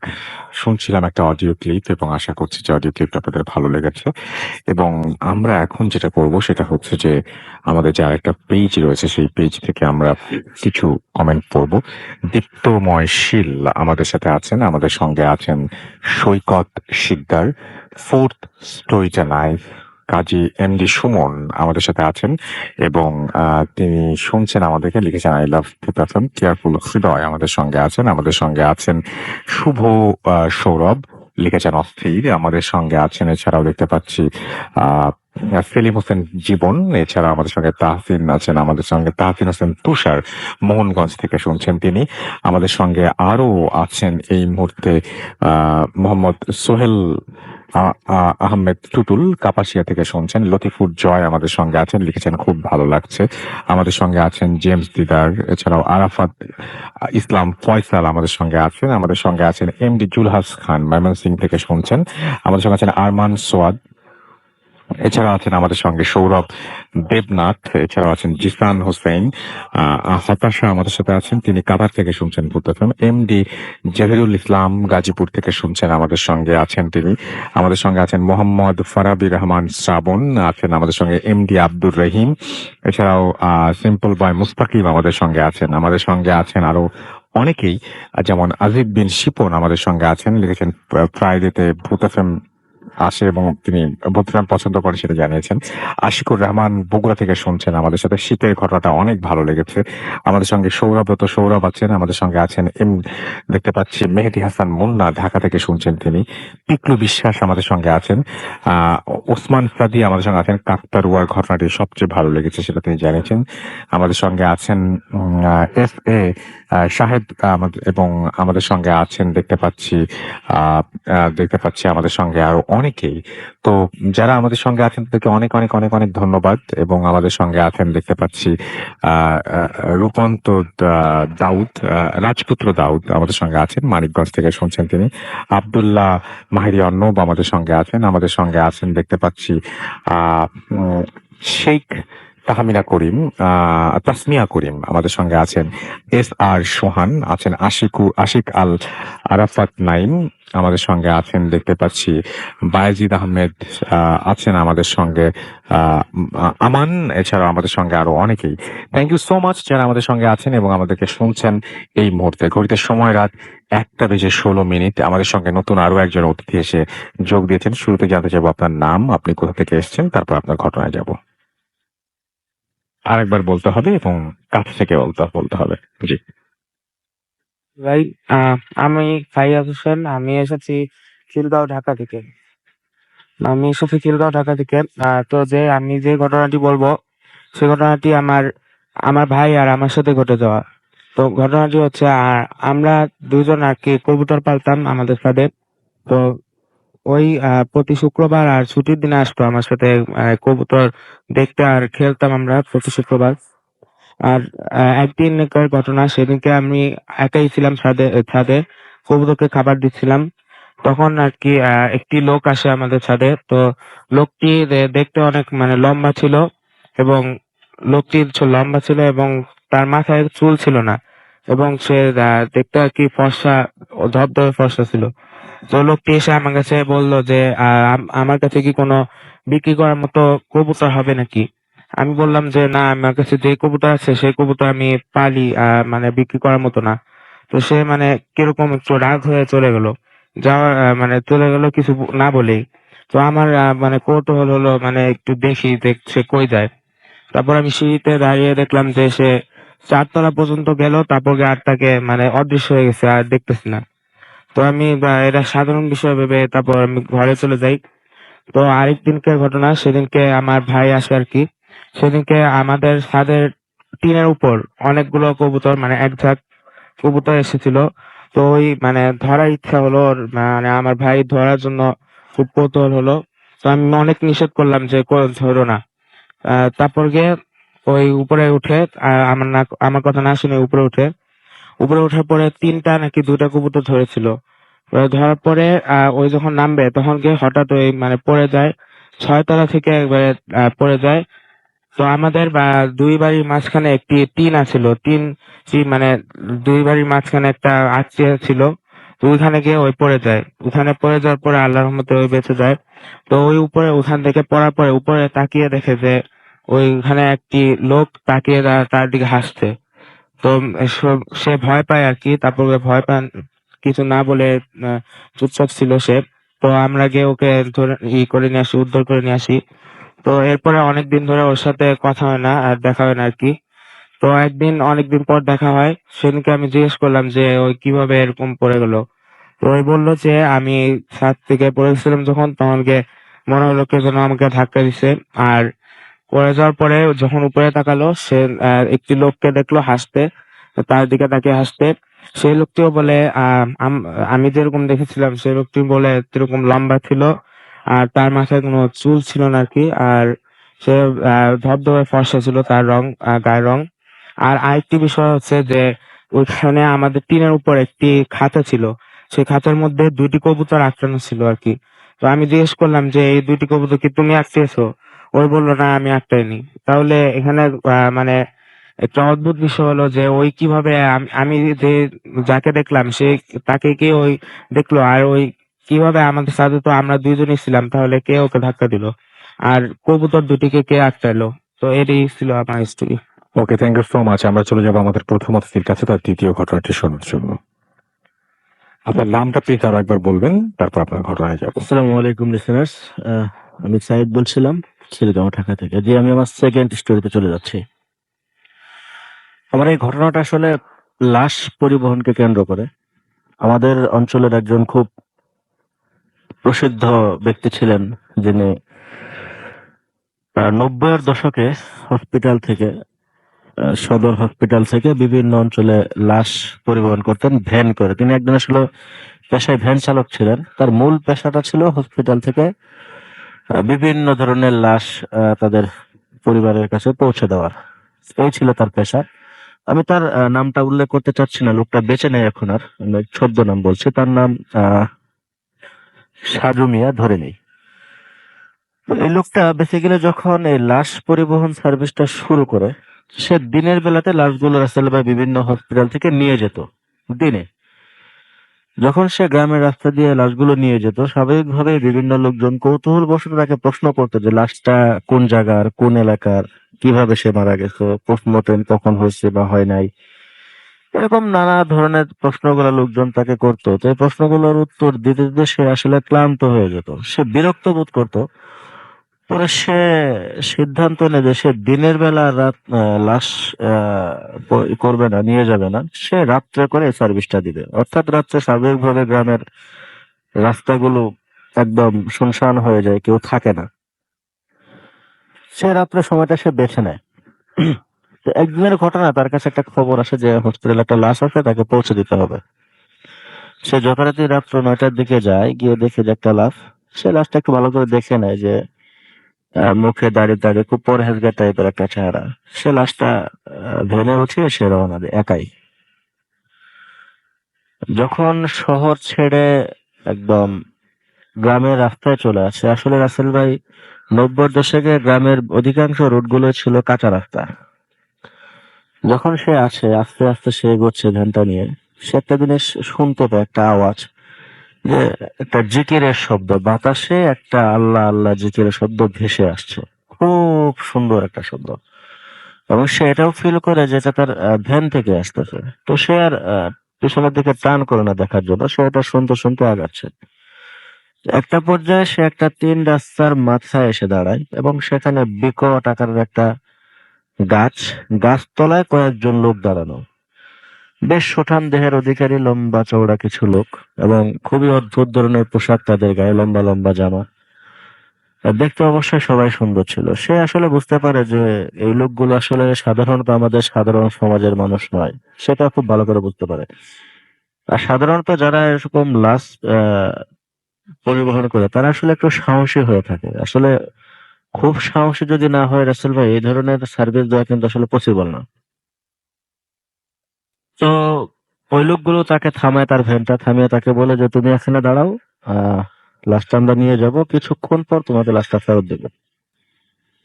শুনছিলাম একটা অডিও ক্লিপ এবং আশা করছি যে অডিও ক্লিপটা আপনাদের ভালো লেগেছে। এবং আমরা এখন যেটা করব সেটা হচ্ছে যে আমাদের যে আরেকটা পেজ রয়েছে সেই পেজ থেকে আমরা কিছু কমেন্ট পড়ব। দীপ্তময় শীল আমাদের সাথে আছেন, আমাদের সঙ্গে আছেন সৈকত শিকদার, ফোর্থ স্টোরিটা লাইভ কাজী এমডি সুমন আমাদের সাথে আছেন এবং তিনি শুনছেন আমাদেরকে, লিখেছেন আই লাভ প্রথম কেয়ারফুল হৃদয় আমাদের সঙ্গে আছেন, আমাদের সঙ্গে আছেন শুভ সৌরভ, লিখেছেন অস্থির আমাদের সঙ্গে আছেন। এছাড়াও দেখতে পাচ্ছি সেলিম হোসেন জীবন, এছাড়া আমাদের সঙ্গে তাহসিন আছেন, আমাদের সঙ্গে তাহসিন হোসেন তুষার মোহনগঞ্জ থেকে শুনছেন তিনি। আমাদের সঙ্গে আরো আছেন এই মুহূর্তে মোহাম্মদ সোহেল আহমেদ টুটুল কাপাসিয়া থেকে শুনছেন। লতিফুর জয় আমাদের সঙ্গে আছেন, লিখেছেন খুব ভালো লাগছে। আমাদের সঙ্গে আছেন জেমস দিদার, এছাড়াও আরাফাত ইসলাম ফয়সাল আমাদের সঙ্গে আছেন। আমাদের সঙ্গে আছেন এমডি জুলহাস খান ময়মনসিং থেকে শুনছেন। আমাদের সঙ্গে আছেন আরমান সোয়াদ, এছাড়া আছেন আমাদের সঙ্গে সৌরভ দেবনাথ, এছাড়াও আছেন জিসান হোসেন হতাশা আমাদের সাথে আছেন, তিনি কাতার থেকে শুনছেন ভূত এফএম। এমডি জাহিরুল ইসলাম গাজীপুর থেকে শুনছেন, আমাদের সঙ্গে আছেন তিনি। আমাদের সঙ্গে আছেন মোহাম্মদ ফারাবি রহমান শ্রাবণ আছেন, আমাদের সঙ্গে এমডি আব্দুর রহিম, এছাড়াও সিম্পল বয় মুস্তাকিম আমাদের সঙ্গে আছেন। আমাদের সঙ্গে আছেন আরো অনেকেই, যেমন আজিব বিন শিপন আমাদের সঙ্গে আছেন, লিখেছেন ফ্রাইডেতে ভূত এফএম আসে এবং তিনি ভূতরাম পছন্দ করে সেটা জানিয়েছেন। আশিকুর রহমান বগুড়া থেকে শুনছেন আমাদের সাথে, শীতের ঘটনাটা অনেক ভালো লেগেছে। আমাদের সঙ্গে সৌরভ আছেন, আমাদের সঙ্গে আছেন দেখতে পাচ্ছি মেহেদি হাসান মুন্না ঢাকা থেকে শুনছেন তিনি। পিকলু বিশ্বাস আমাদের সঙ্গে আছেন। ওসমান সাদি আমাদের সঙ্গে আছেন, কাকতারুয়ার ঘটনাটি সবচেয়ে ভালো লেগেছে সেটা তিনি জানিয়েছেন। আমাদের সঙ্গে আছেন এস এ শাহেদ এবং আমাদের সঙ্গে আছেন দেখতে পাচ্ছি আমাদের সঙ্গে আরো অনেক অনেকেই। তো যারা আমাদের সঙ্গে আছেন তাদেরকে অনেক অনেক অনেক অনেক ধন্যবাদ। এবং আমাদের সঙ্গে আছেন দেখতে পাচ্ছি রূপন্ত দাউদ, রাজপুত্র দাউদ আমাদের সঙ্গে আছেন, মানিকগঞ্জ থেকে শুনছেন তিনি। আবদুল্লাহ মাহিরি অর্ণব আমাদের সঙ্গে আছেন। আমাদের সঙ্গে আছেন দেখতে পাচ্ছি আহ উম, শেখ তাহমিনা করিম, তাসমিয়া করিম আমাদের সঙ্গে আছেন। আর সোহান আছেন, আশিক আল আরাফাত নাইম আমাদের সঙ্গে আছেন দেখতে পাচ্ছি। বায়েজিদ আহমেদ আছেন আমাদের সঙ্গে, আমান, এছাড়াও আমাদের সঙ্গে আরো অনেকেই। থ্যাংক ইউ সো মাচ যারা আমাদের সঙ্গে আছেন এবং আমাদেরকে শুনছেন। এই মুহূর্তে ঘড়িতে সময় রাত 1:16। আমাদের সঙ্গে নতুন আরো একজন অতিথি এসে যোগ দিয়েছেন। শুরুতে জানতে চাইবো আপনার নাম, আপনি কোথা থেকে এসেছেন, তারপর আপনার ঘটনায় যাব। আরেকবার বলতে হবে এবং কাছ থেকে বলতে হবে। জি। ভাই, আমি ফাইয়াজ হোসেন। আমি এসেছি খিলগাঁও, ঢাকা থেকে। তো আমি যে ঘটনাটি বলবো, সে ঘটনাটি আমার আমার ভাই আর আমার সাথে ঘটে যাওয়া। তো ঘটনাটি হচ্ছে, আমরা দুজন আর কি কবুতর পালতাম আমাদের সাথে। তো ওই প্রতি শুক্রবার আর ছুটির দিনে আসতো আমার সাথে কবুতর দেখতে, আর খেলতাম আমরা প্রতি শুক্রবার। আর একদিনকার ঘটনা, সেদিনকে আমি একাই ছিলাম ছাদে কবুতরকে খাবার দিচ্ছিলাম। তখন আর কি একটি লোক আসে আমাদের ছাদে। তো লোকটি দেখতে অনেক মানে লম্বা ছিল, এবং লম্বা ছিল এবং তার মাথায় চুল ছিল না, এবং সে দেখতে আর কি ফর্সা, ধবধবে ফর্সা ছিল। তো লোকটি এসে আমার কাছে বললো যে আমার কাছে কি কোনো বিক্রি করার মতো কবুতর হবে নাকি। আমি বললাম যে না, আমার কাছে যে কবুতর আছে সেই কবুতর আমি পালি, মানে বিক্রি করার মতো না। তো সে মানে কিরকম একটু রাগ হয়ে চলে গেল, মানে চলে গেল কিছু না বলেই। তো আমার মানে কৌতূহল হলো, মানে একটু দেখি যে সে কই যায়। তারপর আমি সিঁড়িতে দাঁড়িয়ে দেখলাম যে সে 4 তলা পর্যন্ত গেল, তারপর গিয়ে আর তাকে মানে অদৃশ্য হয়ে গেছে, আর দেখতেছি না। তো আমি এটা সাধারণ বিষয় ভেবে তারপর আমি ঘরে চলে যাই। তো আরেকদিনকার ঘটনা, সেদিনকে আমার ভাই আসে আর কি। সেদিনকে আমাদের ছাদের টিনের উপর অনেকগুলো কবুতর, মানে এক ঝাঁক কবুতর এসেছিল। তো ওই মানে ধরার ইচ্ছা হলো ওর, মানে আমার ভাই ধরার জন্য খুব কৌতূহল হলো। তো আমি অনেক নিষেধ করলাম যে ধরো না। তারপর গিয়ে ওই উপরে উঠে, আমার কথা না শুনে উপরে ওঠার পরে 3টা নাকি 2টা কবুতর ধরেছিল। ধরার পরে ওই যখন নামবে তখন গিয়ে হঠাৎ ওই মানে পড়ে যায়, 6 তলা থেকে একবারে পড়ে যায়। তো আমাদের দুই বাড়ির মাঝখানে একটি টিন আছিল, মানে দুই বাড়ির মাঝখানে একটা আঁচড়ে ছিল। তো ওইখানে গিয়ে ওই পড়ে যায়। ওখানে পড়ে যাওয়ার পরে আল্লাহর রহমতে ওই বেঁচে যায়। তো ওই উপরে, ওখান থেকে পড়ার পরে উপরে তাকিয়ে দেখে যে ওইখানে একটি লোক তাকিয়ে তার দিকে হাসছে। তো সে ভয় পায় আর কি। তারপর ভয় পান, কিছু না বলে চুপচাপ ছিল সে। তো আমরা গিয়ে ওকে ধরে করে নিয়ে আসি, উদ্ধার করে নিয়ে আসি। তো এরপরে অনেকদিন ধরে ওর সাথে কথা হয় না আর দেখা হয় না আর কি। তো একদিন অনেকদিন পর দেখা হয়, সেদিনকে আমি জিজ্ঞেস করলাম যে ওই কিভাবে এরকম পড়ে গেল। তো ওই বললো যে আমি ছাদ থেকে পড়ে গেছিলাম যখন, তখন গিয়ে মনে হলো কে যেন আমাকে ধাক্কা দিছে। আর পড়ে যাওয়ার পরে যখন উপরে তাকালো, সে একটি লোককে দেখলো হাসতে, তো তার দিকে তাকিয়ে হাসতে। সেই লোকটিও বলে আমি যেরকম দেখেছিলাম সেই লোকটি বলে এরকম লম্বা ছিল, আর তার মাথায় কোনো চুল ছিল না আর কি। আর সে ধবধবে ফর্সা ছিল তার রং, গায়ের রং। আর আরেকটি বিষয় হচ্ছে যে ওইখানে আমাদের টিনের উপর একটি খাঁচা ছিল, সেই খাঁচার মধ্যে 2টি কবুতর আটকানো ছিল আর কি। তো আমি জিজ্ঞেস করলাম যে এই 2টি কবুতর কি তুমি আটকেছো? ওই বললো না, আমি আটকাইনি। তাহলে এখানে মানে একটা অদ্ভুত বিষয় হলো যে ওই কিভাবে আমি যে যাকে দেখলাম সে তাকে কে ওই দেখলো, আর ওই কিভাবে আমাদের সাথে তো আমরা দুইজনই ছিলাম, তাহলে কে ওকে ধাক্কা দিল, আর কবুতর দুটিকে কে আটকাইলো? তো এটাই ছিল আমার story. Okay, thank you so much. আমরা চলে যাবো আমাদের প্রথম অতিথির কাছে তার দ্বিতীয় ঘটনাটি শোনার জন্য। আপনার নামটা প্লিজ আরো একবার বলবেন, তারপর আপনার ঘটনায় যাবো। আসসালামু আলাইকুম লিসেনার্স। আমি সাইদ বলছিলাম, খিলগাঁও, ঢাকা থেকে। আমি আমার সেকেন্ড স্টোরিতে চলে যাচ্ছি। আমার এই ঘটনাটা আসলে লাশ পরিবহনকে কেন্দ্র করে। আমাদের অঞ্চলের একজন খুব প্রসিদ্ধ ব্যক্তি ছিলেন, যিনি 90-এর দশকে হসপিটাল থেকে, সদর হসপিটাল থেকে বিভিন্ন অঞ্চলে লাশ পরিবহন করতেন ভ্যান করে। তিনি একজন আসলে পেশায় ভ্যান চালক ছিলেন। তার মূল পেশাটা ছিল হসপিটাল থেকে বিভিন্ন ধরনের লাশ তাদের পরিবারের কাছে পৌঁছে দেওয়ার। এই ছিল তার পেশা। আমি তার নামটা উল্লেখ করতে চাচ্ছি না, লোকটা বেঁচে নেই এখন আর, আমি ছদ্ম নাম বলছি। তার নাম সাজু মিয়া, ধরে নেই। তো এই লোকটা বেসিক্যালি যখন এই লাশ পরিবহন সার্ভিসটা শুরু করে, সে দিনের বেলাতে লাশগুলো রাসেল ভাই বিভিন্ন হসপিটাল থেকে নিয়ে যেত দিনে। যখন সে গ্রামের রাস্তা দিয়ে লাশগুলো নিয়ে যেত, স্বাভাবিকভাবে বিভিন্ন লোকজন কৌতূহল বশত তাকে প্রশ্ন করতো যে লাশটা কোন জায়গার, কোন এলাকার, কিভাবে সে মারা গেছে, পোস্টমর্টেম কখন হয়েছে বা হয় নাই, এরকম নানা ধরনের প্রশ্নগুলো লোকজন তাকে করতো। তো এই প্রশ্নগুলোর উত্তর দিতে দিতে সে আসলে ক্লান্ত হয়ে যেত, সে বিরক্ত বোধ করতো। পরে সে সিদ্ধান্ত নেয় যে সে দিনের বেলা লাশ করবে না, নিয়ে যাবে না, সে রাত্রে করে এই সার্ভিসটা দিবে। অর্থাৎ রাত্রে স্বাভাবিকভাবে গ্রামের রাস্তাগুলো একদম শুনশান হয়ে যায়, কেউ থাকে না, সে রাত্রে সময়টা সে বেছে নেয়। তো একদিনের ঘটনা, তার কাছে একটা খবর আসে যে হসপিটালে একটা লাশ আছে, তাকে পৌঁছে দিতে হবে। সে যথারীতি রাত্র 9টার দিকে যায়, গিয়ে দেখে যে একটা লাশ। সে লাশটা একটু ভালো করে দেখে নেয় যে মুখে দাঁড়িয়ে দাঁড়িয়ে খুব পরহেজগার টাইপের একটা চেহারা। সে লাশটা ভ্যানে উঠিয়ে সে রওনা দেয় একাই। যখন শহর ছেড়ে একদম গ্রামের রাস্তায় চলে আসে, আসলে রাসেল ভাই 90-র দশকে গ্রামের অধিকাংশ রোডগুলো ছিল কাঁচা রাস্তা। যখন সে আসে, আস্তে আস্তে সে এগোচ্ছে ভ্যানটা নিয়ে, সে একটা জিনিস শুনতে পায়, একটা আওয়াজ, যে একটা জিকিরের শব্দ, বাতাসে একটা আল্লাহ আল্লাহ জিকিরের শব্দ ভেসে আসছে, খুব সুন্দর একটা শব্দ। এবং সে এটাও ফিল করে যে এটা তার ভ্যান থেকে আসতেছে। তো সে আর পিছনের দিকে টার্ন করে না দেখার জন্য, সে এটা শুনতে শুনতে আগাচ্ছে। একটা পর্যায়ে সে একটা 3 রাস্তার মাথায় এসে দাঁড়ায় এবং সেখানে বিকট আকারের একটা গাছ, গাছতলায় কয়েকজন লোক দাঁড়ানো, বেশ শোঠান দেহের অধিকারী, লম্বা চওড়া কিছু লোক, এবং খুবই অদ্ভুত ধরনের পোশাক তাদের গায়ে, লম্বা লম্বা জামা। আর দেখতে অবশ্যই সবাই সুন্দর ছিল। সে আসলে বুঝতে পারে যে এই লোকগুলো আসলে সাধারণত আমাদের সাধারণ সমাজের মানুষ নয়, সেটা খুব ভালো করে বুঝতে পারে। আর সাধারণত যারা এরকম লাশ পরিবহন করে, তারা আসলে একটু সাহসী হয়ে থাকে। আসলে খুব সাহসী যদি না হয় রাসেল ভাই, এই ধরনের সার্ভিস দেওয়া কিন্তু আসলে পসিবল না। তো ওই লোকগুলো তাকে থামায়, তার ভ্যানটা থামিয়ে তাকে বলে যে তুমি এখানে দাঁড়াও, লাশটা আমরা নিয়ে যাব, কিছুক্ষণ পর তোমাকে লাশটা ফেরত দেবো।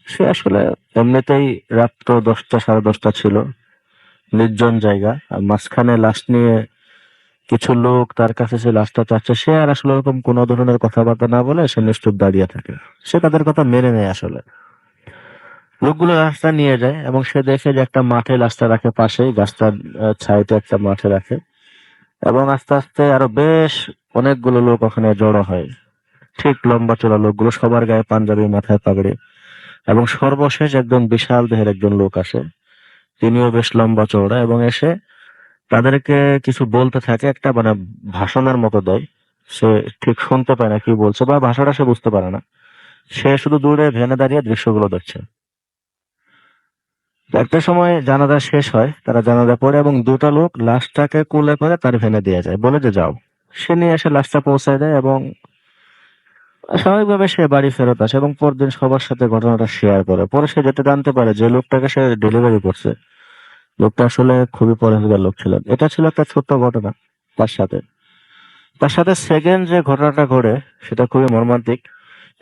সে আসলে এমনিতেই রাত্র 10টা, 10:30 ছিল, নির্জন জায়গা, আর মাঝখানে লাশ নিয়ে কিছু লোক তার কাছে সে লাশটা চাচ্ছে, সে আর আসলে ওরকম কোনো ধরনের কথাবার্তা না বলে সে নিশ্চুপ দাঁড়িয়ে থাকে। সে তাদের কথা মেনে নেয় আসলে। লোকগুলো লাশটা নিয়ে যায় এবং সে দেখে যে একটা মাঠে লাশটা রাখে, পাশেই গাছটার ছাইতে একটা মাঠে রাখে। এবং আস্তে আস্তে আরো বেশ অনেকগুলো লোক ওখানে জড়ো হয়, ঠিক লম্বা চড়া লোকগুলো, সবার গায়ে পাঞ্জাবি, মাথায় পাগড়ি। এবং সর্বশেষ একজন বিশাল দেহের একজন লোক আসে, তিনিও বেশ লম্বা চওড়া, এবং এসে তাদেরকে কিছু বলতে থাকে, একটা মানে ভাষণের মতো দেয়। সে ঠিক শুনতে পায় না কি বলছে, বা ভাষাটা সে বুঝতে পারে না। সে শুধু দূরে ভেনে দাঁড়িয়ে দৃশ্যগুলো দেখছে। একটা সময় জানাজা শেষ হয়, তারা জানাজা পড়ে এবং দুটো লোক লাশটাকে কোলে করে তার ভেনে দিয়ে যায়, বলে যে যাও। সে নিয়ে এসে লাশটা পৌঁছায় দেয় এবং স্বাভাবিকভাবে সে বাড়ি ফেরত আসে এবং পরদিন সবার সাথে ঘটনাটা শেয়ার করে। পরে সে যেটা জানতে পারে যে লোকটাকে সে ডেলিভারি করছে, লোকটা আসলে খুবই পরহেজগার লোক ছিলেন। এটা ছিল একটা ছোট্ট ঘটনা। তার সাথে তার সাথে সেকেন্ড যে ঘটনাটা ঘটে, সেটা খুবই মর্মান্তিক।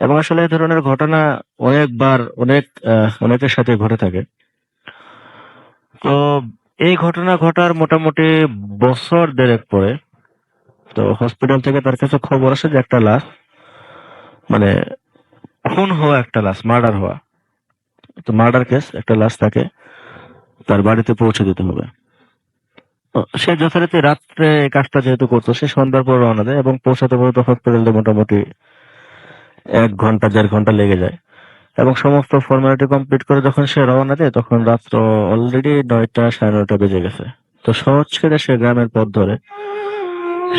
এবং আসলে এই ধরনের ঘটনা অনেকবার অনেকের সাথে ঘটে থাকে। তো এই ঘটনা ঘটার মোটামুটি বছর দেড়েক পরে, তো হসপিটাল থেকে তার কাছে খবর আসে যে একটা লাশ, মানে খুন হওয়া একটা লাশ, মার্ডার হওয়া, তো মার্ডার কেস, একটা লাশ তাকে তার বাড়িতে পৌঁছে দিতে হবে। তো সে যথারীতি রাত্রে এই কাজটা যেহেতু করতো, সে সন্ধ্যার পর রওনা দেয় এবং পৌঁছাতে পৌঁছাতে হসপিটালে মোটামুটি 1 ঘন্টা 1.5 ঘন্টা লেগে যায়। এবং সমস্ত ফর্মালিটি কমপ্লিট করে যখন সে রওনা দেয়, তখন রাত্র অলরেডি 9টা, 9:30 বেজে গেছে। তো শহর ছেড়ে সে গ্রামের পথ ধরে,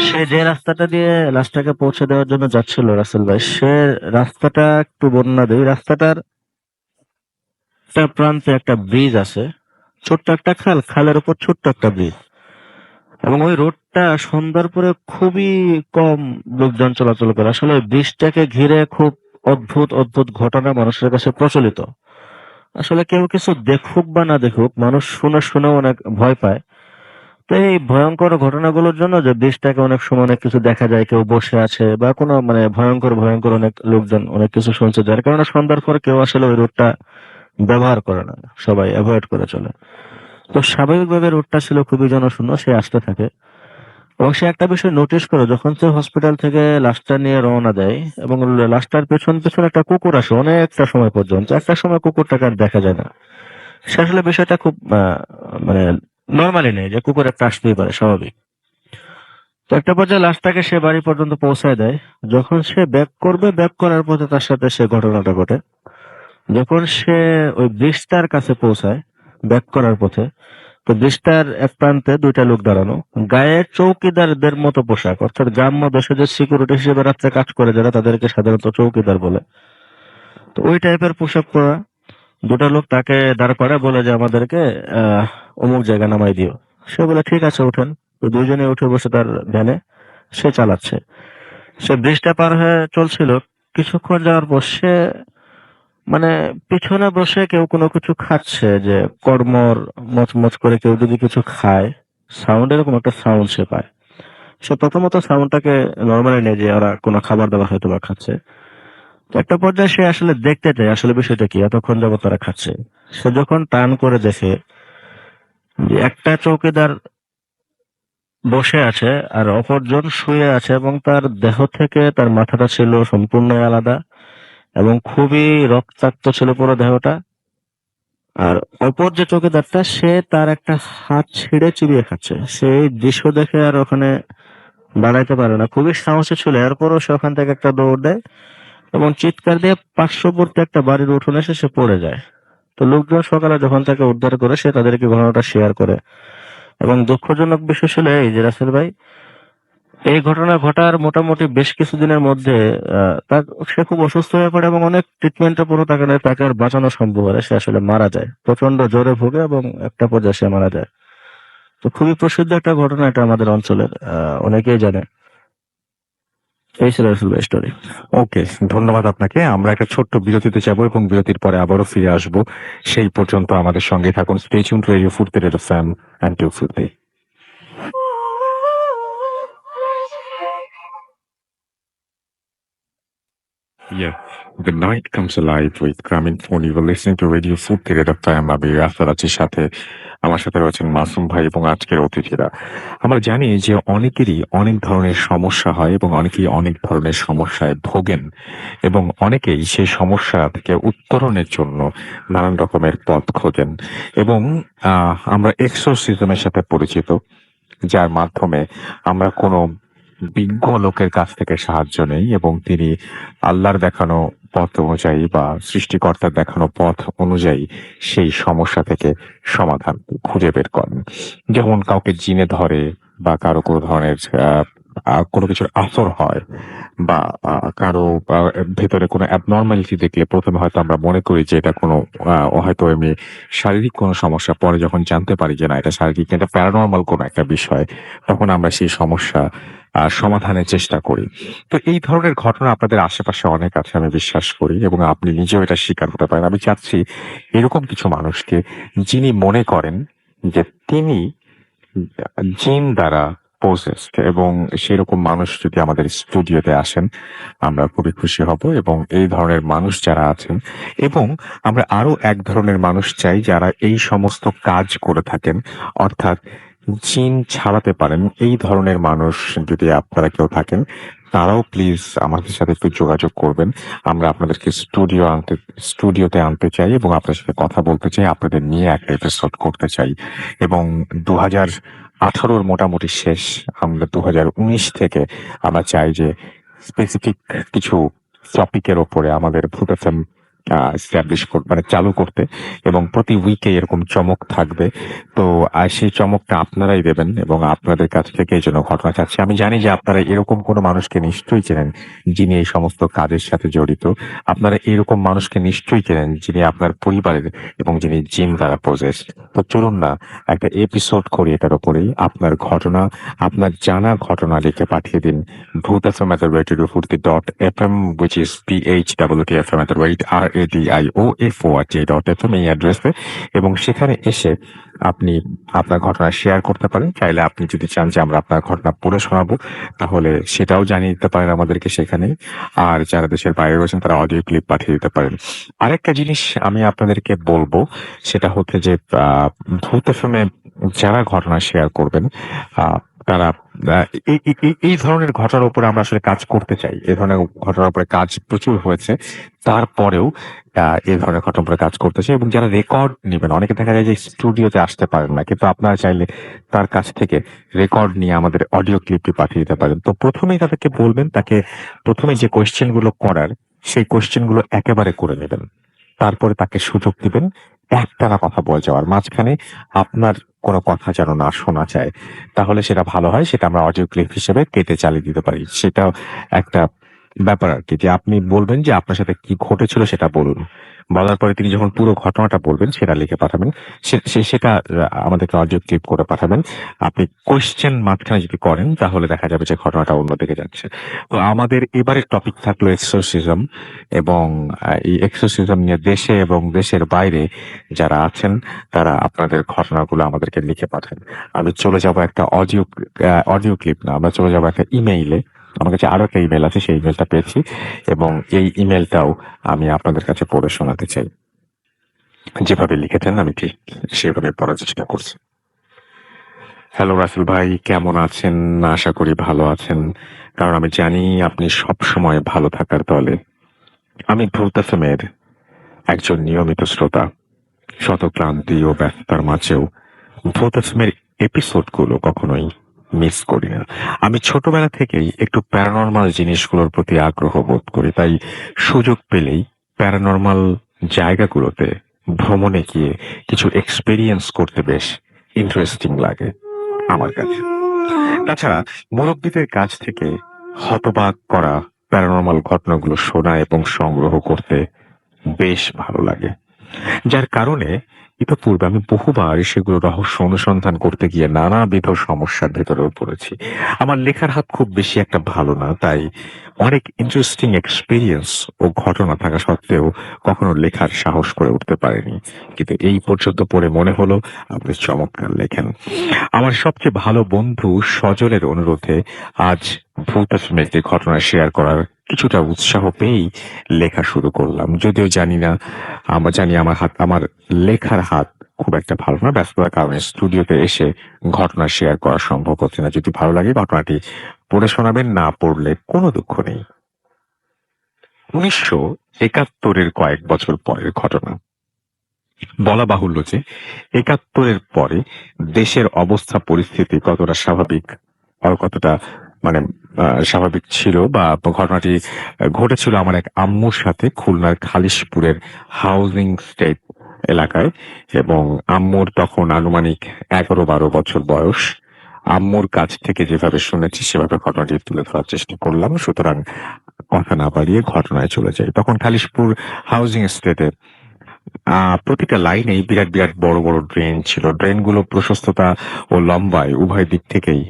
সে যে রাস্তাটা দিয়ে লাশটাকে পৌঁছে দেওয়ার জন্য যাচ্ছিল রাসেল ভাই, সে রাস্তাটা একটু বর্ণনা দেয়। রাস্তাটার একটা প্রান্তে একটা ব্রিজ আছে, ছোট্ট একটা খাল, খালের উপর ছোট্ট একটা ব্রিজ। এবং ওই রোডটা সন্ধ্যার পরে খুবই কম লোকজন চলাচল করে। আসলে ওই ব্রিজটাকে ঘিরে খুব অদ্ভুত অদ্ভুত ঘটনা মানুষের কাছে প্রচলিত। আসলে কেউ কিছু দেখুক বা না দেখুক, মানুষ শুনে শুনে অনেক ভয় পায়। তো এই ভয়ঙ্কর ঘটনাগুলোর জন্য যে ব্রিজটাকে অনেক সময় অনেক কিছু দেখা যায়, কেউ বসে আছে বা কোনো মানে ভয়ঙ্কর ভয়ঙ্কর অনেক লোকজন অনেক কিছু শুনছে, যার কারণে সন্ধ্যার পর কেউ আসলে ওই রোডটা ব্যবহার করে না, সবাই অ্যাভয়েড করে চলে। তো স্বাভাবিকভাবে রোডটা ছিল খুবই জনশূন্য, সে আসতে থাকে। এবং সে একটা বিষয় নোটিশ করে, যখন সে হসপিটাল থেকে লাশটা নিয়ে রওনা দেয় এবং লাশটার পেছন পেছন একটা কুকুর আসে অনেকটা সময় পর্যন্ত, একটা সময় কুকুরটাকে আর দেখা যায় না। সে আসলে বিষয়টা খুব মানে নর্মালি নেই যে কুকুর একটা আসতেই পারে, স্বাভাবিক। তো একটা পর্যায়ে লাশটাকে সে বাড়ি পর্যন্ত পৌঁছায় দেয়। যখন সে ব্যাক করবে, ব্যাক করার পথে তার সাথে সে ঘটনাটা ঘটে। যখন সে ওই ব্রিজটার কাছে পৌঁছায় ব্যাক করার পথে, তো ব্রিজটার এক প্রান্তে দুইটা লোক দাঁড়ানো, গায়ে চৌকিদারদের মতো পোশাক, অর্থাৎ গ্রাম্য দেশে যে সিকিউরিটি হিসেবে রাত্রে কাজ করে যারা, তাদেরকে সাধারণত চৌকিদার বলে। তো ওই টাইপের পোশাক পরা দুটা লোক তাকে দাঁড় করায়, বলে যে আমাদেরকে আহ অমুক জায়গায় নামাই দিও। সে বলে ঠিক আছে ওঠেন। তো দুইজনে উঠে বসে তার ভ্যানে সে চালাচ্ছে। সে ব্রিজটা পার হয়ে চলছিল। কিছুক্ষণ যাওয়ার পর সে মানে পিছনে বসে কেউ কোনো কিছু খাচ্ছে, যে কর্মর মচমচ করে কেউ যদি কিছু খায়, সাউন্ড, এরকম একটা সাউন্ড সে পায়। সে প্রথমত সাউন্ডটাকে নর্মালি নেয় যে ওরা কোনো খাবার দাবার হয়তো বা খাচ্ছে। তো একটা পর্যায়ে সে আসলে দেখতে চায় আসলে বিষয়টা কি, এতক্ষণ যাবত তারা খাচ্ছে। সে যখন টার্ন করে দেখে যে একটা চৌকিদার বসে আছে আর অপরজন শুয়ে আছে, এবং তার দেহ থেকে তার মাথাটা ছিল সম্পূর্ণ আলাদা এবং খুবই রক্তাক্ত ছিল পুরো দেহটা। আর অপর যে চৌকিদারটা, সে তার একটা হাত ছিঁড়ে চিবিয়ে খাচ্ছে। সেই দৃশ্য দেখে আর ওখানে দাঁড়াইতে পারে না, খুবই সাহসী ছিল। এরপরও সে ওখান থেকে একটা দৌড় দেয় এবং চিৎকার দিয়ে পার্শ্ববর্তী একটা বাড়ির উঠোনে এসে সে পড়ে যায়। তো লোকজন সকালে যখন তাকে উদ্ধার করে, সে তাদেরকে ঘটনাটা শেয়ার করে। এবং দুঃখজনক বিষয় ছিল এই যে রাসেল ভাই, এই ঘটনা ঘটার মোটামুটি বেশ কিছুদিনের মধ্যে তার সে খুব অসুস্থ হয়ে পড়ে এবং অনেক ট্রিটমেন্টের পরও তাকে আর বাঁচানো সম্ভব হয় না। সে আসলে মারা যায়, প্রচন্ড জ্বরে ভোগে এবং একটা পর্যায়ে সে মারা যায়। তো খুবই প্রসিদ্ধ একটা ঘটনা এটা আমাদের অঞ্চলের, অনেকেই জানে। এই ছিল আসলে স্টোরি। ওকে, ধন্যবাদ আপনাকে। আমরা একটা ছোট্ট বিরতিতে যাব এবং বিরতির পরে আবারও ফিরে আসব। সেই পর্যন্ত আমাদের সঙ্গে থাকুন। স্টে টিউনড, রেডিও ফুর্তি, রেড এফএম এন্ড টু ফুর্তি। Yeah, the night comes alive with Gramin Phone. You were listening to Radio Futhi Red FM. আমি রাফসার আছির সাথে, আমার সাথে রয়েছেন মাসুম ভাই এবং আজকের অতিথিরা। আমরা জানি যে অনেকেরই অনেক ধরনের সমস্যা হয় এবং অনেকেই অনেক ধরনের সমস্যায় ভোগেন, এবং অনেকেই সেই সমস্যা থেকে উত্তরণের জন্য নানান রকমের পথ খোঁজেন। এবং আমরা এক্সোরসিজমের সাথে পরিচিত, যার মাধ্যমে আমরা কোনো বিজ্ঞ লোকের কাছ থেকে সাহায্য নেই এবং তিনি আল্লাহর দেখানো পথ অনুযায়ী বা সৃষ্টিকর্তার দেখানো পথ অনুযায়ী সেই সমস্যা থেকে সমাধান খুঁজে বের করেন। যেমন কাউকে জিনে ধরে বা কারো কোনো ধরনের কোনো কিছুর আসর হয় বা কারো ভেতরে কোনো অ্যাবনর্মালিটি দেখলে প্রথমে হয়তো আমরা মনে করি যে এটা কোনো হয়তো এমনি শারীরিক কোনো সমস্যা, পরে যখন জানতে পারি যে না এটা শারীরিক, এটা প্যারানর্মাল কোনো একটা বিষয়, তখন আমরা সেই সমস্যা সমাধানের চেষ্টা করি। তো এই ধরনের ঘটনা আপনাদের আশেপাশে অনেক আছে আমি বিশ্বাস করি, এবং আপনি নিজেও এটা স্বীকার হতে পারেন। আমি চাচ্ছি এরকম কিছু মানুষকে, যিনি মনে করেন যে তিনি জিন দ্বারা পজেসড, এবং সেরকম মানুষ যদি আমাদের স্টুডিওতে আসেন আমরা খুবই খুশি হব। এবং এই ধরনের মানুষ যারা আছেন, এবং আমরা আরো এক ধরনের মানুষ চাই যারা এই সমস্ত কাজ করে থাকেন, অর্থাৎ জিন ছাড়াতে পারেন, এই ধরনের মানুষ যদি আপনারা কেউ থাকেন, তারাও প্লিজ আমাদের সাথে একটু যোগাযোগ করবেন। আমরা আপনাদেরকে স্টুডিওতে আনতে চাই এবং আপনার সাথে কথা বলতে চাই, আপনাদের নিয়ে একটা এপিসোড করতে চাই। এবং 2018 মোটামুটি শেষ, আমরা 2019 থেকে আমরা চাই যে স্পেসিফিক কিছু টপিকের ওপরে আমাদের ভূত এফএম মানে চালু করতে, এবং প্রতি উইকে এরকম চমক থাকবে। তো সেই চমকটা আপনারাই দেবেন এবং আপনাদের কাছ থেকে এই জন্য ঘটনা চাচ্ছি। আমি জানি যে আপনারা এরকম কোনো মানুষকে নিশ্চয়ই চেনেন যিনি এই সমস্ত কাজের সাথে জড়িত। আপনারা এরকম মানুষকে নিশ্চয়ই চেনেন যিনি আপনার পরিবারের এবং যিনি জিন দ্বারা পজেসড। তো চলুন না একটা এপিসোড করি এটার উপরেই। আপনার ঘটনা, আপনার জানা ঘটনা লিখে পাঠিয়ে দিন bhutfm@radiofuর্তি.fm, which is bhwtfm@radio.fm এই অ্যাড্রেসে, এবং সেখানে এসে আপনি আপনার ঘটনা শেয়ার করতে পারেন। চাইলে আপনি যদি চান যে আমরা আপনার ঘটনা পড়ে শোনাবো, তাহলে সেটাও জানিয়ে দিতে পারেন আমাদেরকে সেখানে। আর যারা দেশের বাইরে রয়েছেন তারা অডিও ক্লিপ পাঠিয়ে দিতে পারেন। আরেকটা জিনিস আমি আপনাদেরকে বলবো, সেটা হচ্ছে যে ভূত এফএমে যারা ঘটনা শেয়ার করবেন, তারা এই ধরনের ঘটনার উপরে আমরা আসলে কাজ করতে চাই। এই ধরনের ঘটনার উপরে কাজ প্রচুর হয়েছে, তারপরেও এই ধরনের ঘটনার উপরে কাজ করতে চাই। এবং যারা রেকর্ড নেবেন, অনেকে দেখা যায় যে স্টুডিওতে আসতে পারেন না, কিন্তু আপনারা চাইলে তার কাছ থেকে রেকর্ড নিয়ে আমাদের অডিও ক্লিপটি পাঠিয়ে দিতে পারেন। তো প্রথমেই তাদেরকে বলবেন, তাকে প্রথমে যে কোয়েশ্চেন গুলো করার সেই কোয়েশ্চেন গুলো একেবারে করে নেবেন। তারপরে তাকে সুযোগ দিবেন একটানা কথা বলে যাওয়ার, মাঝখানে আপনার কোনো কথা যেন না শোনা যায়। তাহলে সেটা ভালো হয়, সেটা আমরা অডিও ক্লিপ হিসেবে কেটে চালিয়ে দিতে পারি। সেটাও একটা ব্যাপার আর কি, যে আপনি বলবেন যে আপনার সাথে কি ঘটেছিল সেটা বলুন। বলার পরে তিনি যখন পুরো ঘটনাটা বলবেন সেটা লিখে পাঠাবেন, সেটা আমাদেরকে অডিও ক্লিপ করে পাঠাবেন। আপনি কোয়েশ্চেন মাঝখানে যদি করেন তাহলে দেখা যাবে যে ঘটনাটা অন্যদিকে যাচ্ছে। তো আমাদের এবারের টপিক থাকলো এক্সোরসিজম, এবং এই এক্সোরসিজম নিয়ে দেশে এবং দেশের বাইরে যারা আছেন তারা আপনাদের ঘটনাগুলো আমাদেরকে লিখে পাঠান। আমি চলে যাব একটা অডিও ক্লিপ না, আমরা চলে যাব একটা ইমেইলে। আমার কাছে আরো একটা ইমেল আছে, সেই ইমেলটা পেয়েছি, এবং এই ইমেলটাও আমি আপনাদের কাছে পড়ে শোনাতে চাই। যেভাবে লিখেছেন আমি ঠিক সেভাবে পড়ার চেষ্টা করছি। হ্যালো রাসেল ভাই, কেমন আছেন? আশা করি ভালো আছেন, কারণ আমি জানি আপনি সব সময় ভালো থাকার দলে। আমি ভূত এফএমের একজন নিয়মিত শ্রোতা। শত ক্লান্তি ও ব্যস্ততার মাঝেও ভূত এফএমের এপিসোডগুলো কখনোই মিস করি না। আমি ছোটবেলা থেকেই একটু প্যারানর্মাল জিনিসগুলোর প্রতি আগ্রহ বোধ করি, তাই সুযোগ পেলেই প্যারানর্মাল জায়গাগুলোতে ভ্রমণে গিয়ে কিছু এক্সপেরিয়েন্স করতে বেশ ইন্টারেস্টিং লাগে আমার কাছে। তাছাড়া মুরব্বীদের কাছ থেকে হতবাক করা প্যারানর্মাল ঘটনাগুলো শোনা এবং সংগ্রহ করতে বেশ ভালো লাগে, যার কারণে ইতিপূর্বে আমি বহুবার সেগুলো রহস্য অনুসন্ধান করতে গিয়ে নানাবিধ সমস্যার ভেতরেও পড়েছি। আমার লেখার হাত খুব বেশি একটা ভালো না, তাই অনেক ইন্টারেস্টিং এক্সপিরিয়েন্স ও ঘটনা থাকা সত্ত্বেও কখনো লেখার সাহস করে উঠতে পারিনি। কিন্তু এই পর্যন্ত পড়ে মনে হলো আপনি চমৎকার লেখেন। আমার সবচেয়ে ভালো বন্ধু সজলের অনুরোধে আজ ভূত এফএমে একটি ঘটনা শেয়ার করার কিছুটা উৎসাহ পেয়েই লেখা শুরু করলাম। যদিও জানি আমার লেখার হাত খুব একটা ভালো না, ব্যস্ততার কারণে স্টুডিওতে এসে ঘটনা শেয়ার করা সম্ভব হচ্ছে না। যদি ভালো লাগে ঘটনাটি পড়ে শোনাবেন, না পড়লে কোনো দুঃখ নেই। 1971-এর কয়েক বছর পরের ঘটনা। বলা বাহুল্য যে 71-এর পরে দেশের অবস্থা পরিস্থিতি কতটা স্বাভাবিক আর কতটা মানে স্বাভাবিক ছিল, বা ঘটনাটি ঘটেছিল আমার এক আম্মুর সাথে খুলনার খালিশপুরের হাউজিং স্টেট এলাকায়। এবং আম্মুর তখন আনুমানিক 11-12 বছর বয়স। আম্মুর কাছ থেকে যেভাবে শুনেছি সেভাবে ঘটনাটি তুলে ধরার চেষ্টা করলাম। সুতরাং কথা না বাড়িয়ে ঘটনায় চলে যাই। তখন খালিশপুর হাউজিং এস্টেটে প্রতিটা লাইনেই বিরাট বিরাট বড় বড় ড্রেন ছিল। ড্রেনগুলো প্রশস্ততা ও লম্বায় উভয় দিক থেকেই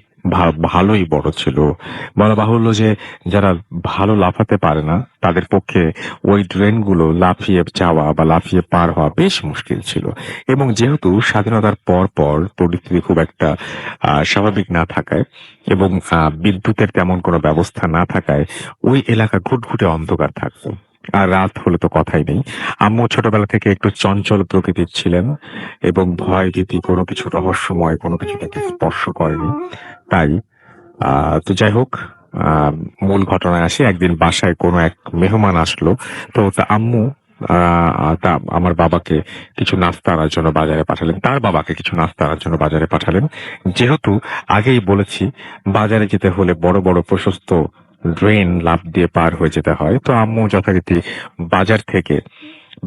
ভালোই বড় ছিল। বলা বাহুল্য যে যারা ভালো লাফাতে পারে না তাদের পক্ষে ওই ড্রেনগুলো লাফিয়ে যাওয়া বা লাফিয়ে পার হওয়া বেশ মুশকিল ছিল। এবং যেহেতু স্বাধীনতার পর পর পরিস্থিতি খুব একটা স্বাভাবিক না থাকায় এবং বিদ্যুতের তেমন কোনো ব্যবস্থা না থাকায় ওই এলাকা ঘুটঘুটে অন্ধকার থাকতো। আর রাত হলে তো কথাই নেই। আম্মু ছোটবেলা থেকে একটু চঞ্চল প্রকৃতির ছিলেন এবং ভয় ভীতি কোনো কিছু রহস্যময় কোনো কিছু তাকে স্পর্শ করেনি। তাই তো যাই হোক, মূল ঘটনায় আসি। একদিন বাসায় কোনো এক মেহমান আসলো। তো আম্মু আমার বাবাকে কিছু নাস্তা আনার জন্য বাজারে পাঠালেন, তার বাবাকে কিছু নাস্তা আনার জন্য বাজারে পাঠালেন। যেহেতু আগেই বলেছি বাজারে যেতে হলে বড় বড় প্রশস্ত ড্রেন লাফ দিয়ে পার হয়ে যেতে হয়, তো আম্মু যথারীতি বাজার থেকে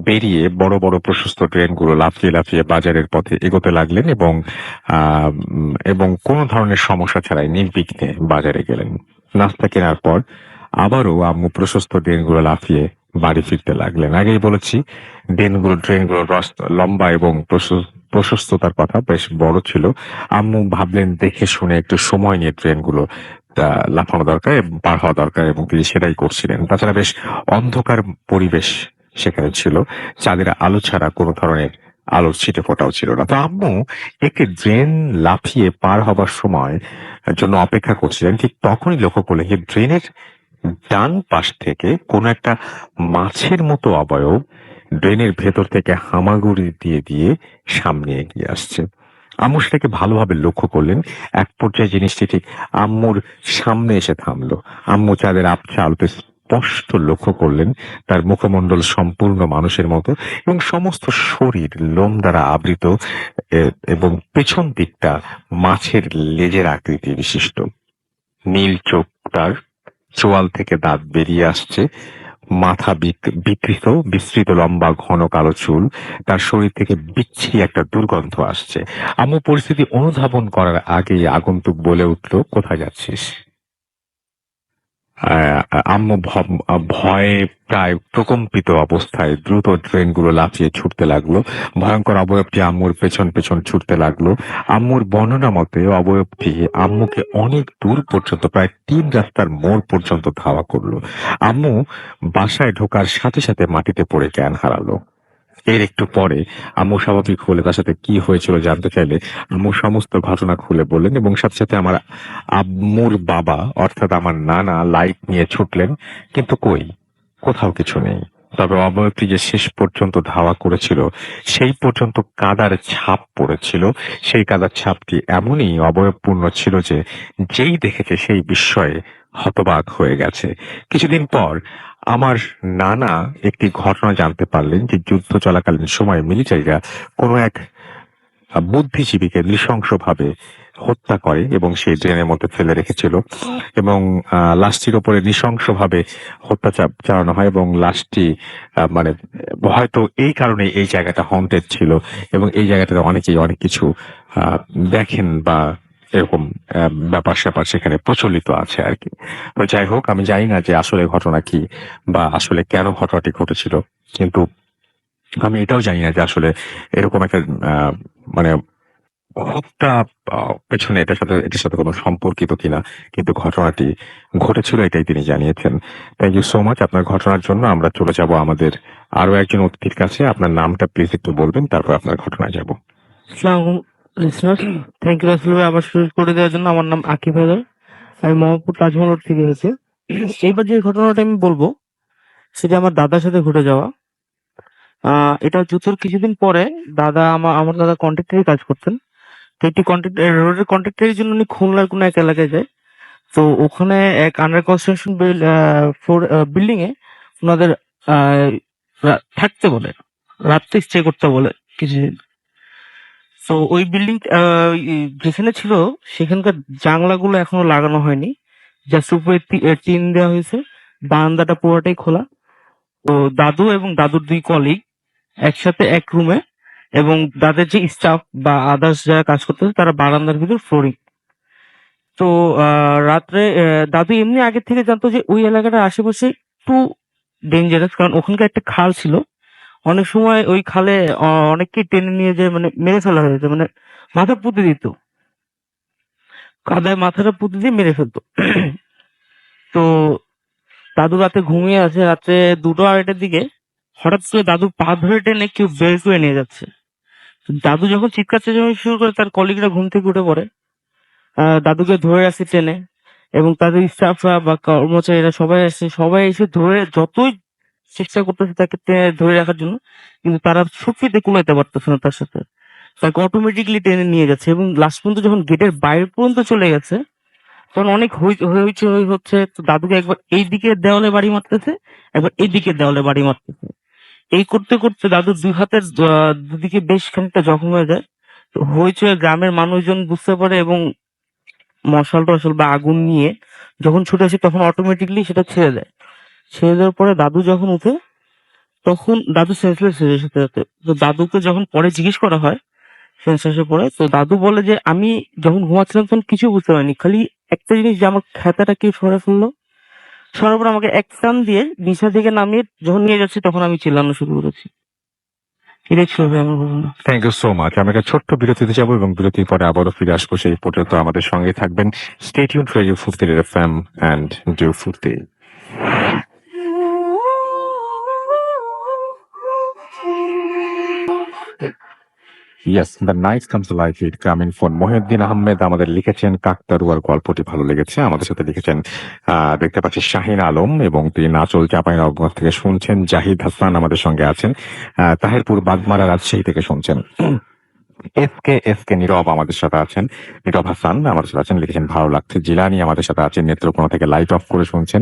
বেরিয়ে বড় বড় প্রশস্ত ট্রেনগুলো লাফিয়ে লাফিয়ে বাজারের পথে এগোতে লাগলেন এবং কোনো ধরনের সমস্যা ছাড়াই নির্বিঘ্নে বাজারে গেলেন। নাস্তা কেনার পর আবারও আম্মু প্রশস্ত ট্রেনগুলো লাফিয়ে বাড়ি ফিরতে লাগলেন। আগেই বলেছি ট্রেনগুলো লম্বা এবং প্রশস্ততার কথা, বেশ বড় ছিল। আম্মু ভাবলেন দেখে শুনে একটু সময় নিয়ে ট্রেনগুলো লাফানো দরকার এবং পার হওয়া দরকার, এবং তিনি সেটাই করছিলেন। তাছাড়া বেশ অন্ধকার পরিবেশ সেখানে ছিল, চাঁদের আলো ছাড়া কোনো ধরনের আলোর ছিটে ফোটাও ছিল না। তো আম্মু একটি ড্রেন লাফিয়ে পার হবার সময় জন্য অপেক্ষা করছিলেন। ঠিক তখনই লক্ষ্য করলেন যে ড্রেনের ডান পাশ থেকে কোনো একটা মাছের মতো অবয়ব ড্রেনের ভেতর থেকে হামাগুড়ি দিয়ে দিয়ে সামনে এগিয়ে আসছে। আম্মু সেটাকে ভালোভাবে লক্ষ্য করলেন। এক পর্যায়ে জিনিসটি ঠিক আম্মুর সামনে এসে থামলো। আম্মু চাঁদের আবছা আলোতে স্পষ্ট লক্ষ্য করলেন তার মুখমণ্ডল সম্পূর্ণ মানুষের মতো এবং সমস্ত শরীর লোম দ্বারা আবৃত, এবং পেছন দিকটা মাছের লেজের আকৃতি বিশিষ্ট। নীল চোখ তার, চোয়াল থেকে দাঁত বেরিয়ে আসছে, মাথা বিকৃত, বিস্তৃত লম্বা ঘন কালো চুল, তার শরীর থেকে বিচ্ছিরি একটা দুর্গন্ধ আসছে। আম্মু পরিস্থিতি অনুধাবন করার আগেই আগন্তুক বলে উঠল, কোথায় যাচ্ছিস? আম্মু ভয়ে প্রায় প্রকম্পিত অবস্থায় দ্রুত ট্রেনগুলো লাফিয়ে ছুটতে লাগলো। ভয়ঙ্কর অবয়বটি আম্মুর পেছন পেছন ছুটতে লাগলো। আম্মুর বর্ণনা মতে অবয়বটি আম্মুকে অনেক দূর পর্যন্ত, প্রায় 3 রাস্তার মোড় পর্যন্ত ধাওয়া করলো। আম্মু বাসায় ঢোকার সাথে সাথে মাটিতে পড়ে জ্ঞান হারালো। এর একটু পরে আম্মু স্বাভাবিক হলে তার সাথে কি হয়েছিল জানতে চাইলে আম্মু সমস্ত ঘটনা খুলে বললেন, এবং সাথে সাথে আমার আম্মুর বাবা অর্থাৎ আমার নানা লাইট নিয়ে ছুটলেন, কিন্তু কই, কোথাও কিছু নেই। তবে অবয়বটি যে শেষ পর্যন্ত ধাওয়া করেছিল সেই পর্যন্ত কাদার ছাপ পড়েছিল। সেই কাদার ছাপটি এমনই অবয়বপূর্ণ ছিল যে যেই দেখেছে সেই বিস্ময়ে হতবাক হয়ে গেছে। কিছুদিন পর আমার নানা একটি ঘটনা জানতে পারলেন যে যুদ্ধ চলাকালীন সময়ে মিলিটারিরা কোনো এক বুদ্ধিজীবীকে নৃশংসভাবে হত্যা করে এবং সেই ড্রেনের মধ্যে ফেলে রেখেছিল, এবং লাশটির ওপরে নৃশংসভাবে হত্যা চালানো হয়, এবং লাশটি মানে হয়তো এই কারণে এই জায়গাটা হন্টেড ছিল, এবং এই জায়গাটাতে অনেকেই অনেক কিছু আহ, দেখেন বা এরকম ব্যাপার স্যাপার সেখানে প্রচলিত আছে আর কি। তো যাই হোক, আমি জানি না যে আসলে ঘটনা কি বা আসলে কেন ঘটনাটি ঘটেছিল, কিন্তু আমি এটাও জানি না যে আসলে এরকম একটা মানে হত্যা পেছনে এটার সাথে কোনো সম্পর্কিত কিনা, কিন্তু ঘটনাটি ঘটেছিল এটাই তিনি জানিয়েছেন। থ্যাংক ইউ সো মাচ আপনার ঘটনার জন্য। আমরা চলে যাব আমাদের আরো একজন অতিথির কাছে। আপনার নামটা প্লিজ একটু বলবেন, তারপর আপনার ঘটনায় যাব। আসসালামু লিসনার, থ্যাংক ইউ রাসেল ভাই আবার শুরু করে দেওয়ার জন্য। আমার নাম আকিব হায়দার, আমি মোহাম্মদপুর তাজমহল রোড থেকে এসেছি। এইবার যে ঘটনাটা আমি বলবো সেটা আমার দাদার সাথে ঘটে যাওয়া। এটা যুদ্ধের কিছুদিন পরে আমার দাদা কন্ট্রাক্টরি কাজ করতেন। তো একটি রোডের কন্ট্রাক্টরের জন্য উনি খুলনার কোনো এক এলাকায় যায়। তো ওখানে এক আন্ডার কনস্ট্রাকশন ফ্লোর বিল্ডিং এ ওনাদের আহ, থাকতে বলে, রাত্রে স্টে করতে বলে কিছুদিন। তো ওই বিল্ডিং যেখানে ছিল সেখানকার জানলাগুলো এখনো লাগানো হয়নি, জাস্ট উপরে টিন দেওয়া হয়েছে, বারান্দাটা পুরোটাই খোলা। তো দাদু এবং দাদুর 2 কলিগ একসাথে এক রুমে, এবং তাদের যে স্টাফ বা আদার্স যারা কাজ করতেছে তারা বারান্দার ভিতর ফ্লোরিং। তো রাত্রে দাদু এমনি আগে থেকে জানতো যে ওই এলাকাটার আশেপাশে একটু ডেঞ্জারাস, কারণ ওখানকার একটা খাল ছিল। অনেক সময় ওই খালে অনেককে টেনে নিয়ে যায়, মানে মেরে ফেলা হয়েছে, মানে মাথা পুঁতে দিত, কাদায় মাথাটা পুঁতে দিয়ে মেরে ফেলতো। তো দাদু রাতে ঘুমিয়ে আছে, রাত্রে 2টা-2:30টার দিকে হঠাৎ করে দাদুর পা ধরে টেনে কেউ বের করে নিয়ে যাচ্ছে। তো দাদু যখন চিৎকার চেঁচামেচি শুরু করে তার কলিগরা ঘুম থেকে উঠে পড়ে, দাদুকে ধরে আসে টেনে, এবং তাদের স্টাফরা বা কর্মচারীরা সবাই এসে ধরে, যতই চেষ্টা করতেছে তাকে টেনে ধরে রাখার জন্য, কিন্তু তারা শক্তিতে কুলাইতে পারতেছে না তার সাথে। তাকে অটোমেটিকলি টেনে নিয়ে যাচ্ছে, এবং লাস্ট পর্যন্ত যখন গেটের বাইরে পর্যন্ত চলে গেছে তখন অনেক হইচই হচ্ছে। তো দাদুকে একবার এই দিকে দেওয়ালে বাড়ি মারতেছে, একবার এই দিকে দেওয়ালে বাড়ি মারতেছে। এই করতে করতে দাদুর 2 হাতের দুদিকে বেশ খানিকটা জখম হয়ে যায়। তো হইচই গ্রামের মানুষজন বুঝতে পারে, এবং মশাল টশাল বা আগুন নিয়ে যখন ছুটে আসে তখন অটোমেটিকলি সেটা ছেড়ে দেয়। ছেড়ে দেওয়ার পরে দাদু যখন উঠে তখন দাদু সেন্সলেস হয়ে যায় সাথে সাথে। তো দাদুকে যখন পরে জিজ্ঞেস করা হয় সেন্সলেসে পড়ে, তো দাদু বলে যে আমি যখন ঘুমাচ্ছিলাম তখন কিছু বুঝতে পারিনি, খালি একটা জিনিস যে আমার খাতাটা কেউ সরে ফেললো, সরার পর আমাকে এক টান দিয়ে বিছানা থেকে নামিয়ে যখন নিয়ে যাচ্ছে তখন আমি চিল্লানো শুরু করেছি। এটাই ছিল ভাই আমার ঘটনা। Thank you so much. আমরা একটা ছোট্ট বিরতিতে যাব এবং বিরতির পরে আবারও ফিরে আসবো। সেই পর্যন্ত আমাদের সঙ্গে থাকবেন। স্টে টিউনড রেডিও ফুর্তি এফএম এন্ড ডু ফুর্তি। Yes, the night comes life it coming phone. Mohiuddin Ahmed আমাদের লিখেছেন কাকতারুয়ার গল্পটি ভালো লেগেছে। আমাদের সাথে লিখেছেন দেখতে পাচ্ছি শাহিন আলম, এবং তিনি নাচল চাঁপাইনবাবগঞ্জ থেকে শুনছেন। জাহিদ হাসান আমাদের সঙ্গে আছেন, তাহিরপুর বাগমারা রাজশাহী থেকে শুনছেন। এসকে নীরব আমাদের সাথে আছেন, নীরব হাসান আমাদের সাথে আছেন, লিখেছেন ভালো লাগছে। জিলানি আমাদের সাথে আছেন নেত্রকোনা থেকে লাইট অফ করে শুনছেন।